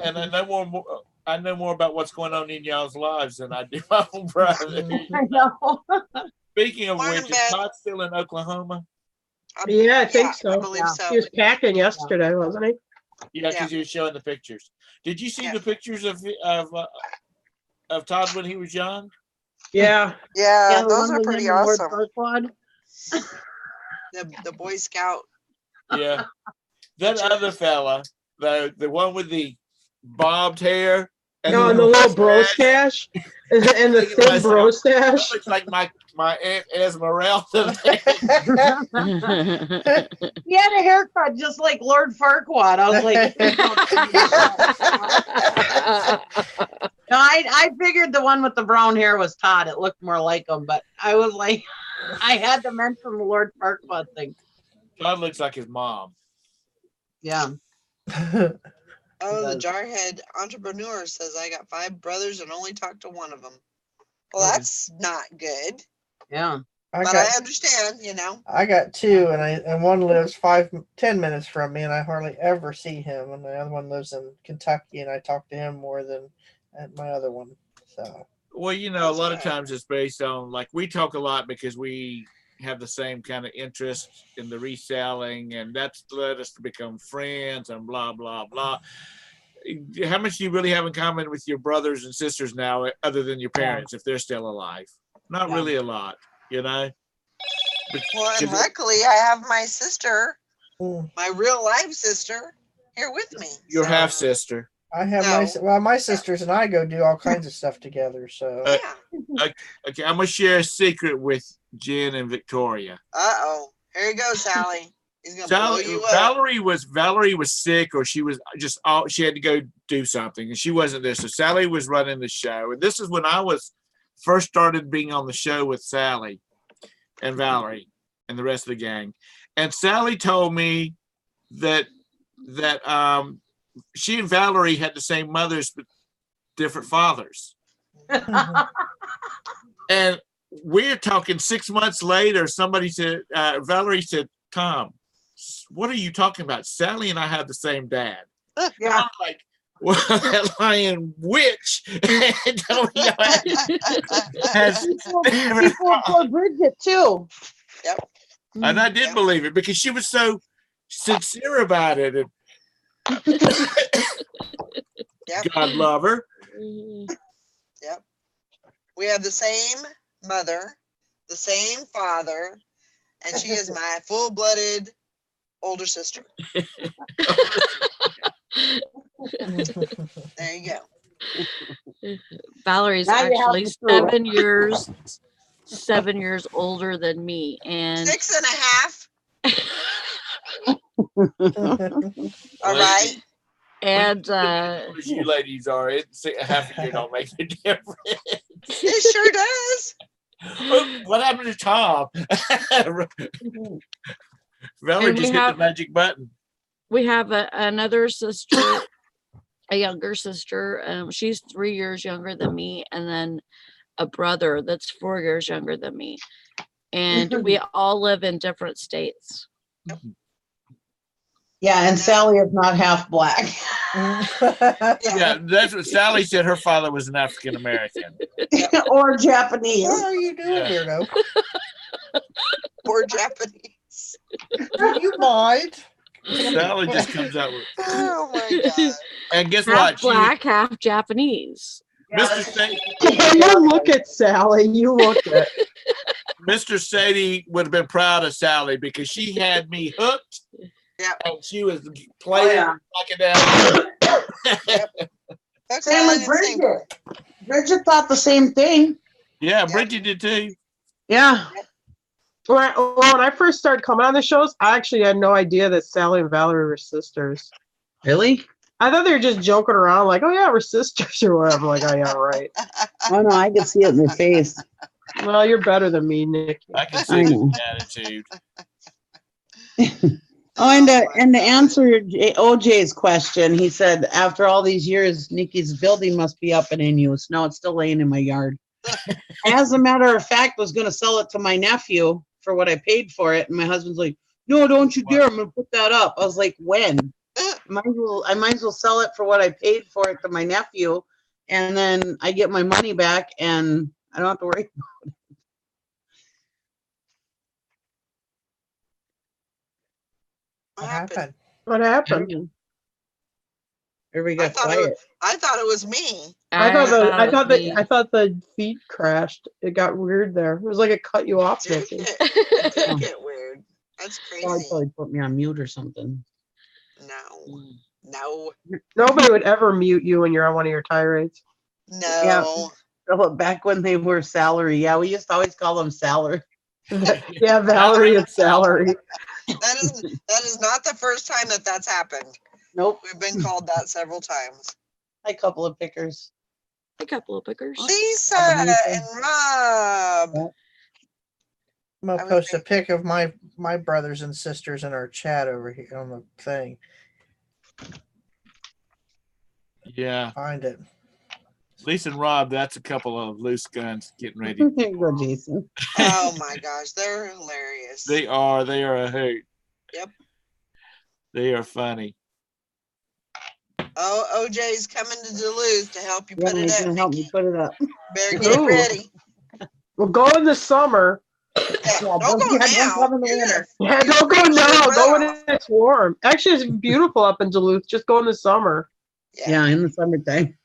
Speaker 3: I know more about what's going on in y'all's lives than I do my own brother.
Speaker 2: I know.
Speaker 3: Speaking of which, is Todd still in Oklahoma?
Speaker 6: Yeah, I think so.
Speaker 1: I believe so.
Speaker 6: He was packing yesterday, wasn't he?
Speaker 3: Yeah, because he was showing the pictures. Did you see the pictures of Todd when he was young?
Speaker 6: Yeah.
Speaker 1: Yeah, those are pretty awesome.
Speaker 2: The
Speaker 1: The Boy Scout.
Speaker 3: Yeah. That other fella, the one with the bobbed hair.
Speaker 6: And the little bro stash. And the thin bro stash.
Speaker 3: Looks like my Aunt Esmeralda.
Speaker 2: He had a haircut just like Lord Farquaad. I was like, no, I figured the one with the brown hair was Todd. It looked more like him, but I was like, I had to mention the Lord Farquaad thing.
Speaker 3: Todd looks like his mom.
Speaker 2: Yeah.
Speaker 1: Oh, the Jarhead entrepreneur says I got 5 brothers and only talked to one of them. Well, that's not good.
Speaker 2: Yeah.
Speaker 1: I understand, you know.
Speaker 4: I got 2, and one lives 5-10 minutes from me, and I hardly ever see him. And the other one lives in Kentucky, and I talk to him more than at my other one. So.
Speaker 3: Well, you know, a lot of times it's based on, like, we talk a lot because we have the same kind of interest in the reselling, and that's led us to become friends and blah, blah, blah. How much do you really have in common with your brothers and sisters now, other than your parents, if they're still alive? Not really a lot, you know?
Speaker 1: Well, and luckily I have my sister, my real life sister, here with me.
Speaker 3: Your half sister.
Speaker 4: I have my sisters and I go do all kinds of stuff together. So
Speaker 3: okay, I'm gonna share a secret with Jen and Victoria.
Speaker 1: Uh-oh, here you go, Sally. He's gonna blow you up.
Speaker 3: Valerie was sick, or she was just she had to go do something, and she wasn't there. So Sally was running the show, and this is when I was first started being on the show with Sally and Valerie and the rest of the gang. And Sally told me that she and Valerie had the same mothers but different fathers. And we're talking 6 months later, somebody said, Valerie said, Tom, what are you talking about? Sally and I have the same dad.
Speaker 2: Yeah.
Speaker 3: I'm like, well, that lying witch. Has
Speaker 2: People Bridget too.
Speaker 1: Yep.
Speaker 3: And I did believe it because she was so sincere about it. And God love her.
Speaker 1: Yep. We have the same mother, the same father, and she is my full-blooded older sister. There you go.
Speaker 5: Valerie's actually 7 years older than me, and
Speaker 1: 6.5. All right.
Speaker 5: And
Speaker 3: you ladies are, half a year don't make a difference.
Speaker 1: It sure does.
Speaker 3: What happened to Tom? Valerie just hit the magic button.
Speaker 5: We have another sister a younger sister. She's 3 years younger than me, and then a brother that's 4 years younger than me. And we all live in different states.
Speaker 2: Yeah, and Sally is not half black.
Speaker 3: Yeah, that's what Sally said. Her father was an African American
Speaker 2: or Japanese.
Speaker 4: What are you doing here, though?
Speaker 1: Or Japanese.
Speaker 4: Do you mind?
Speaker 3: Sally just comes out with.
Speaker 1: Oh my god!
Speaker 3: And guess
Speaker 5: Half
Speaker 3: what?
Speaker 5: black, half Japanese.
Speaker 3: Mr. Sadie,
Speaker 6: You look at Sally. You look at.
Speaker 3: Mr. Sadie would have been proud of Sally because she had me hooked.
Speaker 1: Yeah.
Speaker 3: And she was playing like it down.
Speaker 1: That's
Speaker 2: Same
Speaker 1: not
Speaker 2: with
Speaker 1: insane.
Speaker 2: Bridget. Bridget thought the same thing.
Speaker 3: Yeah, Bridget did too.
Speaker 2: Yeah.
Speaker 6: Well, when I first started coming on the shows, I actually had no idea that Sally and Valerie were sisters.
Speaker 2: Really?
Speaker 6: I thought they were just joking around, like, "Oh yeah, we're sisters" or whatever. Like, "Oh yeah, right."
Speaker 2: Oh no, I could see it in their face.
Speaker 6: Well, you're better than me, Nick.
Speaker 3: I can
Speaker 2: I
Speaker 3: see
Speaker 2: know.
Speaker 3: the attitude.
Speaker 2: Oh, and to
Speaker 1: my
Speaker 2: answer OJ's question, he said, after all these years, Nikki's building must be up and in use. No, it's still laying in my yard. As a matter of fact, was going to sell it to my nephew for what I paid for it. And my husband's like, no, don't you dare. I'm going to put that up. I was like, when? I might as well sell it for what I paid for it to my nephew. And then I get my money back and I don't have to worry about it.
Speaker 1: What happened?
Speaker 6: What happened?
Speaker 2: Everybody
Speaker 1: I
Speaker 2: got
Speaker 1: thought,
Speaker 2: quiet.
Speaker 1: I thought it was me.
Speaker 6: I
Speaker 5: me.
Speaker 6: thought the feed crashed. It got weird there. It was like it cut you off,
Speaker 1: Did
Speaker 6: Nikki.
Speaker 1: it did get weird. That's
Speaker 2: Oh,
Speaker 1: crazy.
Speaker 2: he probably put me on mute or something.
Speaker 1: No.
Speaker 6: Nobody would ever mute you when you're on one of your tirades.
Speaker 1: No.
Speaker 2: Yeah. So back when they were salary, yeah, we used to always call them salary.
Speaker 6: Yeah, Valerie and Salary.
Speaker 1: That is not the first time that that's happened.
Speaker 2: Nope.
Speaker 1: We've been called that several times.
Speaker 2: A couple of pickers.
Speaker 5: A couple of pickers.
Speaker 1: Lisa and Rob.
Speaker 4: I'm gonna post a pic of my brothers and sisters in our chat over here on the thing.
Speaker 3: Yeah.
Speaker 4: Find it.
Speaker 3: Lisa and Rob, that's a couple of loose guns getting ready.
Speaker 2: There you go, Jason.
Speaker 1: Oh my gosh, they're hilarious.
Speaker 3: They are a hoot.
Speaker 1: Yep.
Speaker 3: They are funny.
Speaker 1: Oh, OJ's coming to Duluth to help you
Speaker 2: Yeah,
Speaker 1: put it
Speaker 2: he's
Speaker 1: up.
Speaker 2: gonna help me put it up.
Speaker 1: Better get
Speaker 6: Ooh.
Speaker 1: ready.
Speaker 6: We'll go in the summer.
Speaker 1: Yeah, don't
Speaker 2: don't
Speaker 1: go now.
Speaker 2: come in the
Speaker 1: You're
Speaker 2: winter.
Speaker 1: gonna-
Speaker 6: Yeah,
Speaker 1: you're
Speaker 6: don't go
Speaker 1: gonna
Speaker 6: now.
Speaker 1: freeze
Speaker 6: Go
Speaker 1: right
Speaker 6: when
Speaker 1: off.
Speaker 6: it's warm. Actually, it's beautiful up in Duluth. Just go in the summer.
Speaker 2: Yeah, in the summertime.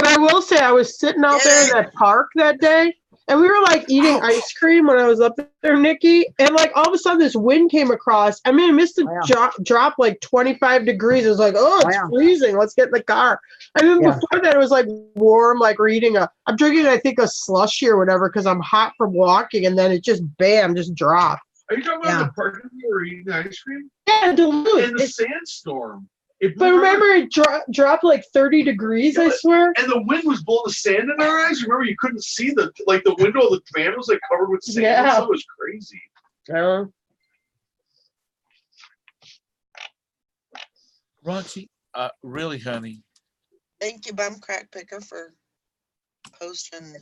Speaker 6: And I will say, I was sitting out there in that park that day, and we were like eating ice cream when I was up there, Nikki. And like all of a sudden, this wind came across. I mean, I missed it drop like 25 degrees. It was like, oh, it's freezing. Let's get in the car. And then before that, it was like warm, like I'm drinking, I think, a slushy or whatever because I'm hot from walking. And then it just, bam, just dropped.
Speaker 7: Are you talking about the park when you were eating ice cream?
Speaker 6: Yeah, Duluth.
Speaker 7: In the sandstorm.
Speaker 6: But remember, it dropped like 30 degrees, I swear.
Speaker 7: And the wind was blowing the sand in our eyes. Remember, you couldn't see the window of the van was like covered with sand.
Speaker 6: Yeah.
Speaker 7: It was crazy.
Speaker 3: Roxy, really, honey.
Speaker 1: Thank you, Bum Crack Picker, for posting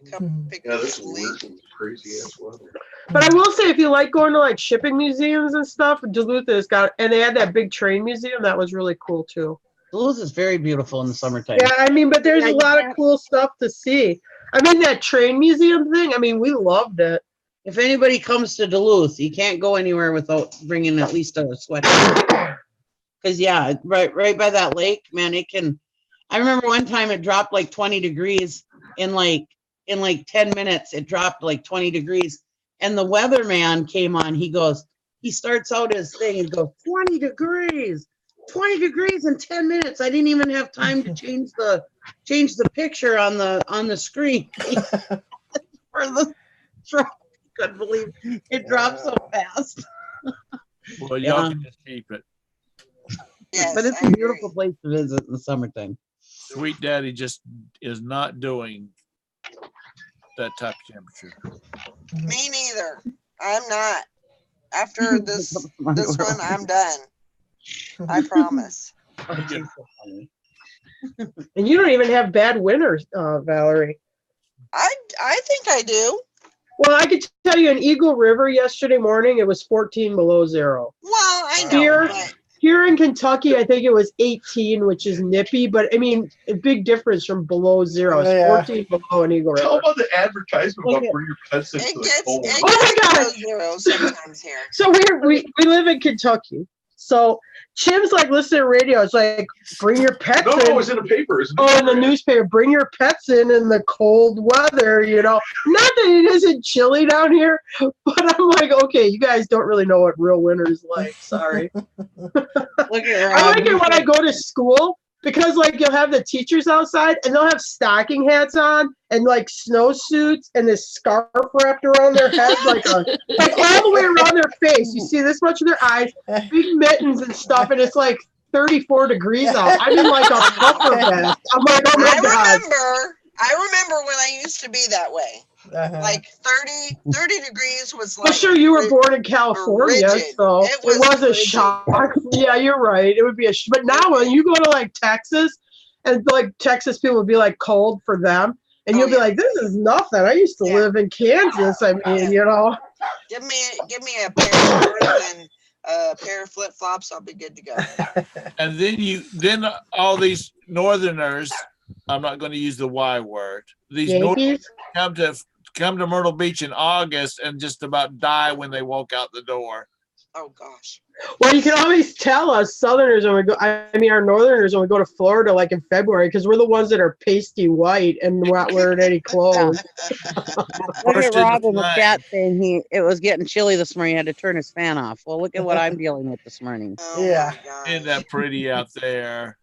Speaker 1: a couple
Speaker 7: Yeah,
Speaker 1: pictures
Speaker 7: this
Speaker 1: of
Speaker 7: is
Speaker 1: Lee.
Speaker 7: weird and crazy ass weather.
Speaker 6: But I will say, if you like going to like shipping museums and stuff, Duluth has got, and they had that big train museum that was really cool too.
Speaker 2: Duluth is very beautiful in the summertime.
Speaker 6: Yeah, I mean, but there's
Speaker 2: Yeah,
Speaker 6: a
Speaker 2: you
Speaker 6: lot of
Speaker 2: can't-
Speaker 6: cool stuff to see. I mean, that train museum thing, I mean, we loved it.
Speaker 2: If anybody comes to Duluth, you can't go anywhere without bringing at least a sweater. Because right by that lake, man, it can. I remember one time it dropped like 20 degrees in like 10 minutes. It dropped like 20 degrees, and the weatherman came on. He starts out his thing and goes 20 degrees in 10 minutes. I didn't even have time to change the picture on the screen for the truck. Couldn't believe it dropped so fast.
Speaker 3: Well, y'all can just keep it.
Speaker 1: Yes,
Speaker 2: But it's
Speaker 1: I
Speaker 2: a
Speaker 1: agree.
Speaker 2: beautiful place to visit in the summertime.
Speaker 3: Sweet Daddy just is not doing that type of temperature.
Speaker 1: Me neither. I'm not. After this one, I'm done. I promise.
Speaker 6: And you don't even have bad winters, Valerie.
Speaker 1: I think I do.
Speaker 6: Well, I could tell you in Eagle River yesterday morning, it was 14 below zero.
Speaker 1: Well, I know,
Speaker 6: Here,
Speaker 1: but
Speaker 6: here in Kentucky, I think it was 18, which is nippy, but I mean, a big difference from below zero. It's 14 below in Eagle
Speaker 7: Tell
Speaker 6: River.
Speaker 7: about the advertisement about bring your pets into
Speaker 1: it
Speaker 7: the
Speaker 1: gets
Speaker 7: cold.
Speaker 1: it
Speaker 6: Oh my
Speaker 1: gets
Speaker 6: God.
Speaker 1: below zero sometimes here.
Speaker 6: So we live in Kentucky. So Chim's like listening to radio. It's like, bring your pets
Speaker 7: No,
Speaker 6: in.
Speaker 7: it was in the paper.
Speaker 6: Oh, in the newspaper, bring your pets in the cold weather, you know. Not that it isn't chilly down here, but I'm like, okay, you guys don't really know what real winter is like. Sorry.
Speaker 2: Look at Rob.
Speaker 6: I like it when I go to school because, like, you'll have the teachers outside and they'll have stocking hats on and, like, snowsuits and this scarf wrapped around their heads, like all the way around their face. You see this much of their eyes, big mittens and stuff, and it's like 34 degrees out. I'm in like a puffer vest. I'm like, oh my God.
Speaker 1: I remember when I used to be that way. Like 30 degrees was like.
Speaker 6: I'm sure you were born in California,
Speaker 1: rigid.
Speaker 6: so
Speaker 1: It
Speaker 6: it was a
Speaker 1: rigid.
Speaker 6: shock. Yeah, you're right. It would be but now when you go to like Texas, and like Texas people would be like cold for them, and you'll be like, this is nothing. I used to live in Kansas. I mean, you know.
Speaker 1: Give me a pair of shorts and a pair of flip flops. I'll be good to go.
Speaker 3: And then all these Northerners, I'm not going to use the Y word. These Northerners come to Myrtle Beach in August and just about die when they walk out the door.
Speaker 1: Oh gosh.
Speaker 6: Well, you can always tell us Southerners when we go. I mean, our Northerners when we go to Florida, like in February, because we're the ones that are pasty white and we're not wearing any clothes.
Speaker 2: Look at Rob in the chat saying it was getting chilly this morning. He had to turn his fan off. Well, look at what I'm dealing with this morning.
Speaker 1: Oh
Speaker 4: Yeah.
Speaker 3: Isn't that pretty out there?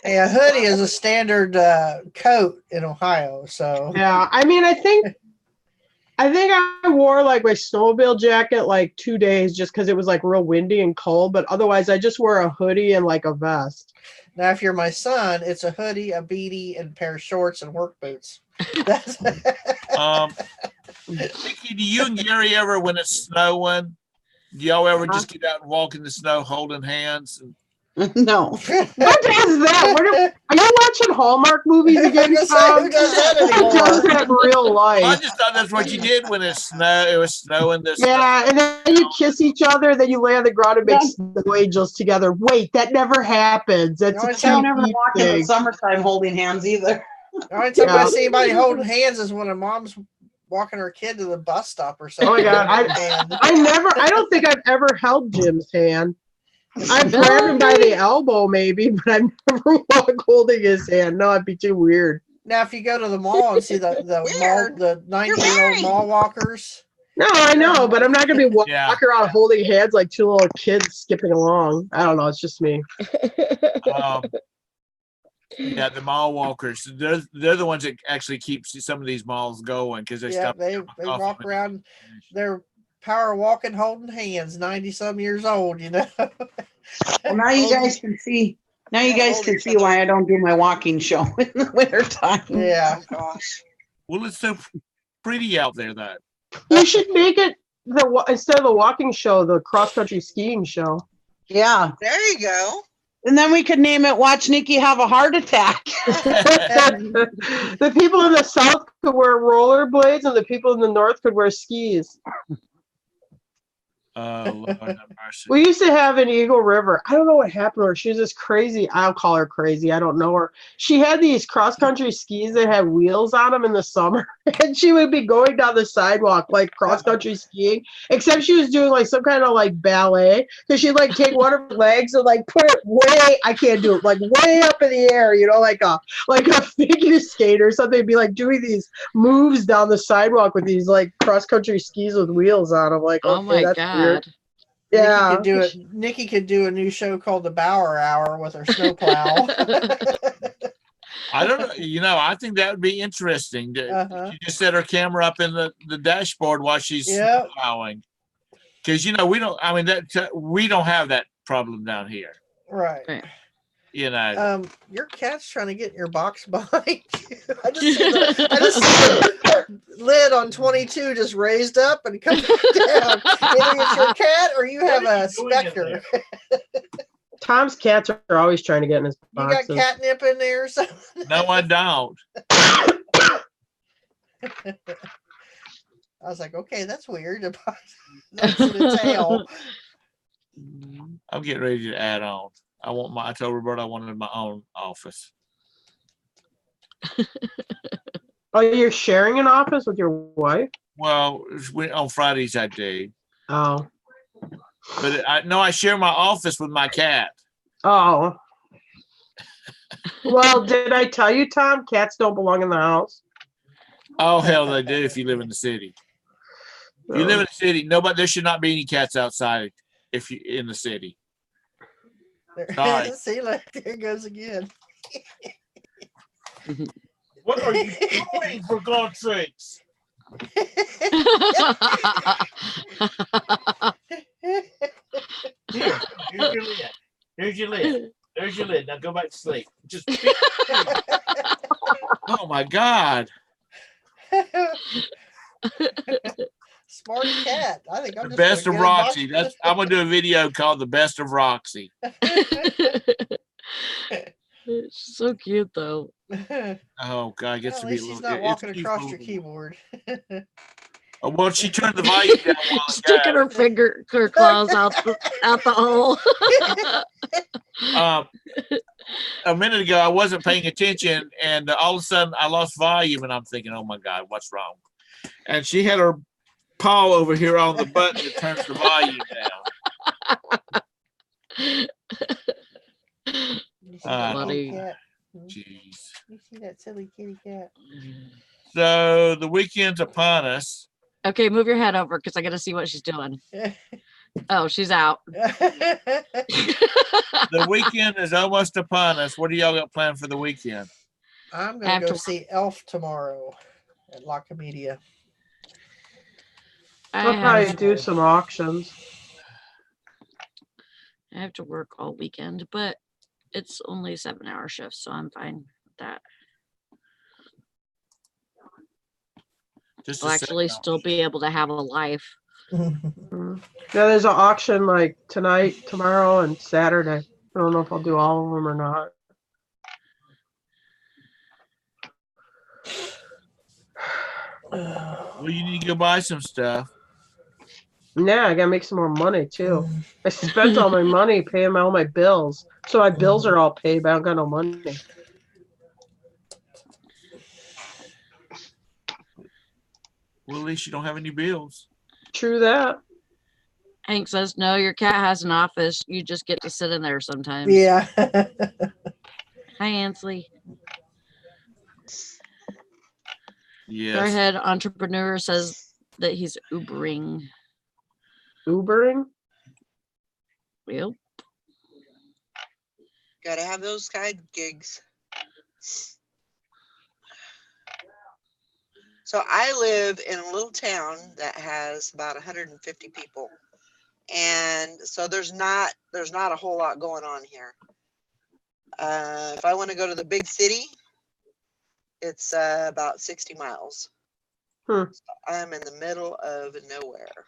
Speaker 4: Hey, a hoodie is a standard coat in Ohio, so
Speaker 6: Yeah, I mean, I think I wore like my snowmobile jacket like 2 days just because it was like real windy and cold. But otherwise, I just wear a hoodie and like a vest.
Speaker 4: now if you're my son, it's a hoodie, a beanie, and a pair of shorts and work boots. That's
Speaker 3: Nikki, do you and Gary ever, when it's snowing, do y'all ever just get out and walk in the snow holding hands?
Speaker 2: No.
Speaker 6: What does that? Are you watching Hallmark movies again, Tom?
Speaker 4: Who does that
Speaker 6: Who does
Speaker 4: anymore?
Speaker 6: that in real life?
Speaker 3: I just thought that's what you did when it was snowing.
Speaker 6: Yeah, and then you kiss each other, then you lay on the ground and make snow angels together. Wait, that never happens. That's a
Speaker 2: I don't ever
Speaker 6: TV
Speaker 2: walk in the
Speaker 6: thing.
Speaker 2: summertime holding hands either.
Speaker 4: The only time I see anybody holding hands is when a mom's walking her kid to the bus stop or something.
Speaker 6: Oh my God, I don't think I've ever held Jim's hand. I've grabbed him by the elbow maybe, but I've never walked holding his hand. No, it'd be too weird.
Speaker 4: Now, if you go to the mall and see the 90-year-old mall walkers.
Speaker 6: No, I know, but I'm not going to be walking around holding hands like two little kids skipping along. I don't know. It's just me.
Speaker 3: Yeah, the mall walkers. They're the ones that actually keep some of these malls going because
Speaker 4: they walk around. They're power walking, holding hands. 90-some years old, you know.
Speaker 2: Well, now you guys can see. Now you guys can see why I don't do my walking show in the wintertime.
Speaker 4: Yeah.
Speaker 1: Oh, gosh.
Speaker 3: Well, it's so pretty out there, though.
Speaker 6: You should make it instead of the walking show, the cross country skiing show.
Speaker 2: Yeah.
Speaker 1: There you go.
Speaker 2: And then we could name it "Watch Nikki Have a Heart Attack."
Speaker 6: The people in the south could wear rollerblades, and the people in the north could wear skis.
Speaker 3: Oh, Lord have mercy.
Speaker 6: We used to have in Eagle River. I don't know what happened to her. She was this crazy. I'll call her crazy. I don't know her. She had these cross-country skis that had wheels on them in the summer. And she would be going down the sidewalk like cross-country skiing. Except she was doing like some kind of like ballet. Because she'd like take one of her legs and like put it way, I can't do it, like way up in the air, you know, like a figure skater or something. Be like doing these moves down the sidewalk with these like cross-country skis with wheels on them. Like,
Speaker 5: Oh my God.
Speaker 6: weird. Yeah,
Speaker 4: Nikki could do a new show called The Bauer Hour with her snowplow.
Speaker 3: I don't know. You know, I think that would be interesting. She just set her camera up in the dashboard while she's plowing. Because we don't. I mean, we don't have that problem down here.
Speaker 4: Right.
Speaker 3: You know.
Speaker 4: Your cat's trying to get in your box behind you. I just see the lid on 22 just raised up and come down. Either it's your cat or you have a specter.
Speaker 6: Tom's cats are always trying to get in his
Speaker 4: You got
Speaker 6: boxes.
Speaker 4: catnip in there or something?
Speaker 3: No, I don't.
Speaker 4: I was like, okay, that's weird. Noticing a tail.
Speaker 3: I'm getting ready to add on. I told Roberta I wanted my own office.
Speaker 6: Oh, you're sharing an office with your wife?
Speaker 3: Well, on Fridays I do.
Speaker 6: Oh.
Speaker 3: But I share my office with my cat.
Speaker 6: Oh. Well, did I tell you, Tom? Cats don't belong in the house.
Speaker 3: Oh, hell, they do if you live in the city. If you live in the city, there should not be any cats outside if you in the city. Sorry.
Speaker 4: See, look, there it goes again.
Speaker 3: What are you doing, for God's sakes? Here, here's your lid. Here's your lid. There's your lid. Now go back to sleep. Just. Oh my God.
Speaker 4: Smart cat. I think I'm
Speaker 3: The
Speaker 4: just
Speaker 3: best of
Speaker 4: gonna get a box.
Speaker 3: Roxy. I'm gonna do a video called "The Best of Roxy."
Speaker 5: She's so cute though.
Speaker 3: Oh God, it gets
Speaker 4: At
Speaker 3: to be a
Speaker 4: least
Speaker 3: little.
Speaker 4: she's not
Speaker 3: it's
Speaker 4: walking
Speaker 3: a cute
Speaker 4: across your
Speaker 3: little-
Speaker 4: keyboard.
Speaker 3: Oh, well, she turned the volume down while
Speaker 5: Sticking her claws out the hole.
Speaker 3: A minute ago, I wasn't paying attention, and all of a sudden, I lost volume, and I'm thinking, "Oh my God, what's wrong?" And she had her paw over here on the button that turns the volume down.
Speaker 4: You see that
Speaker 5: Buddy.
Speaker 4: kitty cat?
Speaker 3: Jeez.
Speaker 4: You see that silly kitty cat?
Speaker 3: So the weekend's upon us.
Speaker 5: Okay, move your head over because I got to see what she's doing. Oh, she's out.
Speaker 3: The weekend is almost upon us. What do y'all got planned for the weekend?
Speaker 4: I'm gonna go see Elf tomorrow at La Comedia.
Speaker 6: I'll probably do some auctions.
Speaker 5: I have to work all weekend, but it's only 7-hour shifts, so I'm fine with that. I'll actually still be able to have a life.
Speaker 6: Yeah, there's an auction like tonight, tomorrow, and Saturday. I don't know if I'll do all of them or not.
Speaker 3: Well, you need to go buy some stuff.
Speaker 6: Yeah, I gotta make some more money too. I spent all my money paying all my bills. So my bills are all paid, but I don't got no money.
Speaker 3: Well, at least you don't have any bills.
Speaker 6: True that.
Speaker 5: Hank says, no, your cat has an office. You just get to sit in there sometimes.
Speaker 4: Yeah.
Speaker 5: Hi, Ansley.
Speaker 3: Yes.
Speaker 5: Airhead entrepreneur says that he's Ubering.
Speaker 6: Ubering?
Speaker 5: Yep.
Speaker 1: Gotta have those side gigs. So I live in a little town that has about 150 people. And so there's not a whole lot going on here. If I want to go to the big city, it's about 60 miles. So I'm in the middle of nowhere.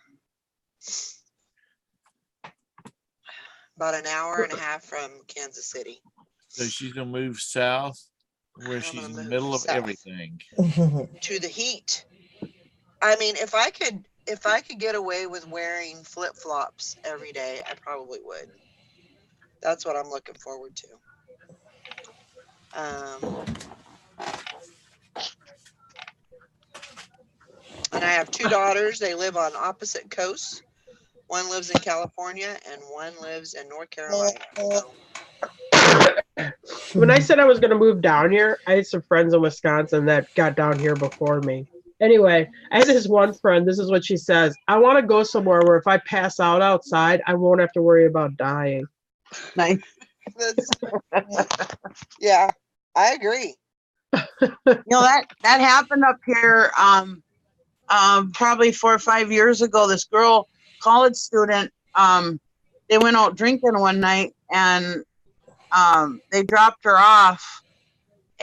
Speaker 1: About an hour and a half from Kansas City.
Speaker 3: So she's gonna move south, where she's in the middle of everything.
Speaker 1: To the heat. I mean, if I could get away with wearing flip-flops every day, I probably would. That's what I'm looking forward to. And I have two daughters. They live on opposite coasts. One lives in California and one lives in North Carolina. So.
Speaker 6: When I said I was going to move down here, I had some friends in Wisconsin that got down here before me. Anyway, I had this one friend. This is what she says. I want to go somewhere where if I pass out outside, I won't have to worry about dying.
Speaker 2: Nice.
Speaker 1: Yeah, I agree.
Speaker 2: That happened up here probably 4 or 5 years ago. This girl, college student, they went out drinking one night and they dropped her off.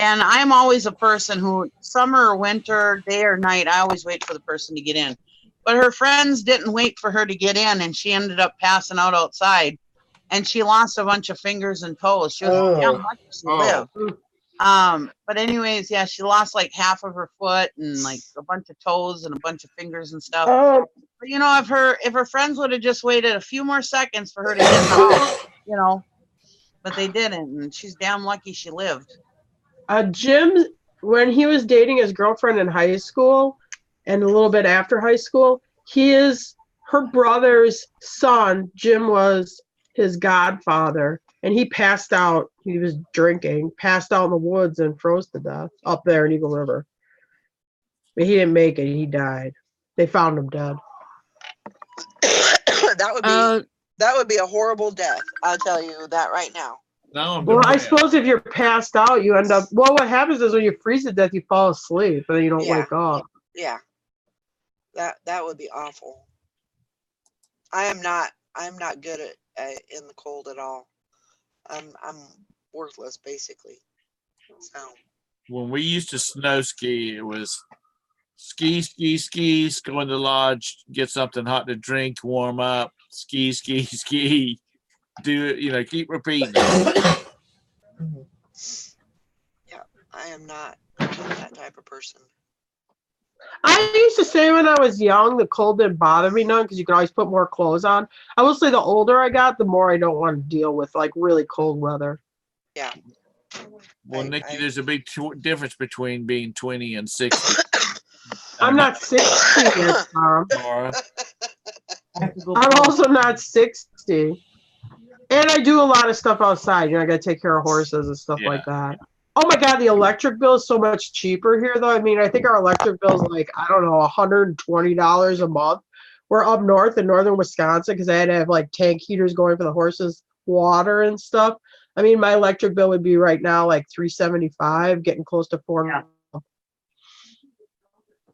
Speaker 2: And I'm always a person who, summer or winter, day or night, I always wait for the person to get in. But her friends didn't wait for her to get in, and she ended up passing out outside. and she lost a bunch of fingers and toes. She was damn lucky she lived. But anyways, yeah, she lost like half of her foot and like a bunch of toes and a bunch of fingers and stuff. But you know, if her friends would have just waited a few more seconds for her to get out, you know, but they didn't, and she's damn lucky she lived.
Speaker 6: Jim, when he was dating his girlfriend in high school and a little bit after high school, he is her brother's son. Jim was his godfather, and he passed out. He was drinking, passed out in the woods, and froze to death up there in Eagle River. But he didn't make it. He died. They found him dead.
Speaker 1: That would be a horrible death. I'll tell you that right now.
Speaker 3: No,
Speaker 6: well, I suppose if you're passed out, you end up. Well, what happens is when you freeze to death, you fall asleep and then you don't wake up.
Speaker 1: Yeah, that would be awful. I'm not good at in the cold at all. I'm worthless basically. So
Speaker 3: when we used to snow ski, it was ski, go in the lodge, get something hot to drink, warm up, ski. Do it, you know, keep repeating.
Speaker 1: Yeah, I am not that type of person.
Speaker 6: I used to say when I was young, the cold didn't bother me none because you could always put more clothes on. I will say the older I got, the more I don't want to deal with like really cold weather.
Speaker 1: Yeah.
Speaker 3: Well, Nikki, there's a big difference between being 20 and 60.
Speaker 6: I'm not 60 yet, Tom. I'm also not 60. And I do a lot of stuff outside. You know, I got to take care of horses and stuff like that. Oh my God, the electric bill is so much cheaper here, though. I mean, I think our electric bill is like, I don't know, $120 a month. We're up north in northern Wisconsin because I had to have like tank heaters going for the horses, water and stuff. I mean, my electric bill would be right now like $375, getting close to $400.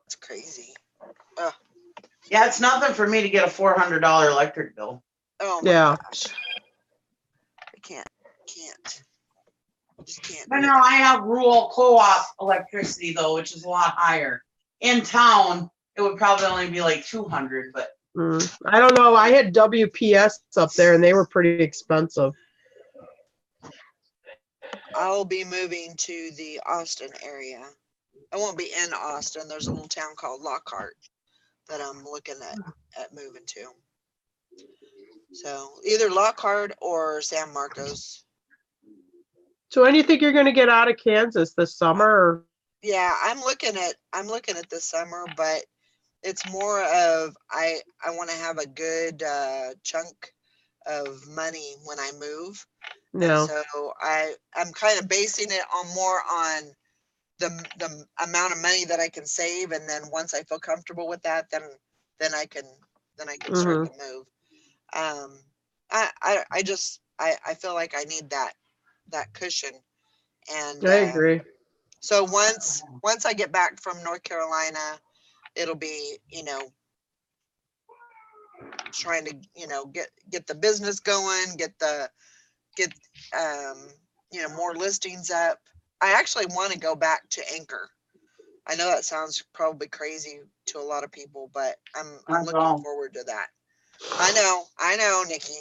Speaker 1: It's crazy.
Speaker 2: Yeah, it's nothing for me to get a $400 electric bill.
Speaker 1: Oh my gosh. I can't. Just can't.
Speaker 2: But no, I have rural co-op electricity though, which is a lot higher. In town, it would probably only be like $200, but
Speaker 6: I don't know. I had WPS up there and they were pretty expensive.
Speaker 1: I'll be moving to the Austin area. I won't be in Austin. There's a little town called Lockhart that I'm looking at moving to. So either Lockhart or San Marcos.
Speaker 6: So when do you think you're going to get out of Kansas this summer? Or?
Speaker 1: Yeah, I'm looking at this summer, but it's more of I want to have a good chunk of money when I move.
Speaker 6: No.
Speaker 1: So I'm kind of basing it more on the amount of money that I can save, and then once I feel comfortable with that, then I can start the move. I feel like I need that cushion, and
Speaker 6: I agree.
Speaker 1: So once I get back from North Carolina, it'll be, trying to, get the business going, get more listings up. I actually want to go back to Anchor. I know that sounds probably crazy to a lot of people, but I'm looking forward to that. I know, Nikki.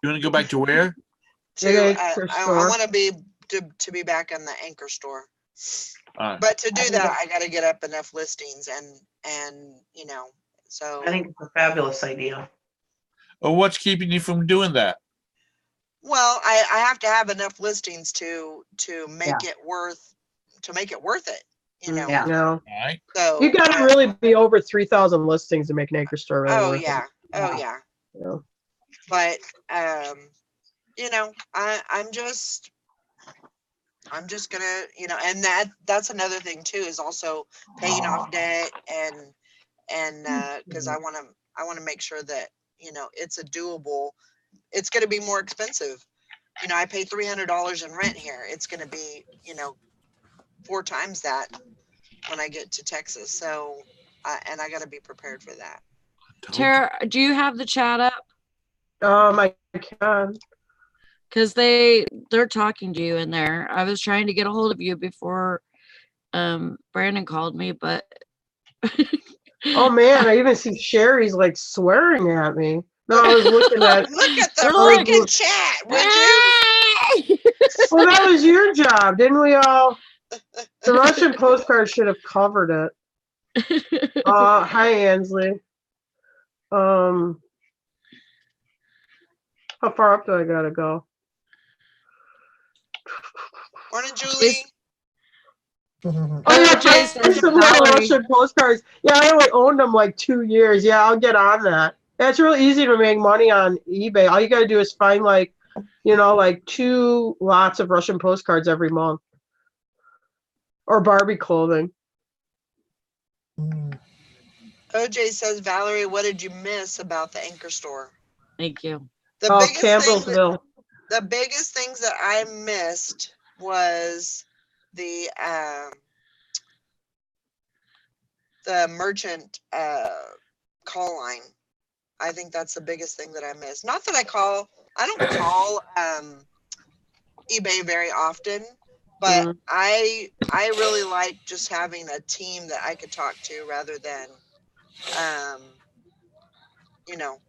Speaker 3: You want to go back to where?
Speaker 1: I want to be back in the Anchor store. But to do that, I got to get up enough listings and so.
Speaker 2: I think it's a fabulous idea.
Speaker 3: Well, what's keeping you from doing that?
Speaker 1: Well, I have to have enough listings to make it worth it.
Speaker 2: Yeah.
Speaker 3: All right.
Speaker 1: So
Speaker 6: you got to really be over 3,000 listings to make an Anchor store. Really worth it.
Speaker 1: Oh yeah. But I'm just gonna, and that's another thing too, is also paying off debt and because I want to make sure that, it's a doable. It's going to be more expensive. I pay $300 in rent here. It's going to be, 4 times that when I get to Texas. So, and I got to be prepared for that.
Speaker 5: Tara, do you have the chat up?
Speaker 6: I can.
Speaker 5: Because they're talking to you in there. I was trying to get a hold of you before Brandon called me, but
Speaker 6: oh man, I even see Sherry's like swearing at me. No, I was looking at.
Speaker 1: Look at the
Speaker 5: Look.
Speaker 1: freaking chat, would you?
Speaker 6: Well, that was your job, didn't we all? The Russian postcard should have covered it. Hi, Ansley. How far up do I gotta go?
Speaker 1: Morning, Julie.
Speaker 6: Oh yeah,
Speaker 5: Jason,
Speaker 6: I used to look at
Speaker 5: Valerie.
Speaker 6: Russian postcards. Yeah, I only owned them like 2 years. Yeah, I'll get on that. Yeah, it's really easy to make money on eBay. All you gotta do is find like 2 lots of Russian postcards every month. Or Barbie clothing.
Speaker 1: OJ says, Valerie, what did you miss about the Anchor store?
Speaker 5: Thank you.
Speaker 1: The
Speaker 6: Oh,
Speaker 1: biggest thing
Speaker 6: Campbellsville.
Speaker 1: the biggest things that I missed was the merchant call line. I think that's the biggest thing that I missed. Not that I don't call eBay very often, but I really like just having a team that I could talk to rather than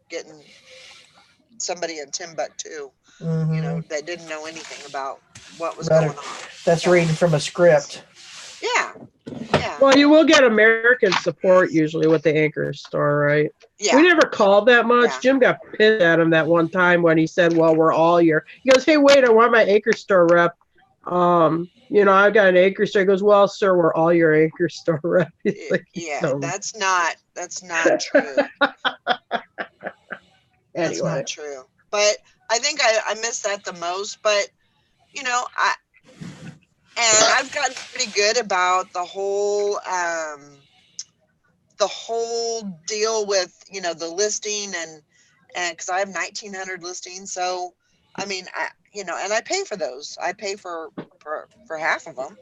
Speaker 1: getting somebody in Timbuktu, that didn't know anything about what was going on.
Speaker 4: That's reading from a script.
Speaker 1: Yeah.
Speaker 6: Well, you will get American support usually with the Anchor store, right?
Speaker 1: Yeah.
Speaker 6: We never called that much.
Speaker 1: Yeah.
Speaker 6: Jim got pissed at him that one time when he said, well, we're all your. He goes, hey, wait, I want my Anchor store rep. I've got an Anchor store. He goes, well, sir, we're all your Anchor store rep. Like,
Speaker 1: Yeah, that's not true. That's
Speaker 6: Anyway.
Speaker 1: not true. But I think I miss that the most. But I've gotten pretty good about the whole deal with the listing and because I have 1,900 listings, so I mean and I pay for those. I pay for half of them.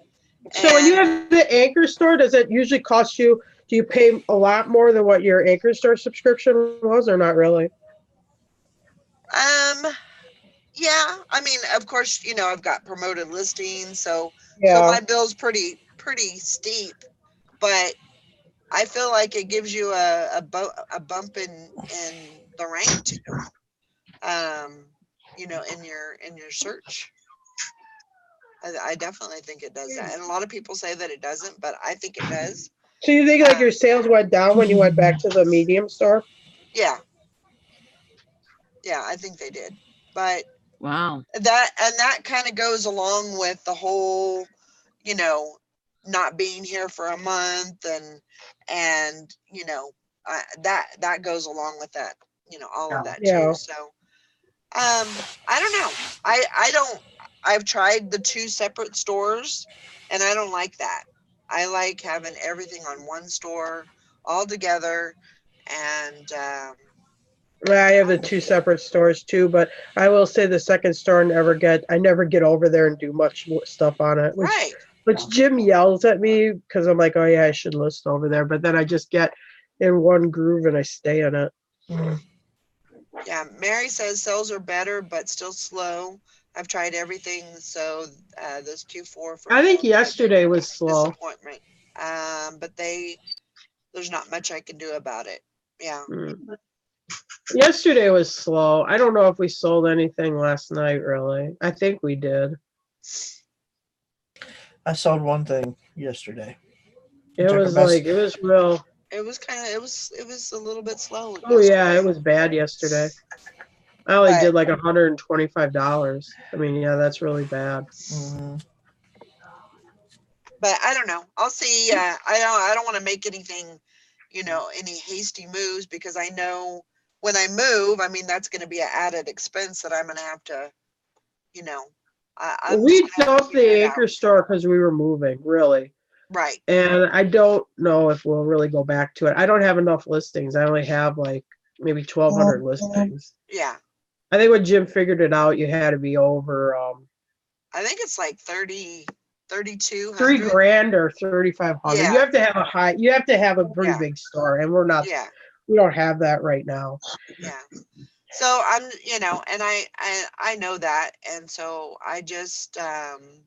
Speaker 6: So when you have the Anchor store, does it usually cost you? Do you pay a lot more than what your Anchor store subscription was, or not really?
Speaker 1: Yeah, I mean, of course, I've got promoted listings, so
Speaker 6: Yeah.
Speaker 1: my bill's pretty steep, but I feel like it gives you a bump in the rank too. In your search. I definitely think it does that, and a lot of people say that it doesn't, but I think it does.
Speaker 6: So you think like your sales went down when you went back to the medium store?
Speaker 1: Yeah, I think they did, but
Speaker 5: wow,
Speaker 1: that kind of goes along with the whole, not being here for a month and that goes along with that, all of that too. So I don't know. I've tried the 2 separate stores and I don't like that. I like having everything on one store all together. And
Speaker 6: I have the 2 separate stores too, but I will say the second store I never get over there and do much stuff on it. Which Jim yells at me because I'm like, oh yeah, I should list over there, but then I just get in one groove and I stay in it.
Speaker 1: Yeah, Mary says sales are better, but still slow. I've tried everything, so this Q4
Speaker 6: I think yesterday was slow.
Speaker 1: Disappointment. But there's not much I can do about it. Yeah.
Speaker 6: Yesterday was slow. I don't know if we sold anything last night, really. I think we did.
Speaker 4: I sold one thing yesterday.
Speaker 6: It was real.
Speaker 1: It was a little bit slow.
Speaker 6: Oh yeah, it was bad yesterday. I only did like $125. I mean, yeah, that's really bad.
Speaker 1: But I don't know. I'll see. I don't want to make anything, any hasty moves because I know when I move, I mean, that's going to be an added expense that I'm going to have to,
Speaker 6: we built the Anchor store because we were moving, really.
Speaker 1: Right.
Speaker 6: And I don't know if we'll really go back to it. I don't have enough listings. I only have like maybe 1,200 listings.
Speaker 1: Yeah.
Speaker 6: I think when Jim figured it out, you had to be over.
Speaker 1: I think it's like 3,200.
Speaker 6: $3,000 or 3,500.
Speaker 1: Yeah.
Speaker 6: You have to have you have to have a pretty big store, and we're not.
Speaker 1: Yeah.
Speaker 6: We don't have that right now.
Speaker 1: Yeah. So I'm, and I know that, and so I just I'm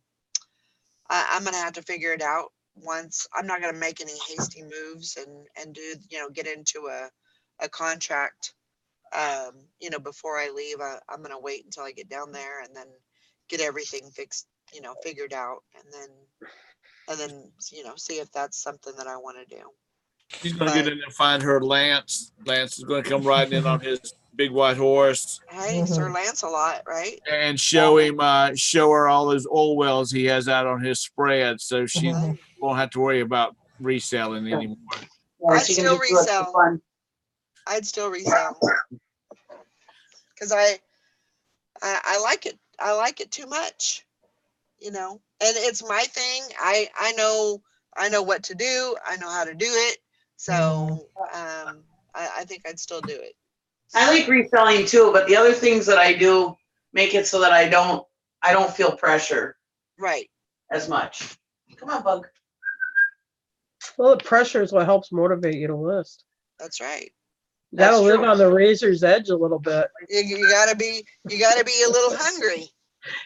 Speaker 1: gonna have to figure it out once. I'm not gonna make any hasty moves and do get into a contract you know, before I leave, I'm gonna wait until I get down there and then get everything fixed, you know, figured out, and then you know, see if that's something that I want to do.
Speaker 3: She's gonna get in there and find her Lance. Lance is gonna come riding in on his big white horse
Speaker 1: Hey, Sir Lancelot, right?
Speaker 3: and show her all those oil wells he has out on his spread, so she won't have to worry about reselling anymore.
Speaker 2: Yeah,
Speaker 1: I'd
Speaker 2: she can
Speaker 1: still
Speaker 2: just do it for
Speaker 1: resell.
Speaker 2: fun.
Speaker 1: I'd still resell because I like it. I like it too much, you know. And it's my thing. I know what to do. I know how to do it. So I think I'd still do it.
Speaker 2: I like reselling too, but the other things that I do make it so that I don't feel pressure
Speaker 1: Right.
Speaker 2: as much. Come on, Bug.
Speaker 6: Well, the pressure is what helps motivate you to list.
Speaker 1: That's right.
Speaker 6: You gotta
Speaker 2: That's
Speaker 6: live
Speaker 2: true.
Speaker 6: on the razor's edge a little bit.
Speaker 1: You gotta be a little hungry.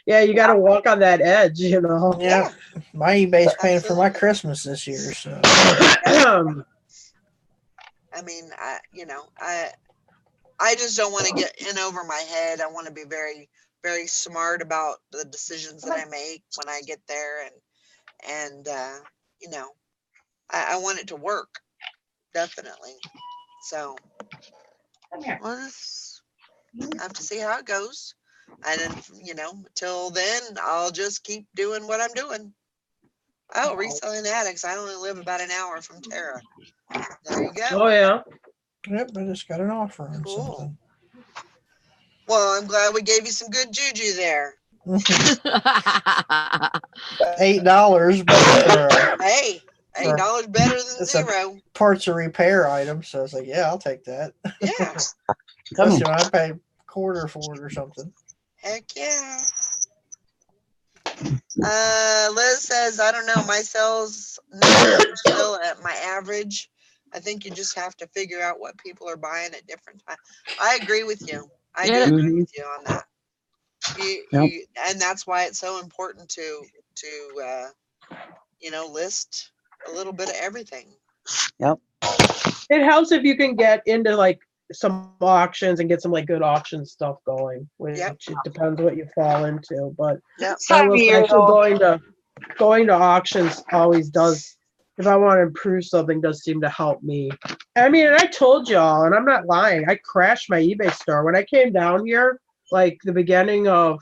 Speaker 6: Yeah, you gotta walk on that edge, you know.
Speaker 4: Yeah. My eBay's paying for my
Speaker 1: Absolutely.
Speaker 4: Christmas this year, so
Speaker 1: I mean, I just don't want to get in over my head. I want to be very, very smart about the decisions that I make when I get there, and you know, I want it to work, definitely. So we'll just have to see how it goes, and then you know, till then, I'll just keep doing what I'm doing. Oh, reselling addicts. I only live about an hour from Tara. There you go.
Speaker 6: Oh yeah.
Speaker 4: yep, I just got an offer on
Speaker 1: Cool.
Speaker 4: something.
Speaker 1: Well, I'm glad we gave you some good juju there.
Speaker 4: $8, but
Speaker 1: Hey, $8 better than
Speaker 4: it's a-
Speaker 1: zero.
Speaker 4: parts of repair item. So I was like, yeah, I'll take that.
Speaker 1: Yeah,
Speaker 4: Especially when I pay a quarter for it or something.
Speaker 1: heck yeah. Liz says, I don't know, my sales numbers are still at my average. I think you just have to figure out what people are buying at different times. I agree with you. I do agree with you on that. And that's why it's so important to you know, list a little bit of everything.
Speaker 2: Yep.
Speaker 6: It helps if you can get into like some auctions and get some like good auction stuff going, which
Speaker 1: Yep.
Speaker 6: it depends what you fall into. But
Speaker 1: Yep.
Speaker 6: I will say actually going to auctions always does, if I want to improve something, does seem to help me. I mean, and I told y'all, and I'm not lying, I crashed my eBay store when I came down here, like the beginning of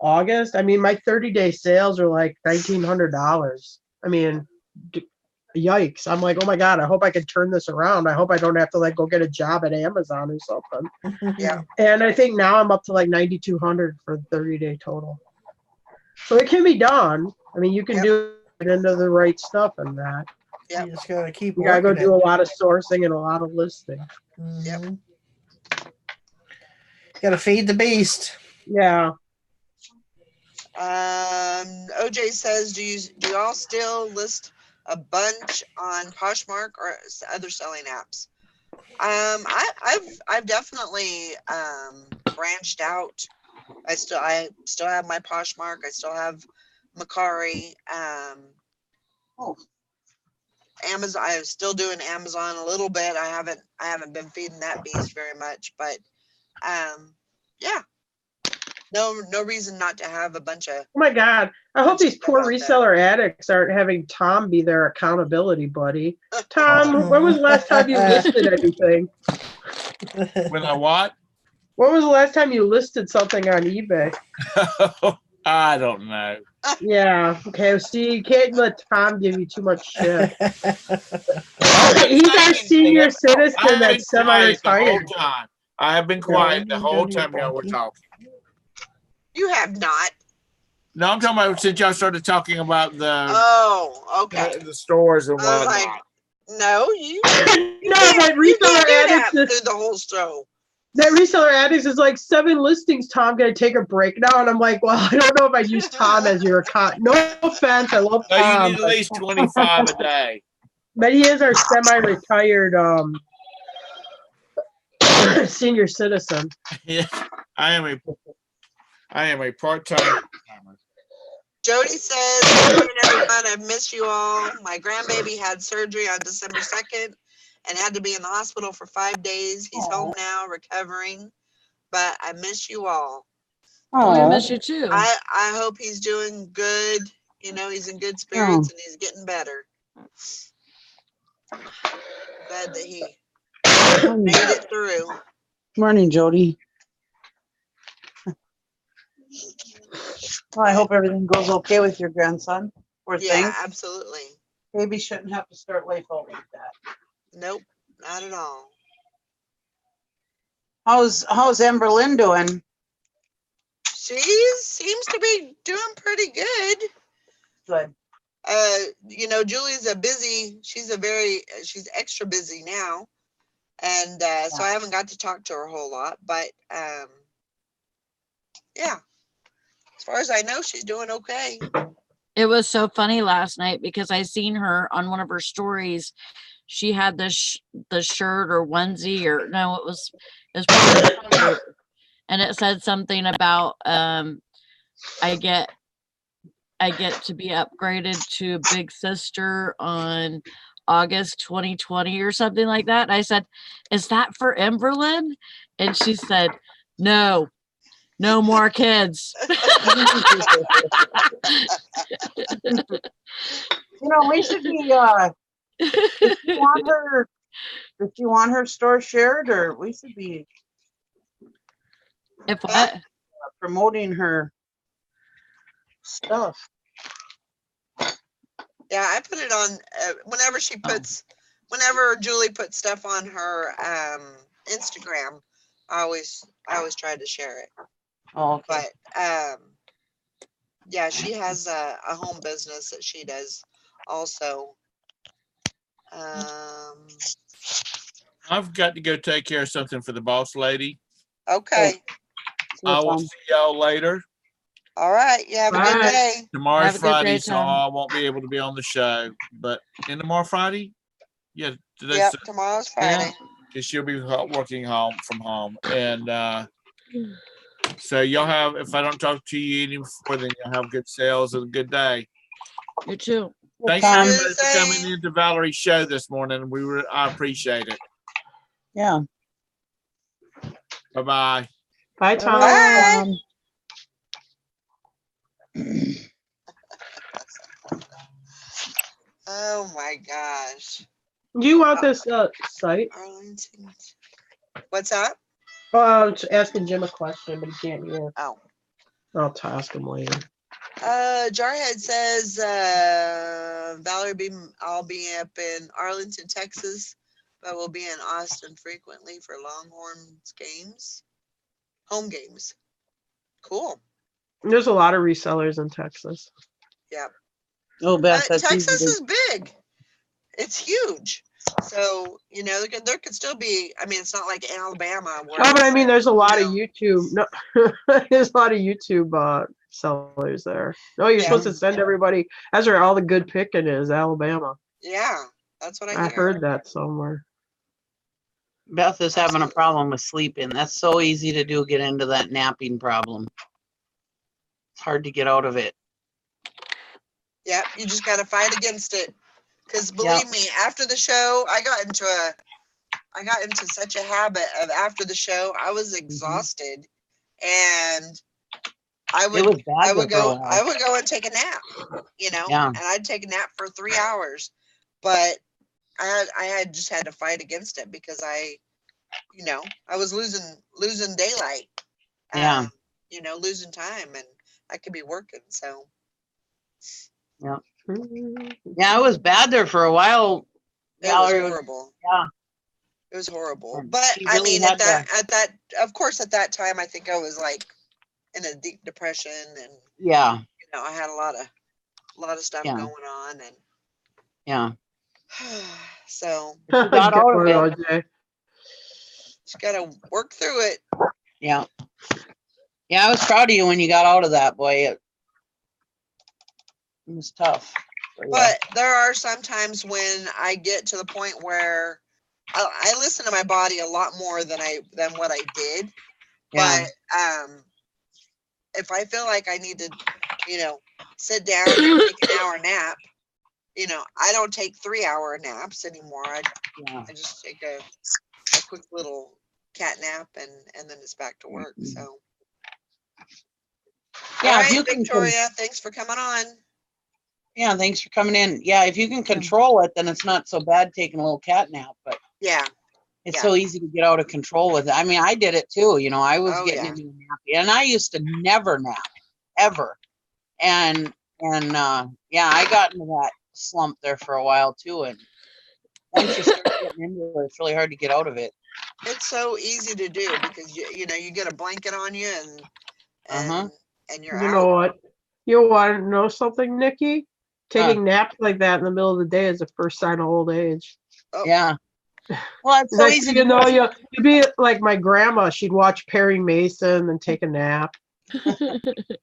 Speaker 6: August. I mean, my 30-day sales are like $1,900. I mean, yikes. I'm like, oh my God, I hope I can turn this around. I hope I don't have to like go get a job at Amazon or something.
Speaker 1: Yeah.
Speaker 6: And I think now I'm up to like 9,200 for 30-day total. So it can be done. I mean, you can do it into the right stuff and that.
Speaker 1: Yep.
Speaker 4: You just gotta keep
Speaker 6: You gotta go
Speaker 4: working
Speaker 6: do a lot of sourcing and a lot of listing.
Speaker 1: Yep.
Speaker 4: Gotta feed the beast.
Speaker 6: Yeah.
Speaker 1: OJ says, do you all still list a bunch on Poshmark or other selling apps? I've definitely branched out. I still have my Poshmark. I still have Macari. Amazon. I'm still doing Amazon a little bit. I haven't been feeding that beast very much, but yeah. No reason not to have a bunch of.
Speaker 6: Oh my God. I hope these poor reseller addicts aren't having Tom be their accountability buddy. Tom, when was the last time you listed anything?
Speaker 3: When I what?
Speaker 6: When was the last time you listed something on eBay?
Speaker 3: I don't know.
Speaker 6: Yeah. Okay. See, you can't let Tom give you too much shit. He's our senior citizen that's semi-retired.
Speaker 3: I have been quiet the whole time y'all were talking.
Speaker 1: You have not.
Speaker 3: No, I'm talking about since y'all started talking about the.
Speaker 1: Oh, okay.
Speaker 3: The stores and whatnot.
Speaker 1: Like, no, you.
Speaker 6: No, but reseller addicts
Speaker 1: through the whole show.
Speaker 6: That reseller addicts is like 7 listings. Tom gonna take a break now, and I'm like, well, I don't know if I'd use Tom as your account. No offense, I love Tom.
Speaker 3: No, you need at least 25 a day.
Speaker 6: But he is our semi-retired senior citizen.
Speaker 3: Yeah, I am a part-time.
Speaker 1: Jody says, "Good morning, everyone. I've missed you all. My grandbaby had surgery on December 2nd and had to be in the hospital for 5 days. He's home now, recovering, but I miss you all.
Speaker 5: Oh, I
Speaker 2: Oh,
Speaker 5: miss you too.
Speaker 1: I hope he's doing good. You know, he's in good spirits and he's getting better. Glad that he made it through.
Speaker 2: morning, Jody. Well, I hope everything goes okay with your grandson. Poor
Speaker 1: Yeah,
Speaker 2: thing.
Speaker 1: absolutely.
Speaker 2: Baby shouldn't have to start life out like that.
Speaker 1: Nope, not at all.
Speaker 2: How's Amber Lynn doing?
Speaker 1: She seems to be doing pretty good.
Speaker 2: Good.
Speaker 1: You know, Julie's she's extra busy now. And so I haven't got to talk to her a whole lot, but yeah, as far as I know, she's doing okay.
Speaker 5: It was so funny last night because I seen her on one of her stories. She had the shirt or onesie, or no, it was probably a shirt, and it said something about I get to be upgraded to Big Sister on August 2020 or something like that. And I said, "Is that for Emberlyn?" And she said, "No more kids."
Speaker 2: You know, we should be if you want her store shared, or we should be
Speaker 5: If what?
Speaker 2: promoting her stuff.
Speaker 1: Yeah, I put it on whenever Julie puts stuff on her Instagram. I always try to share it.
Speaker 2: Oh, okay.
Speaker 1: But yeah, she has a home business that she does also.
Speaker 3: I've got to go take care of something for the boss lady.
Speaker 1: Okay.
Speaker 3: I will see y'all later.
Speaker 1: All right. You have a good day.
Speaker 3: Tomorrow's Friday, so I won't be able to be on the show. But in tomorrow Friday? Yeah.
Speaker 1: Yep, tomorrow's Friday.
Speaker 3: Because she'll be working from home. And so y'all have, if I don't talk to you any before, then you'll have good sales and a good day.
Speaker 5: You too.
Speaker 3: Thanks everybody for coming into Valerie's show this morning. I appreciate it.
Speaker 2: Yeah.
Speaker 3: Bye-bye.
Speaker 6: Bye, Tom.
Speaker 1: Bye. Oh my gosh.
Speaker 6: Do you want this site?
Speaker 1: Arlington. What's that?
Speaker 6: Oh, I'm just asking Jim a question, but he can't hear.
Speaker 1: Oh.
Speaker 6: I'll ask him later.
Speaker 1: Jarhead says, Valerie, I'll be up in Arlington, Texas, but we'll be in Austin frequently for Longhorns games, home games. Cool.
Speaker 6: There's a lot of resellers in Texas.
Speaker 1: Yep.
Speaker 2: Oh, Beth,
Speaker 1: but Texas is big. It's huge. So, you know, there could still be, I mean, it's not like Alabama.
Speaker 6: Oh, but I mean, there's a lot of YouTube. No, there's a lot of YouTube sellers there. No, you're supposed to send everybody. That's where all the good picking is, Alabama.
Speaker 1: Yeah, that's what I hear.
Speaker 6: I heard that somewhere.
Speaker 2: Beth is having a problem with sleeping. That's so easy to do, get into that napping problem. It's hard to get out of it.
Speaker 1: Yeah, you just got to fight against it. Because believe me, after the show, I got into such a habit of after the show, I was exhausted, and I would go and take a nap, you know, and I'd take a nap for 3 hours, but I just had to fight against it because I was losing daylight, you know, losing time, and I could be working, so.
Speaker 2: Yeah, it was bad there for a while.
Speaker 1: It was horrible.
Speaker 2: Yeah.
Speaker 1: It was horrible. But I mean, at that, of course, at that time, I think I was like in a deep depression, and you know, I had a lot of stuff going on, and so
Speaker 2: she got out of it.
Speaker 1: Just gotta work through it.
Speaker 2: Yeah, I was proud of you when you got out of that, boy. It was tough.
Speaker 1: But there are some times when I get to the point where I listen to my body a lot more than what I did. Yeah. But if I feel like I need to, you know, sit down and take an hour nap. You know, I don't take 3-hour naps anymore. I just take a quick little cat nap and then it's back to work. So
Speaker 2: Yeah,
Speaker 1: all
Speaker 2: if you
Speaker 1: right,
Speaker 2: can
Speaker 1: Victoria, thanks for coming on.
Speaker 2: Yeah, thanks for coming in. Yeah, if you can control it, then it's not so bad taking a little cat nap, but
Speaker 1: Yeah.
Speaker 2: it's so easy to get out of control with it. I mean, I did it too. You know, I was
Speaker 1: Oh,
Speaker 2: getting
Speaker 1: yeah.
Speaker 2: into a nappy, and I used to never nap, ever. And yeah, I got into that slump there for a while too. And once you start getting into it, it's really hard to get out of it.
Speaker 1: It's so easy to do because you know you get a blanket on you and you're
Speaker 6: You
Speaker 1: out.
Speaker 6: know what? You want to know something, Nikki? Taking naps like that in the middle of the day is the first sign of old age.
Speaker 1: Oh.
Speaker 2: Yeah. Well, it's so
Speaker 6: Next
Speaker 2: easy
Speaker 6: thing
Speaker 2: to
Speaker 6: you know,
Speaker 2: do.
Speaker 6: you'd be like my grandma. She'd watch Perry Mason and take a nap.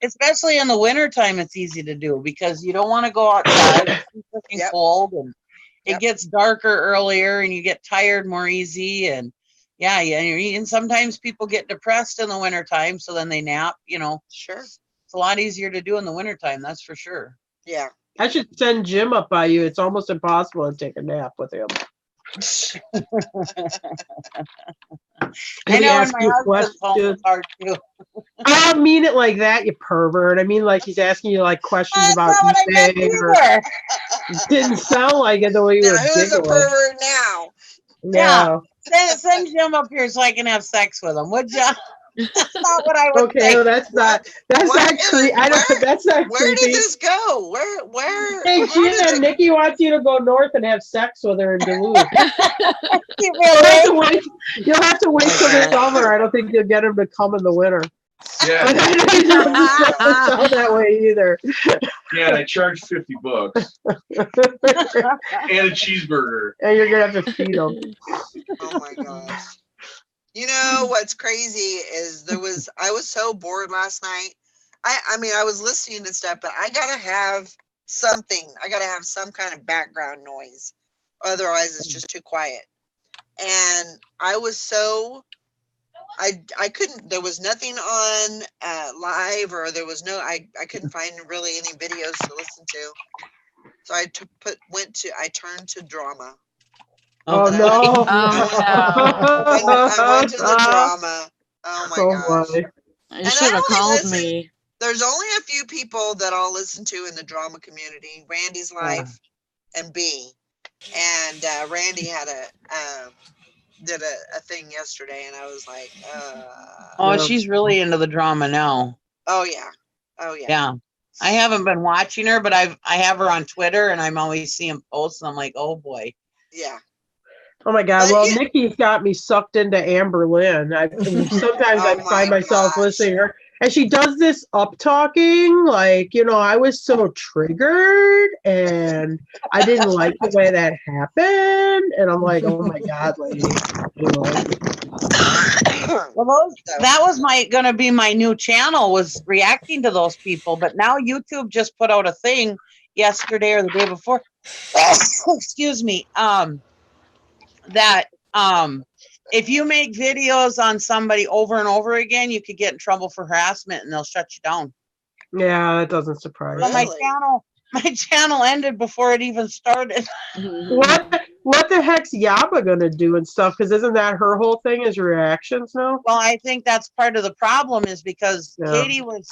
Speaker 2: Especially in the wintertime, it's easy to do because you don't want to go outside. It's freaking cold and it gets darker earlier and you get tired more easy. And and sometimes people get depressed in the wintertime, so then they nap, you know.
Speaker 1: Sure.
Speaker 2: It's a lot easier to do in the wintertime, that's for sure.
Speaker 1: Yeah.
Speaker 6: I should send Jim up by you. It's almost impossible to take a nap with him.
Speaker 2: I know, and my husband's home is hard too.
Speaker 6: I don't mean it like that, you pervert. I mean like he's asking you like questions about eBay. Didn't sound like it the way you were
Speaker 1: who's a
Speaker 6: giggling.
Speaker 1: pervert now?
Speaker 6: Yeah.
Speaker 2: Send Jim up here so I can have sex with him, would ya? That's not what I would
Speaker 6: Okay,
Speaker 2: say.
Speaker 6: well, that's not creepy. I don't. That's not
Speaker 1: Where
Speaker 6: creepy.
Speaker 1: did this go? Where?
Speaker 6: Hey, Gina, Nikki wants you to go north and have sex with her in Duluth. You'll have to wait till the summer. I don't think you'll get him to come in the winter.
Speaker 7: Yeah.
Speaker 6: But I know you don't sound that way either.
Speaker 7: Yeah, and I charge $50 and a cheeseburger.
Speaker 6: And you're gonna have to feed them.
Speaker 1: Oh my gosh. You know what's crazy is I was so bored last night. I mean I was listening to stuff, but I gotta have something. I gotta have some kind of background noise. Otherwise it's just too quiet. And I was so I couldn't, there was nothing on live, or there was no, I couldn't find really any videos to listen to. So I turned to drama.
Speaker 6: Oh no.
Speaker 1: I went to the drama. Oh my gosh.
Speaker 5: You should have called me.
Speaker 1: There's only a few people that I'll listen to in the drama community, Randy's Life and B. And Randy had did a thing yesterday, and I was like,
Speaker 2: she's really into the drama now.
Speaker 1: Oh yeah.
Speaker 2: Yeah. I haven't been watching her, but I have her on Twitter, and I'm always seeing posts, and I'm like, oh boy.
Speaker 1: Yeah.
Speaker 6: Oh my God. Well, Nikki's got me sucked into Amber Lynn. Sometimes I find myself listening to her. And she does this up talking, like, you know, I was so triggered and I didn't like the way that happened. And I'm like, oh my God, lady. You know.
Speaker 2: Well, that was gonna be my new channel, was reacting to those people. But now YouTube just put out a thing yesterday or the day before. Excuse me. That if you make videos on somebody over and over again, you could get in trouble for harassment and they'll shut you down.
Speaker 6: Yeah, that doesn't surprise me.
Speaker 2: But my channel ended before it even started.
Speaker 6: What the heck's Yaba gonna do and stuff? Because isn't that her whole thing, is reactions now?
Speaker 2: Well, I think that's part of the problem, is because Katie was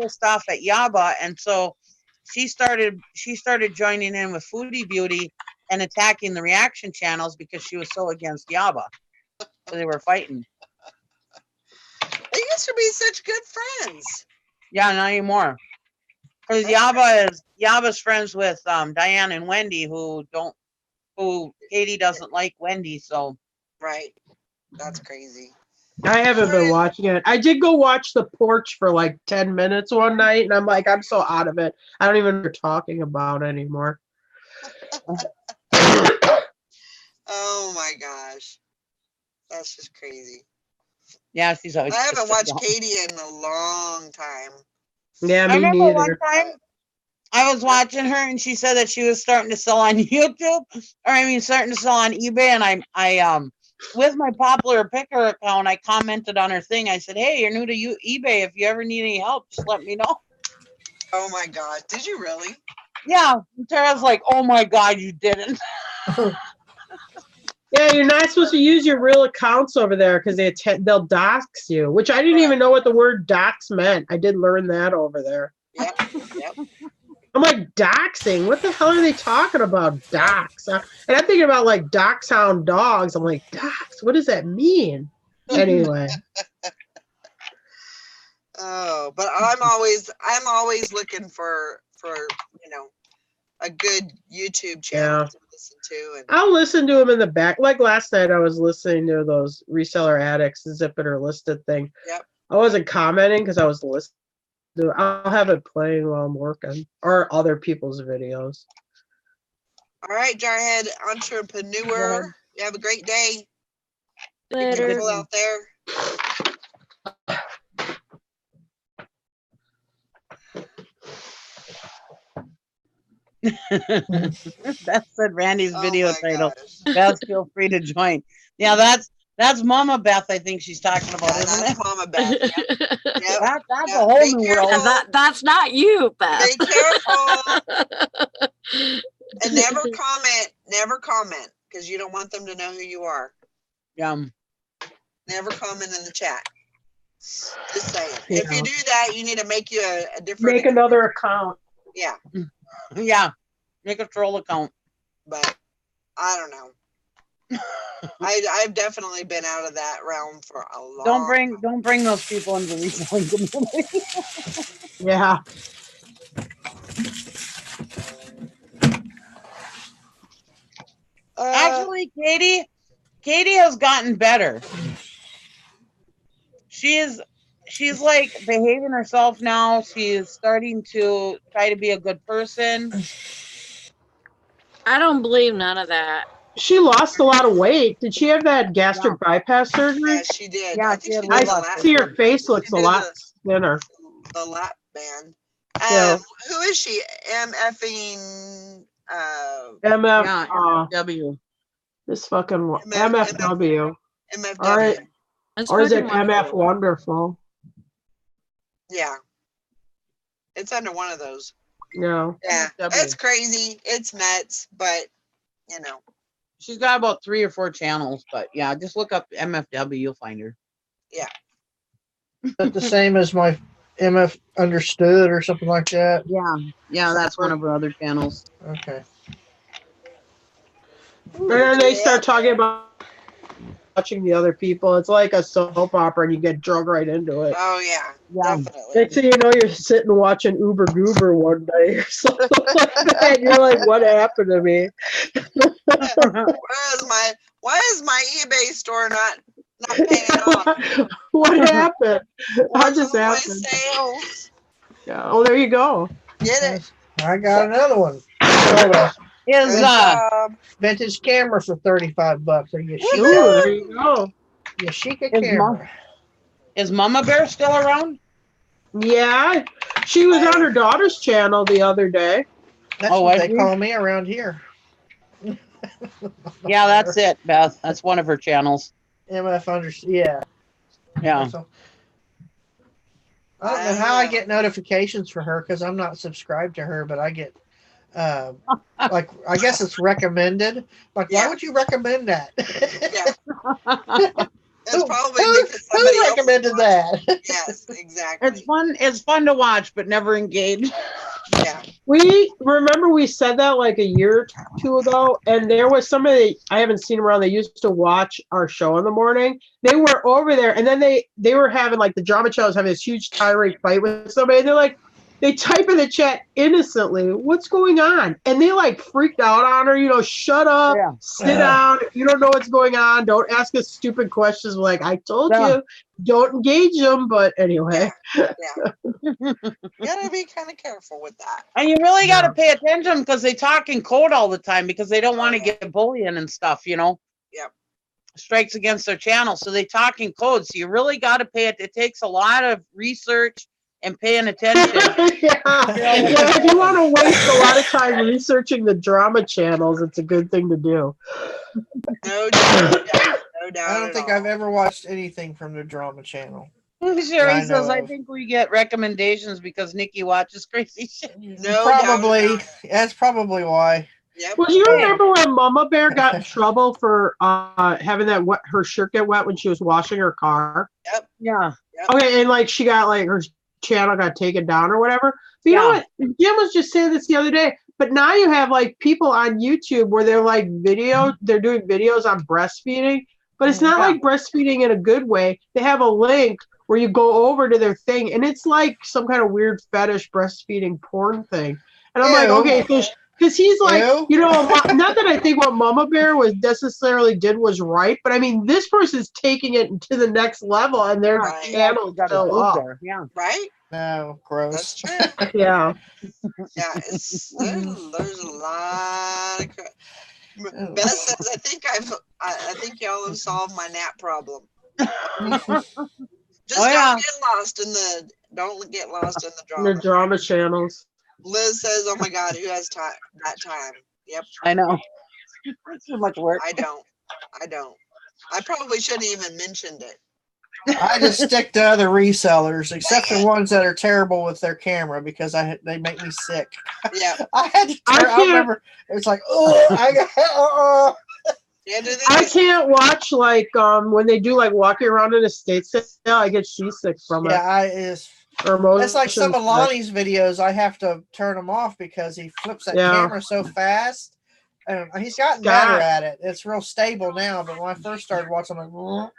Speaker 2: pissed off at Yaba, and so she started joining in with Foodie Beauty and attacking the reaction channels because she was so against Yaba. So they were fighting.
Speaker 1: They used to be such good friends.
Speaker 2: Yeah, not anymore. Because Yaba's friends with Diane and Wendy, who Katie doesn't like Wendy, so.
Speaker 1: Right. That's crazy.
Speaker 6: I haven't been watching it. I did go watch The Porch for like 10 minutes one night, and I'm like, I'm so out of it. I don't even know what you're talking about anymore.
Speaker 1: Oh my gosh. That's just crazy.
Speaker 2: Yeah, she's always.
Speaker 1: I haven't watched Katie in a long time.
Speaker 6: Yeah,
Speaker 2: I remember one time I was watching her and she said that she was starting to sell on YouTube, starting to sell on eBay. And I with my Popular Picker account, I commented on her thing. I said, hey, you're new to eBay. If you ever need any help, just let me know.
Speaker 1: Oh my God. Did you really?
Speaker 2: Yeah. Tara's like, oh my God, you didn't.
Speaker 6: Yeah, you're not supposed to use your real accounts over there because they'll dox you, which I didn't even know what the word dox meant. I did learn that over there.
Speaker 1: Yep. Yep.
Speaker 6: I'm like, doxing? What the hell are they talking about? Dox. And I'm thinking about like dachshund dogs. I'm like, dox? What does that mean? Anyway.
Speaker 1: Oh, but I'm always looking for a good YouTube channel
Speaker 6: Yeah.
Speaker 1: to listen to. And
Speaker 6: I'll listen to them in the back. Like last night, I was listening to those reseller addicts, zip it or list it thing.
Speaker 1: yep.
Speaker 6: I wasn't commenting because I was listening. I'll have it playing while I'm working or other people's videos.
Speaker 1: All right, Jarhead entrepreneur. You have a great day. Be
Speaker 5: Later.
Speaker 1: careful out there.
Speaker 2: Beth said Randy's
Speaker 1: Oh
Speaker 2: video
Speaker 1: my
Speaker 2: title.
Speaker 1: gosh.
Speaker 2: Beth, feel free to join. Yeah, that's Mama Beth. I think she's talking about,
Speaker 1: Yeah,
Speaker 2: isn't
Speaker 1: that's
Speaker 2: it?
Speaker 1: Mama Beth. Yep. Yep.
Speaker 2: That's
Speaker 1: Yep.
Speaker 2: a whole
Speaker 1: Be
Speaker 2: new
Speaker 1: careful.
Speaker 2: world.
Speaker 5: That's not you, Beth.
Speaker 1: Be careful. And never comment because you don't want them to know who you are.
Speaker 2: Yeah.
Speaker 1: Never comment in the chat. Just saying.
Speaker 6: Yeah.
Speaker 1: If you do that, you need to make you a different
Speaker 6: Make
Speaker 1: account.
Speaker 6: another account.
Speaker 1: Yeah,
Speaker 2: Yeah. Make a troll account.
Speaker 1: but I don't know. I've definitely been out of that realm for a long
Speaker 2: Don't bring those people into the reselling community.
Speaker 6: Yeah.
Speaker 2: Actually, Katie has gotten better. She's like behaving herself now. She is starting to try to be a good person.
Speaker 5: I don't believe none of that.
Speaker 6: She lost a lot of weight. Did she have that gastric bypass surgery?
Speaker 1: Yeah, she did.
Speaker 2: Yeah,
Speaker 1: I think
Speaker 2: she had
Speaker 1: she
Speaker 2: weight
Speaker 1: did the
Speaker 2: loss
Speaker 1: lap.
Speaker 6: See, her face looks
Speaker 1: She
Speaker 6: a
Speaker 1: did
Speaker 6: lot thinner.
Speaker 1: the lap band.
Speaker 6: Yeah.
Speaker 1: Who is she? MFing
Speaker 6: MF.
Speaker 2: Yeah, MFW.
Speaker 6: This fucking
Speaker 1: MF,
Speaker 6: MFW.
Speaker 1: MFW.
Speaker 6: All right.
Speaker 5: It's
Speaker 6: Or is it
Speaker 5: fucking
Speaker 6: MF
Speaker 5: wonderful.
Speaker 6: Wonderful?
Speaker 1: Yeah. It's under one of those.
Speaker 6: No.
Speaker 1: Yeah.
Speaker 2: MFW.
Speaker 1: It's crazy. It's nuts, but you know.
Speaker 2: She's got about 3 or 4 channels, but yeah, just look up MFW, you'll find her.
Speaker 1: Yeah.
Speaker 4: Is that the same as my MF Understood or something like that?
Speaker 2: Yeah, that's one of her other channels.
Speaker 4: Okay.
Speaker 6: And then they start talking about watching the other people. It's like a soap opera and you get drug right into it.
Speaker 1: Oh yeah.
Speaker 2: Yeah.
Speaker 1: Definitely.
Speaker 6: Next thing you know, you're sitting watching Uber Goober one day or something like that. And you're like, what happened to me?
Speaker 1: Why is my eBay store not paying off?
Speaker 6: What happened? How
Speaker 1: Where's
Speaker 6: just
Speaker 1: all my
Speaker 6: happened?
Speaker 1: sales?
Speaker 6: Yeah. Oh, there you go.
Speaker 1: Get it.
Speaker 4: I got another one. Oh,
Speaker 2: Is
Speaker 1: Good job.
Speaker 4: vintage camera for $35. A
Speaker 6: Ooh,
Speaker 4: Yashica,
Speaker 6: there you go.
Speaker 4: Yashica
Speaker 2: Is
Speaker 4: camera.
Speaker 2: Is Mama Bear still around?
Speaker 6: Yeah, she was on her daughter's channel the other day.
Speaker 4: That's
Speaker 2: Oh,
Speaker 4: what
Speaker 2: was
Speaker 4: they
Speaker 2: she?
Speaker 4: call me around here.
Speaker 2: Yeah, that's it, Beth. That's one of her channels.
Speaker 4: MF Understood. Yeah.
Speaker 2: Yeah.
Speaker 4: So, I don't know how I get notifications for her because I'm not subscribed to her, but I get, like, I guess it's recommended. Like, why would you recommend that?
Speaker 1: Yeah. It's probably because
Speaker 4: who
Speaker 1: somebody else
Speaker 4: recommended that?
Speaker 1: Yes, exactly.
Speaker 2: It's fun to watch, but never engage.
Speaker 1: Yeah.
Speaker 6: We remember we said that like a year or two ago, and there was somebody, I haven't seen them around. They used to watch our show in the morning. They were over there, and then they were having like the drama channels having this huge tirade fight with somebody. And they're like, they type in the chat innocently, "What's going on?" And they like freaked out on her. You know, shut up, sit down. If you don't know what's going on, don't ask us stupid questions. Like I told you, don't engage them. But anyway,
Speaker 1: Yeah. You gotta be kind of careful with that.
Speaker 2: And you really got to pay attention because they talk in code all the time because they don't want to get bullying and stuff, you know.
Speaker 1: Yep.
Speaker 2: Strikes against their channel, so they talk in code. So you really got to pay it. It takes a lot of research and paying attention.
Speaker 6: If you want to waste a lot of time researching the drama channels, it's a good thing to do.
Speaker 1: No doubt. No doubt.
Speaker 4: I don't think I've ever watched anything from the drama channel.
Speaker 2: Sherry
Speaker 4: know
Speaker 2: says, I
Speaker 4: of.
Speaker 2: think we get recommendations because Nikki watches crazy shit.
Speaker 1: No
Speaker 4: Probably.
Speaker 1: doubt about it.
Speaker 4: That's probably why.
Speaker 1: Yep.
Speaker 6: Well, do you
Speaker 2: Hey.
Speaker 6: remember when Mama Bear got in trouble for having that her shirt get wet when she was washing her car?
Speaker 1: Yep.
Speaker 2: Yeah.
Speaker 6: Okay, and like she got like her channel got taken down or whatever. But you know what? Jim was just saying this the other day. But now you have like people on YouTube where they're like they're doing videos on breastfeeding, but it's not like breastfeeding in a good way. They have a link where you go over to their thing, and it's like some kind of weird fetish breastfeeding porn thing. And I'm like,
Speaker 4: Ew.
Speaker 6: okay, because he's like,
Speaker 4: Ew.
Speaker 6: you know, not that I think what Mama Bear was necessarily did was right, but I mean, this person's taking it to the next level, and their
Speaker 1: Right.
Speaker 6: channel's
Speaker 2: Got a
Speaker 6: still
Speaker 2: boob
Speaker 6: up.
Speaker 2: there. Yeah.
Speaker 1: Right?
Speaker 4: No,
Speaker 1: That's
Speaker 4: gross.
Speaker 1: true.
Speaker 6: Yeah.
Speaker 1: Yeah, there's a lot of crap.
Speaker 4: Ew.
Speaker 1: Beth says, I think y'all have solved my nap problem. Just don't get lost in the drama.
Speaker 6: The drama channels.
Speaker 1: Liz says, oh my God, who has that time? Yep.
Speaker 2: I know. It's too much work.
Speaker 1: I don't. I probably shouldn't even mentioned it.
Speaker 4: I just stick to other resellers, except for ones that are terrible with their camera because they make me sick.
Speaker 1: Yeah.
Speaker 4: I remember it's like, oh,
Speaker 1: Yeah,
Speaker 6: I can't watch like when they do like walking around in a state sale. I get seasick from it.
Speaker 4: It's like some of Lonnie's videos. I have to turn them off because he flips that camera so fast. And he's gotten better at it. It's real stable now. But when I first started watching, I'm like,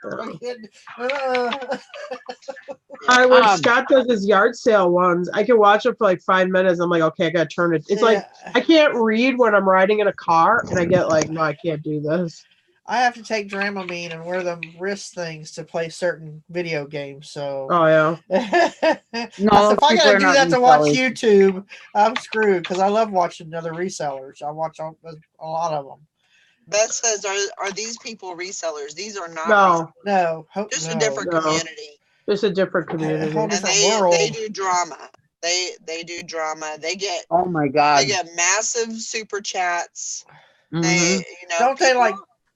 Speaker 6: when Scott does his yard sale ones, I can watch it for like 5 minutes. I'm like, okay, I gotta turn it. It's like I can't read when I'm riding in a car, and I get like, no, I can't do this.
Speaker 4: I have to take Dramamine and wear them wrist things to play certain video games. So,
Speaker 6: no,
Speaker 4: if I gotta do that to watch YouTube, I'm screwed because I love watching other resellers. I watch a lot of them.
Speaker 1: Beth says, are these people resellers? These are not.
Speaker 4: No,
Speaker 1: just a different community.
Speaker 6: It's a different community,
Speaker 1: and they do drama. They do drama. They get
Speaker 2: oh my God.
Speaker 1: They get massive super chats.
Speaker 2: Mm-hmm.
Speaker 1: They
Speaker 4: don't they like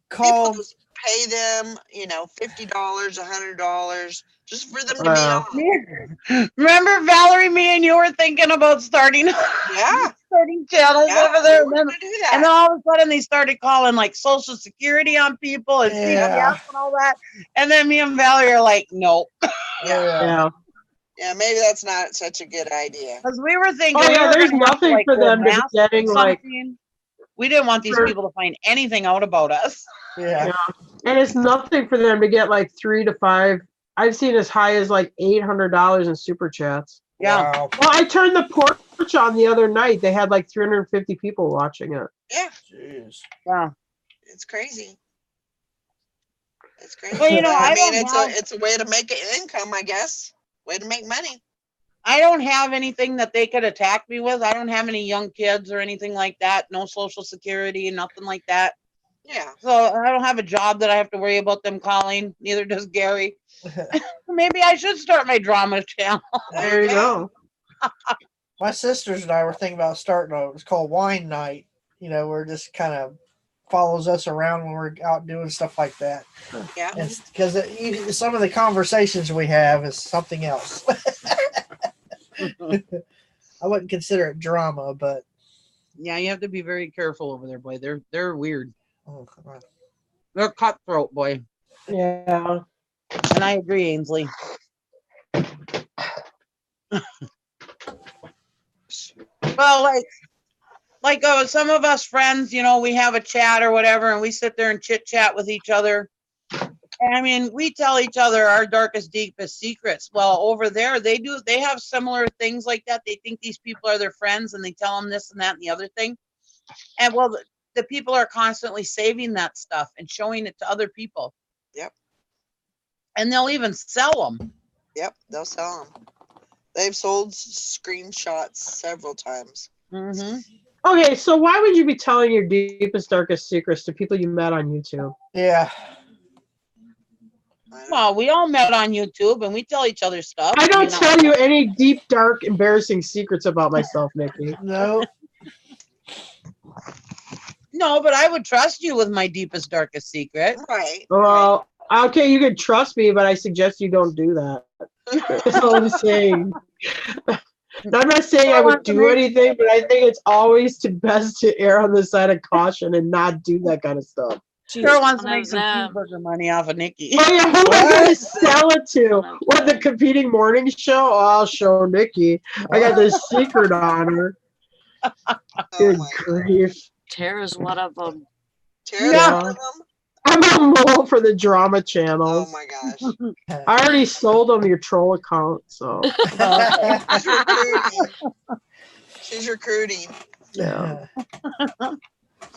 Speaker 4: call
Speaker 1: just pay them $50, $100 just for them to be on.
Speaker 2: Remember Valerie, me and you were thinking about starting channels over there, and then all of a sudden they started calling like Social Security on people and CPS and all that, and then me and Valerie are like, nope.
Speaker 1: Yeah, maybe that's not such a good idea.
Speaker 2: Because we were thinking,
Speaker 6: there's nothing for them to be getting like.
Speaker 2: We didn't want these people to find anything out about us.
Speaker 6: Yeah. And it's nothing for them to get like 3 to 5. I've seen as high as like $800 in super chats.
Speaker 2: Yeah.
Speaker 4: Wow.
Speaker 6: Well, I turned the porch on the other night. They had like 350 people watching it.
Speaker 1: Yeah.
Speaker 4: Jeez.
Speaker 2: Yeah.
Speaker 1: It's crazy. It's crazy.
Speaker 2: Well,
Speaker 1: I mean, it's a way to make an income, I guess. Way to make money.
Speaker 2: I don't have anything that they could attack me with. I don't have any young kids or anything like that. No Social Security, nothing like that.
Speaker 1: Yeah.
Speaker 2: So I don't have a job that I have to worry about them calling. Neither does Gary. Maybe I should start my drama channel.
Speaker 6: There you go.
Speaker 4: My sisters and I were thinking about starting it's called Wine Night. We're just kind of follows us around when we're out doing stuff like that.
Speaker 1: Yeah.
Speaker 4: Because some of the conversations we have is something else. I wouldn't consider it drama, but
Speaker 2: yeah, you have to be very careful over there, boy. They're weird.
Speaker 4: Oh, come on.
Speaker 2: They're cutthroat, boy.
Speaker 6: Yeah.
Speaker 2: And I agree, Ainsley. Well, like some of us friends, we have a chat or whatever, and we sit there and chit chat with each other. And I mean, we tell each other our darkest, deepest secrets. Well, over there, they have similar things like that. They think these people are their friends, and they tell them this and that and the other thing. And well, the people are constantly saving that stuff and showing it to other people.
Speaker 1: Yep.
Speaker 2: And they'll even sell them.
Speaker 1: Yep, they'll sell them. They've sold screenshots several times.
Speaker 2: Mm-hmm.
Speaker 6: Okay, so why would you be telling your deepest, darkest secrets to people you met on YouTube?
Speaker 4: Yeah.
Speaker 2: Well, we all met on YouTube, and we tell each other stuff.
Speaker 6: I don't tell you any deep, dark, embarrassing secrets about myself, Nikki.
Speaker 4: No.
Speaker 2: No, but I would trust you with my deepest, darkest secret.
Speaker 1: Right.
Speaker 6: Well, okay, you can trust me, but I suggest you don't do that. That's all I'm saying. I'm not saying I would do anything, but I think it's always best to err on the side of caution and not do that kind of stuff.
Speaker 2: Carol wants to
Speaker 5: one
Speaker 2: make
Speaker 5: of
Speaker 2: some
Speaker 5: them.
Speaker 2: cheeseburger money off of Nikki.
Speaker 6: Oh yeah, who am I gonna sell it to?
Speaker 5: One of
Speaker 6: What, the
Speaker 5: them.
Speaker 6: competing morning show? Oh, I'll show Nikki. I got this secret on her.
Speaker 1: Oh
Speaker 6: Good
Speaker 1: my God.
Speaker 6: grief.
Speaker 5: Tara's one of them.
Speaker 1: Tara's
Speaker 6: Yeah.
Speaker 1: one of them?
Speaker 6: I'm a mole for the drama
Speaker 1: Oh
Speaker 6: channels.
Speaker 1: my gosh.
Speaker 6: I already sold them your troll account, so
Speaker 1: She's recruiting. She's recruiting.
Speaker 6: yeah.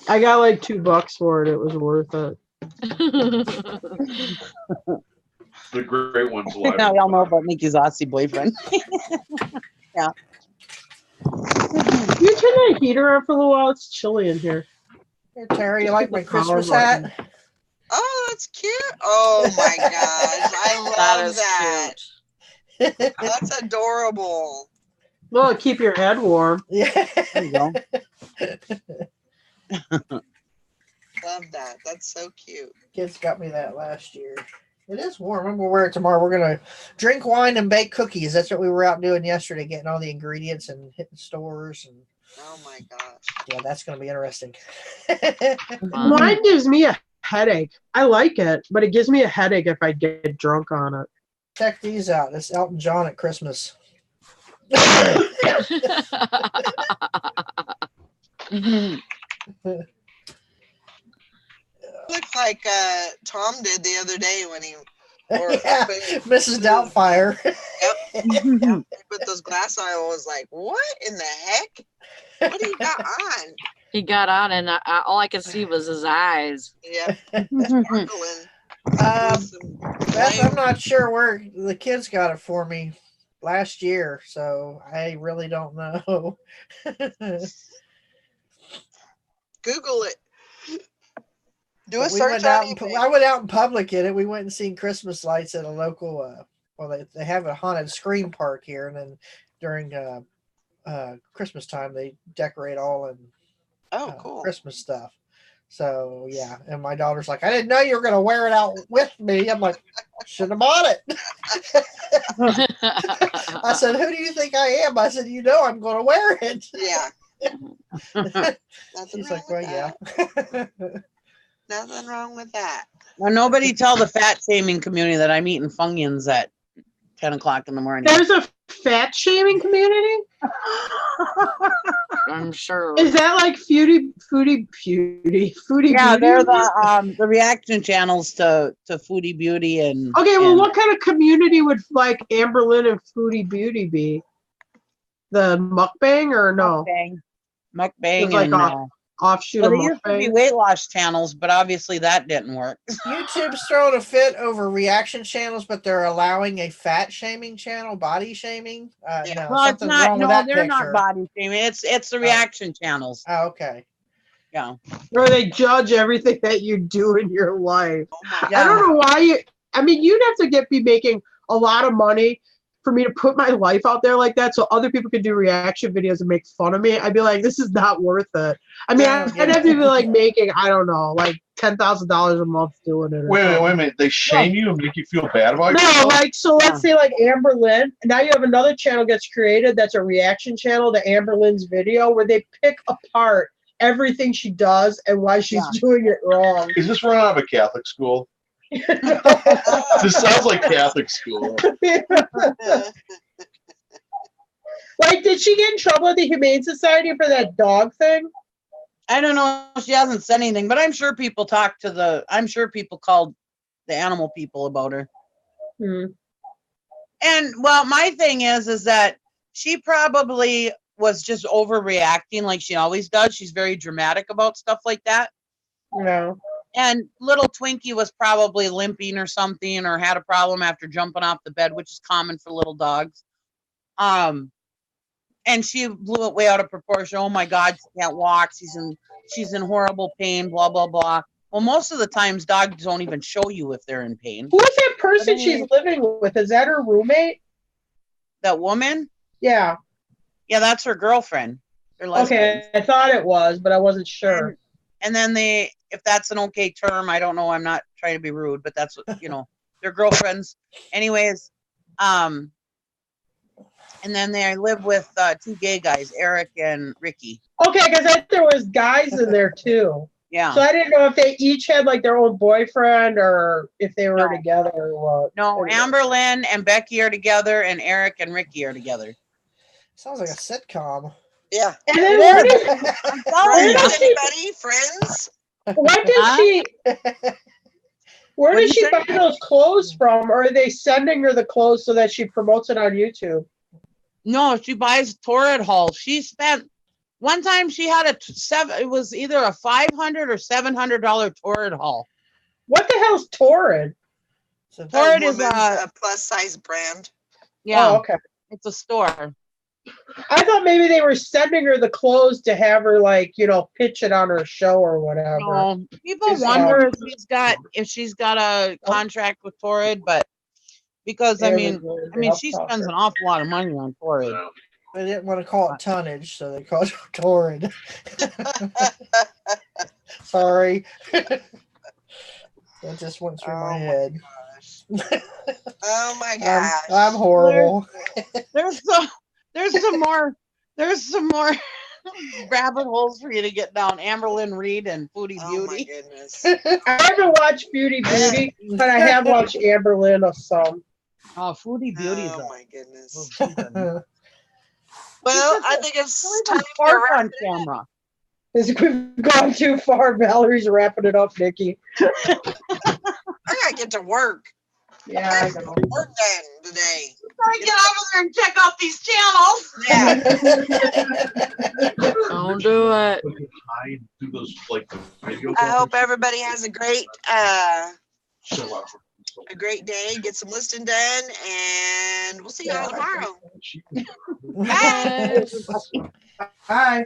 Speaker 6: I got like $2 for it. It was worth it.
Speaker 7: The great ones alive.
Speaker 2: Now y'all know about Nikki's Aussie boyfriend. Yeah.
Speaker 6: Can you turn the heater on for a little while? It's chilly in here.
Speaker 4: Here, Terry, you like my
Speaker 6: The power
Speaker 4: Christmas
Speaker 6: button.
Speaker 4: hat?
Speaker 1: Oh, that's cute. Oh my gosh. I
Speaker 5: That
Speaker 1: love
Speaker 5: is
Speaker 1: that.
Speaker 5: cute.
Speaker 1: That's adorable.
Speaker 6: Well, keep your head warm.
Speaker 4: Yeah.
Speaker 2: There you go.
Speaker 1: Love that. That's so cute.
Speaker 4: Kids got me that last year. It is warm. I'm gonna wear it tomorrow. We're gonna drink wine and bake cookies. That's what we were out doing yesterday, getting all the ingredients and hitting stores, and
Speaker 1: Oh my gosh.
Speaker 4: yeah, that's gonna be interesting.
Speaker 6: Wine gives me a headache. I like it, but it gives me a headache if I get drunk on it.
Speaker 4: Check these out. This Elton John at Christmas.
Speaker 1: Looks like Tom did the other day when he
Speaker 4: Yeah, Mrs. Doubtfire.
Speaker 1: Yep. But those glass eye was like, what in the heck? What do you got on?
Speaker 5: He got on, and all I could see was his eyes.
Speaker 1: Yep. Sparkling.
Speaker 4: I'm not sure where the kids got it for me last year, so I really don't know.
Speaker 1: Google it. Do a
Speaker 4: But
Speaker 1: search on eBay.
Speaker 4: I went out in public in it. We went and seen Christmas lights at a local. Well, they have a haunted scream park here, and then during Christmas time they decorate all in
Speaker 1: Cool.
Speaker 4: Christmas stuff. So yeah, and my daughter's like, I didn't know you were gonna wear it out with me. I'm like, should have bought it. I said, who do you think I am? I said, you know, I'm gonna wear it.
Speaker 1: Yeah.
Speaker 4: She's like, well, yeah.
Speaker 1: Nothing wrong with that.
Speaker 2: Well, nobody tell the fat shaming community that I'm eating Funyuns at 10 o'clock in the morning.
Speaker 6: There's a fat shaming community?
Speaker 5: I'm sure.
Speaker 6: Is that like foodie?
Speaker 2: Yeah,
Speaker 6: beauty?
Speaker 2: they're the reaction channels to Foodie Beauty and.
Speaker 6: Okay, well,
Speaker 2: and
Speaker 6: what kind of community would like Amberlynn and Foodie Beauty be? The mukbang or no?
Speaker 2: Mukbang
Speaker 6: It's like
Speaker 2: and
Speaker 6: offshoot
Speaker 2: well,
Speaker 6: of
Speaker 2: they used to be
Speaker 6: mukbang.
Speaker 2: weight loss channels, but obviously that didn't work.
Speaker 4: YouTube's throwing a fit over reaction channels, but they're allowing a fat shaming channel, body shaming.
Speaker 1: Yeah.
Speaker 4: No,
Speaker 2: Well, it's
Speaker 4: something's
Speaker 2: not.
Speaker 4: wrong with
Speaker 2: No,
Speaker 4: that
Speaker 2: they're
Speaker 4: picture.
Speaker 2: not body shaming. It's the reaction channels.
Speaker 4: Oh, okay.
Speaker 2: Yeah.
Speaker 6: Where they judge everything that you do in your life.
Speaker 1: Oh my
Speaker 4: Yeah.
Speaker 6: I don't know why you'd have to be making a lot of money for me to put my life out there like that so other people could do reaction videos and make fun of me. I'd be like, this is not worth it. I mean,
Speaker 4: Yeah,
Speaker 6: I'd have to be like making, I don't know, like $10,000 a month doing it.
Speaker 7: Wait a minute. They shame you and make you feel bad about
Speaker 6: No,
Speaker 7: yourself?
Speaker 6: like, so let's say like Amberlynn. Now you have another channel gets created that's a reaction channel to Amberlynn's video where they pick apart everything she does and why she's doing it wrong.
Speaker 7: Is this run out of a Catholic school? This sounds like Catholic school.
Speaker 6: Like, did she get in trouble at the Humane Society for that dog thing?
Speaker 2: I don't know. She hasn't said anything, but I'm sure people I'm sure people called the animal people about her.
Speaker 6: Hmm.
Speaker 2: And well, my thing is that she probably was just overreacting like she always does. She's very dramatic about stuff like that.
Speaker 6: No.
Speaker 2: And little Twinkie was probably limping or something, or had a problem after jumping off the bed, which is common for little dogs. And she blew it way out of proportion. Oh my God, she can't walk. She's in horrible pain, blah, blah, blah. Well, most of the times dogs don't even show you if they're in pain.
Speaker 6: Who is that person she's living with? Is that her roommate?
Speaker 2: That woman?
Speaker 6: Yeah.
Speaker 2: Yeah, that's her girlfriend. They're lesbians.
Speaker 6: Okay, I thought it was, but I wasn't sure.
Speaker 2: And then if that's an okay term, I don't know. I'm not trying to be rude, but that's what, they're girlfriends. Anyways, And then they live with two gay guys, Eric and Ricky.
Speaker 6: Okay, because I thought there was guys in there too.
Speaker 2: Yeah.
Speaker 6: So I didn't know if they each had like their own boyfriend or if they were
Speaker 2: No.
Speaker 6: together or what.
Speaker 2: No,
Speaker 6: Anyway.
Speaker 2: Amberlynn and Becky are together, and Eric and Ricky are together.
Speaker 4: Sounds like a sitcom.
Speaker 1: Yeah.
Speaker 6: And then where did,
Speaker 1: Friends, anybody? Friends?
Speaker 6: what did
Speaker 2: Huh?
Speaker 6: she? Where
Speaker 2: What'd
Speaker 6: did
Speaker 2: you
Speaker 6: she
Speaker 2: say?
Speaker 6: buy those clothes from? Or are they sending her the clothes so that she promotes it on YouTube?
Speaker 2: No, she buys Torrid hauls. She spent one time she had it was either a $500 or $700 Torrid haul.
Speaker 6: What the hell's Torrid?
Speaker 4: So
Speaker 2: Torrid
Speaker 1: A
Speaker 2: is
Speaker 1: woman's plus size brand.
Speaker 2: yeah,
Speaker 6: Oh, okay.
Speaker 2: it's a store.
Speaker 6: I thought maybe they were sending her the clothes to have her like, pitch it on her show or whatever.
Speaker 2: No, people
Speaker 6: It's,
Speaker 2: wonder if she's got a contract with Torrid, but because she spends an awful lot of money on Torrid.
Speaker 4: they didn't want to call it tonnage, so they called it torrid. Sorry. That just went through my head.
Speaker 1: Oh my gosh.
Speaker 4: I'm horrible.
Speaker 2: There's some more rabbit holes for you to get down. Amberlynn Reed and Foodie
Speaker 1: Oh my
Speaker 2: Beauty.
Speaker 1: goodness.
Speaker 6: I haven't watched Beauty, but I have watched Amberlynn of some.
Speaker 2: Oh, Foodie Beauty.
Speaker 1: Oh my goodness.
Speaker 2: Well,
Speaker 1: Well, I think it's time to
Speaker 2: fart
Speaker 1: wrap
Speaker 2: on camera.
Speaker 6: We've gone too far. Valerie's wrapping it up, Nikki.
Speaker 1: I gotta get to work.
Speaker 6: Yeah, I know.
Speaker 1: Work done today.
Speaker 2: Gotta get over there and check out these channels.
Speaker 1: Yeah.
Speaker 5: Don't do it.
Speaker 7: Do those like video.
Speaker 1: I hope everybody has a great day. Get some listing done, and we'll see y'all tomorrow.
Speaker 5: Bye.
Speaker 6: Bye.